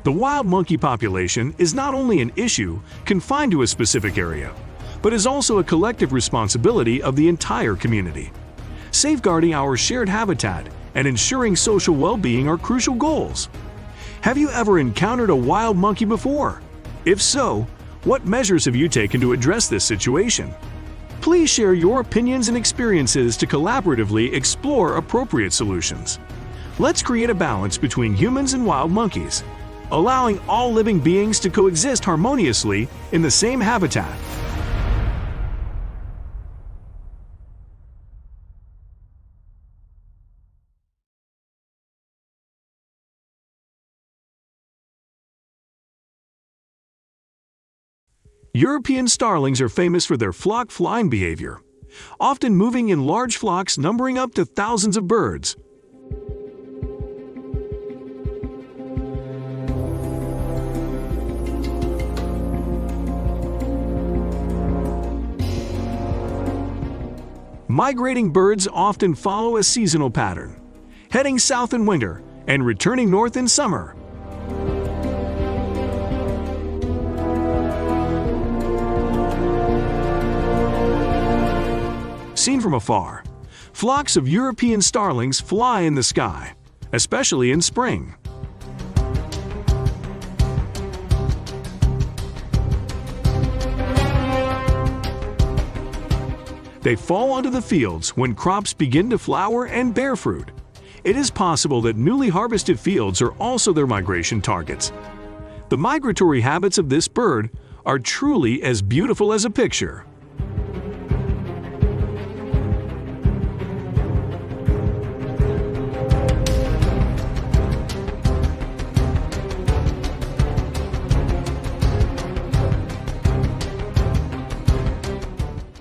A: The wild monkey population is not only an issue confined to a specific area, but is also a collective responsibility of the entire community. Safeguarding our shared habitat and ensuring social well-being are crucial goals. Have you ever encountered a wild monkey before? If so, what measures have you taken to address this situation? Please share your opinions and experiences to collaboratively explore appropriate solutions. Let's create a balance between humans and wild monkeys, allowing all living beings to coexist harmoniously in the same habitat. European starlings are famous for their flock flying behavior, often moving in large flocks numbering up to thousands of birds. Migrating birds often follow a seasonal pattern, heading south in winter and returning north in summer. Seen from afar, flocks of European starlings fly in the sky, especially in spring. They fall onto the fields when crops begin to flower and bear fruit. It is possible that newly harvested fields are also their migration targets. The migratory habits of this bird are truly as beautiful as a picture.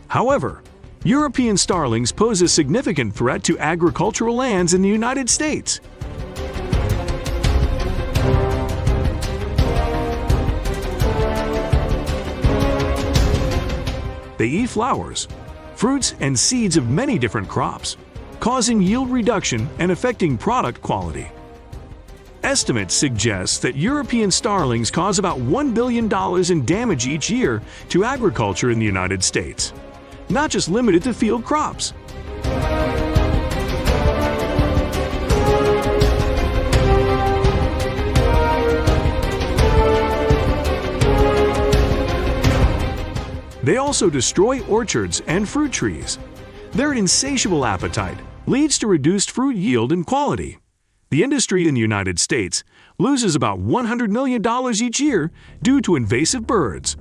A: However, European starlings pose a significant threat to agricultural lands in the United States. They eat flowers, fruits, and seeds of many different crops, causing yield reduction and affecting product quality. Estimates suggest that European starlings cause about $1 billion in damage each year to agriculture in the United States, not just limited to field crops. They also destroy orchards and fruit trees. Their insatiable appetite leads to reduced fruit yield and quality. The industry in the United States loses about $100 million each year due to invasive birds.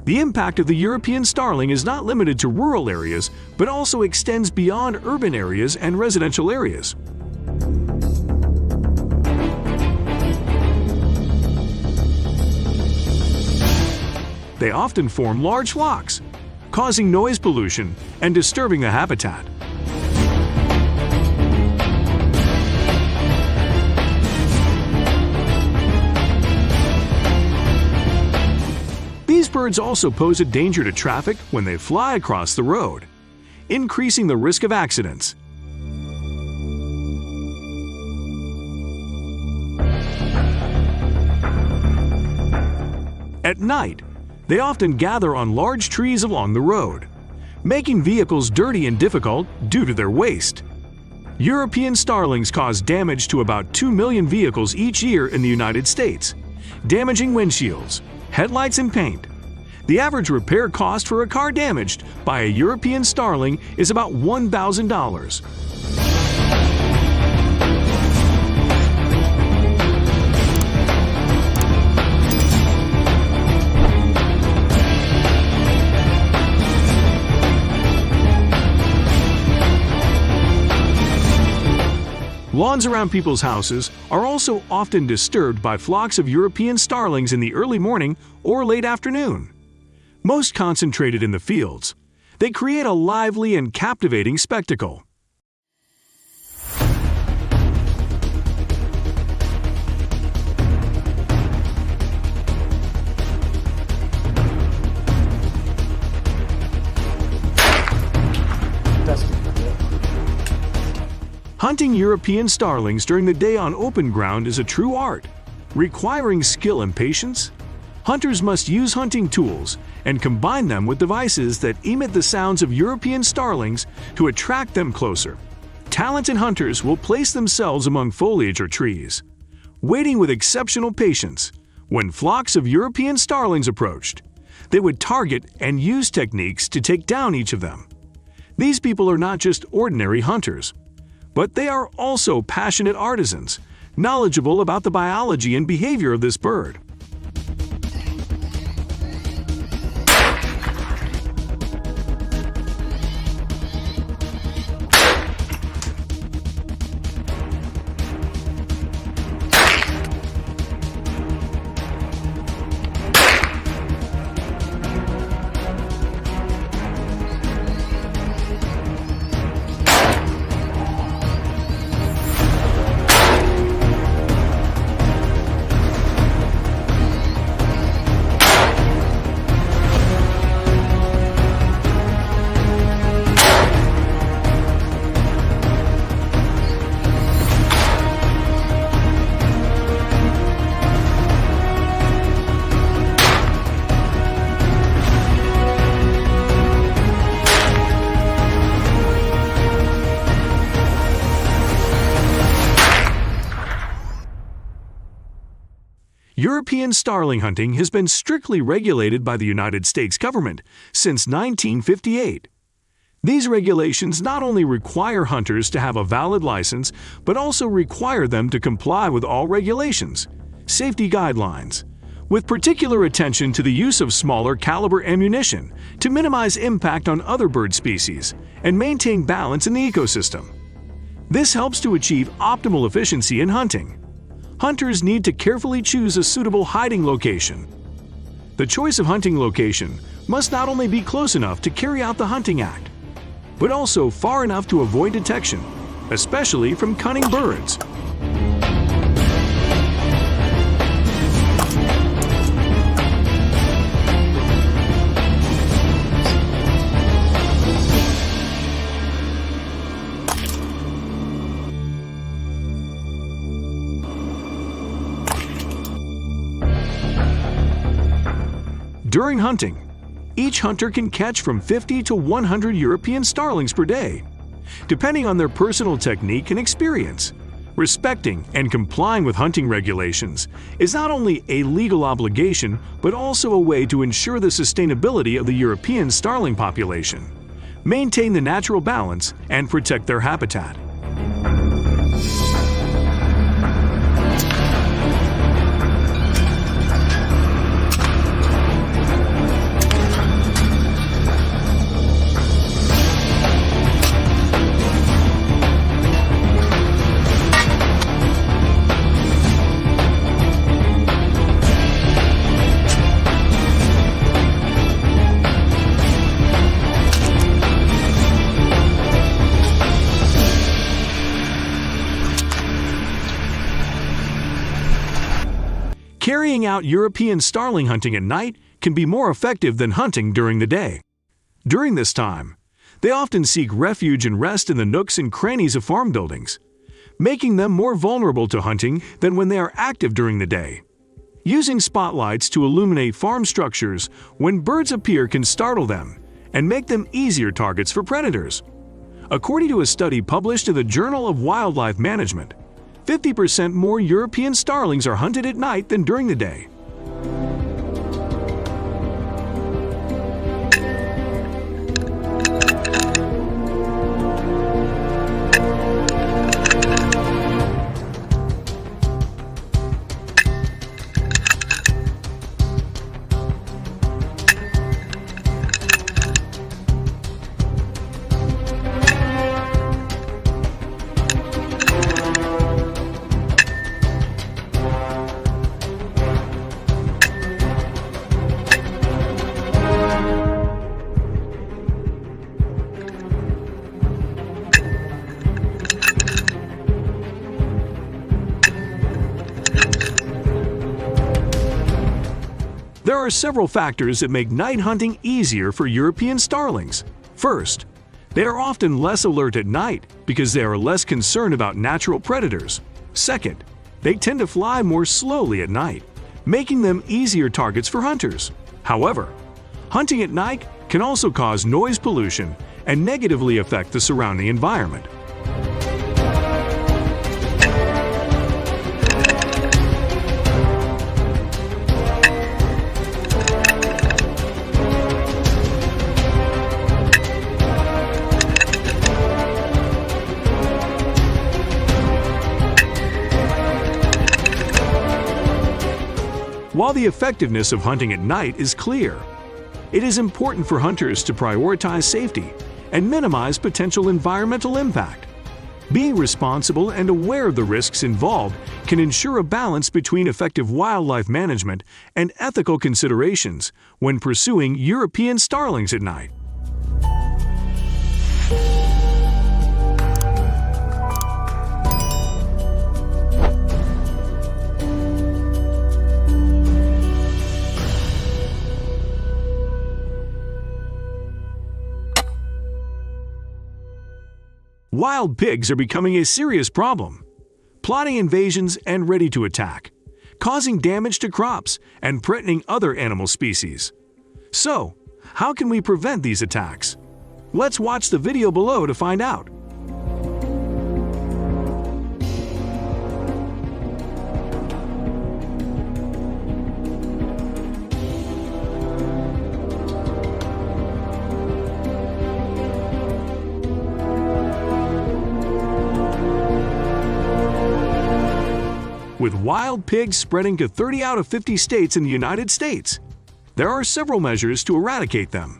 A: The impact of the European starling is not limited to rural areas, but also extends beyond urban areas and residential areas. They often form large flocks, causing noise pollution and disturbing the habitat. These birds also pose a danger to traffic when they fly across the road, increasing the risk of accidents. At night, they often gather on large trees along the road, making vehicles dirty and difficult due to their waste. European starlings cause damage to about 2 million vehicles each year in the United States, damaging windshields, headlights, and paint. The average repair cost for a car damaged by a European starling is about $1,000. Lawns around people's houses are also often disturbed by flocks of European starlings in the early morning or late afternoon. Most concentrated in the fields, they create a lively and captivating spectacle. Hunting European starlings during the day on open ground is a true art, requiring skill and patience. Hunters must use hunting tools and combine them with devices that emit the sounds of European starlings to attract them closer. Talented hunters will place themselves among foliage or trees, waiting with exceptional patience. When flocks of European starlings approached, they would target and use techniques to take down each of them. These people are not just ordinary hunters, but they are also passionate artisans, knowledgeable about the biology and behavior of this bird. European starling hunting has been strictly regulated by the United States government since 1958. These regulations not only require hunters to have a valid license, but also require them to comply with all regulations, safety guidelines, with particular attention to the use of smaller caliber ammunition to minimize impact on other bird species and maintain balance in the ecosystem. This helps to achieve optimal efficiency in hunting. Hunters need to carefully choose a suitable hiding location. The choice of hunting location must not only be close enough to carry out the hunting act, but also far enough to avoid detection, especially from cunning birds. During hunting, each hunter can catch from 50 to 100 European starlings per day, depending on their personal technique and experience. Respecting and complying with hunting regulations is not only a legal obligation, but also a way to ensure the sustainability of the European starling population, maintain the natural balance, and protect their habitat. Carrying out European starling hunting at night can be more effective than hunting during the day. During this time, they often seek refuge and rest in the nooks and crannies of farm buildings, making them more vulnerable to hunting than when they are active during the day. Using spotlights to illuminate farm structures when birds appear can startle them and make them easier targets for predators. According to a study published in the Journal of Wildlife Management, 50% more European starlings are hunted at night than during the day. There are several factors that make night hunting easier for European starlings. First, they are often less alert at night because they are less concerned about natural predators. Second, they tend to fly more slowly at night, making them easier targets for hunters. However, hunting at night can also cause noise pollution and negatively affect the surrounding environment. While the effectiveness of hunting at night is clear, it is important for hunters to prioritize safety and minimize potential environmental impact. Being responsible and aware of the risks involved can ensure a balance between effective wildlife management and ethical considerations when pursuing European starlings at night. Wild pigs are becoming a serious problem, plotting invasions and ready to attack, causing damage to crops and threatening other animal species. So, how can we prevent these attacks? Let's watch the video below to find out. With wild pigs spreading to 30 out of 50 states in the United States, there are several measures to eradicate them.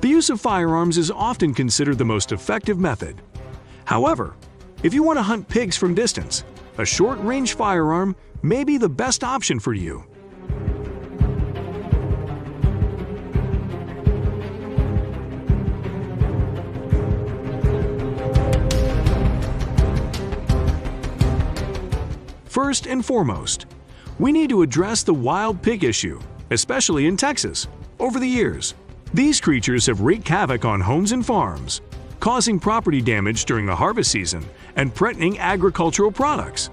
A: The use of firearms is often considered the most effective method. However, if you want to hunt pigs from distance, a short-range firearm may be the best option for you. First and foremost, we need to address the wild pig issue, especially in Texas. Over the years, these creatures have wreaked havoc on homes and farms, causing property damage during the harvest season and threatening agricultural products.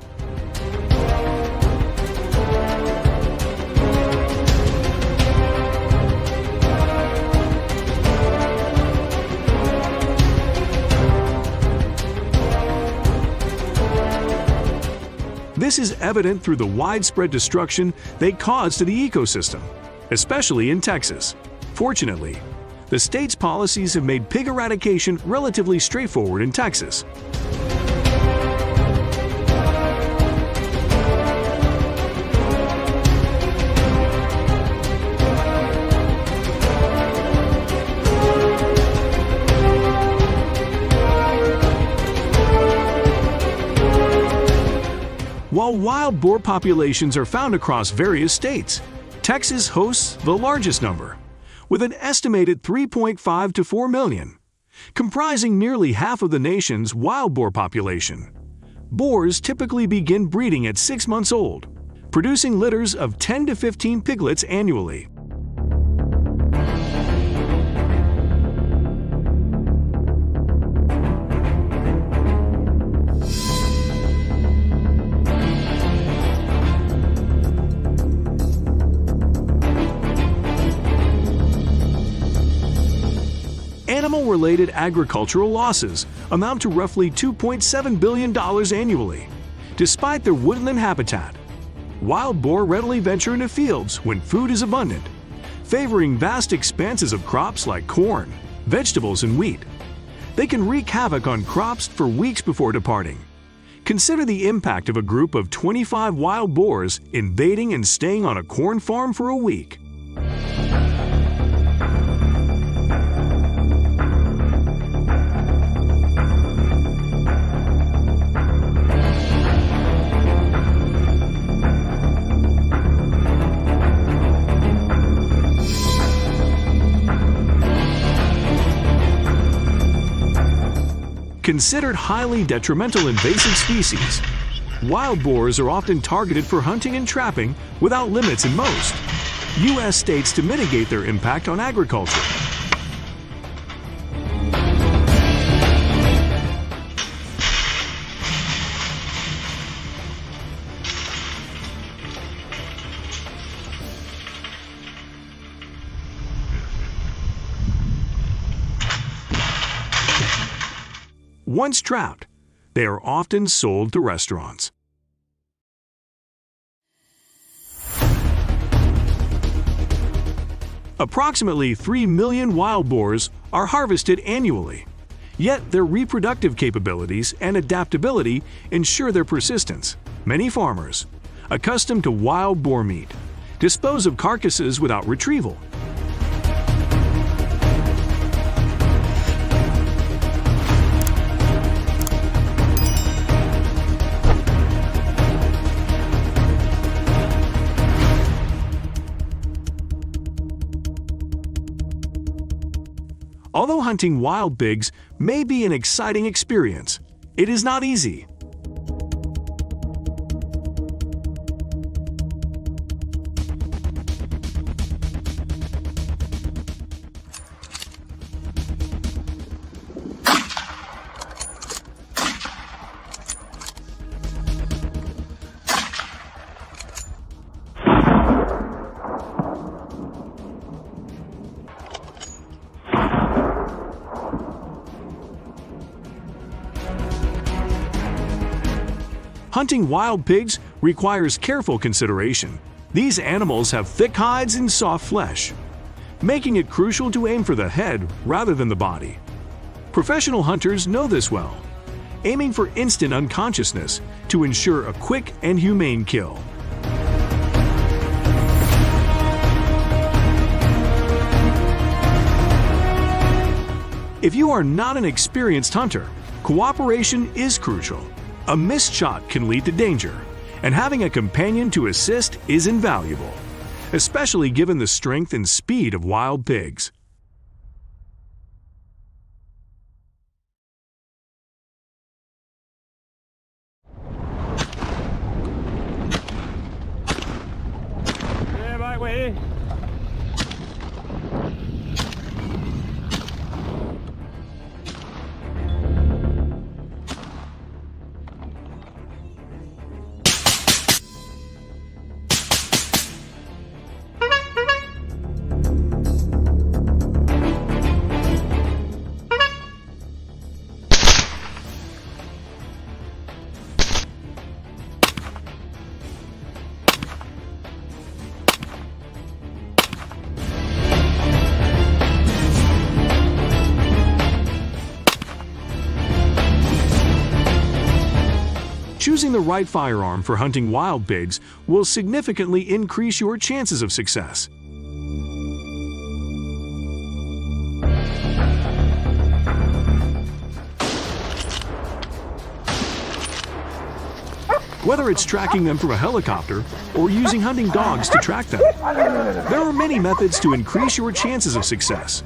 A: This is evident through the widespread destruction they cause to the ecosystem, especially in Texas. Fortunately, the state's policies have made pig eradication relatively straightforward in Texas. While wild boar populations are found across various states, Texas hosts the largest number, with an estimated 3.5 to 4 million. Comprising nearly half of the nation's wild boar population, boars typically begin breeding at 6 months old, producing litters of 10 to 15 piglets annually. Animal-related agricultural losses amount to roughly $2.7 billion annually. Despite their woodland habitat, wild boar readily venture into fields when food is abundant, favoring vast expanses of crops like corn, vegetables, and wheat. They can wreak havoc on crops for weeks before departing. Consider the impact of a group of 25 wild boars invading and staying on a corn farm for a week. Considered highly detrimental invasive species, wild boars are often targeted for hunting and trapping without limits in most U.S. states to mitigate their impact on agriculture. Once trapped, they are often sold to restaurants. Approximately 3 million wild boars are harvested annually, yet their reproductive capabilities and adaptability ensure their persistence. Many farmers, accustomed to wild boar meat, dispose of carcasses without retrieval. Although hunting wild pigs may be an exciting experience, it is not easy. Hunting wild pigs requires careful consideration. These animals have thick hides and soft flesh, making it crucial to aim for the head rather than the body. Professional hunters know this well, aiming for instant unconsciousness to ensure a quick and humane kill. If you are not an experienced hunter, cooperation is crucial. A missed shot can lead to danger, and having a companion to assist is invaluable, especially given the strength and speed of wild pigs.
B: Yeah, right way.
A: Choosing the right firearm for hunting wild pigs will significantly increase your chances of success. Whether it's tracking them from a helicopter or using hunting dogs to track them, there are many methods to increase your chances of success.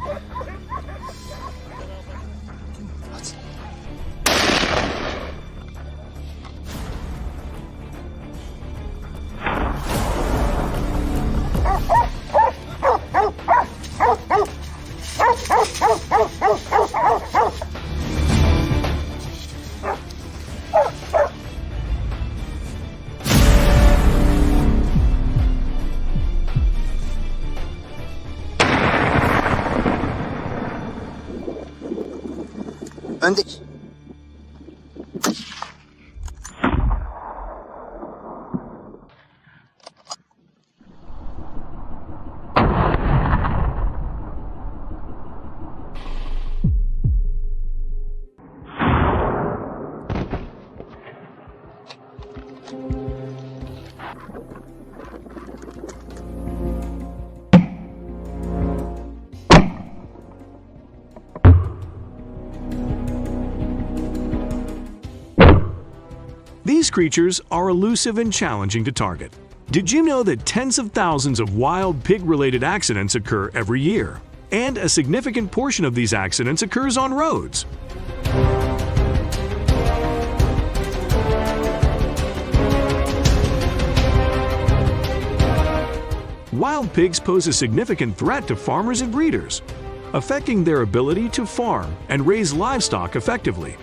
A: These creatures are elusive and challenging to target. Did you know that tens of thousands of wild pig-related accidents occur every year? And a significant portion of these accidents occurs on roads. Wild pigs pose a significant threat to farmers and breeders, affecting their ability to farm and raise livestock effectively.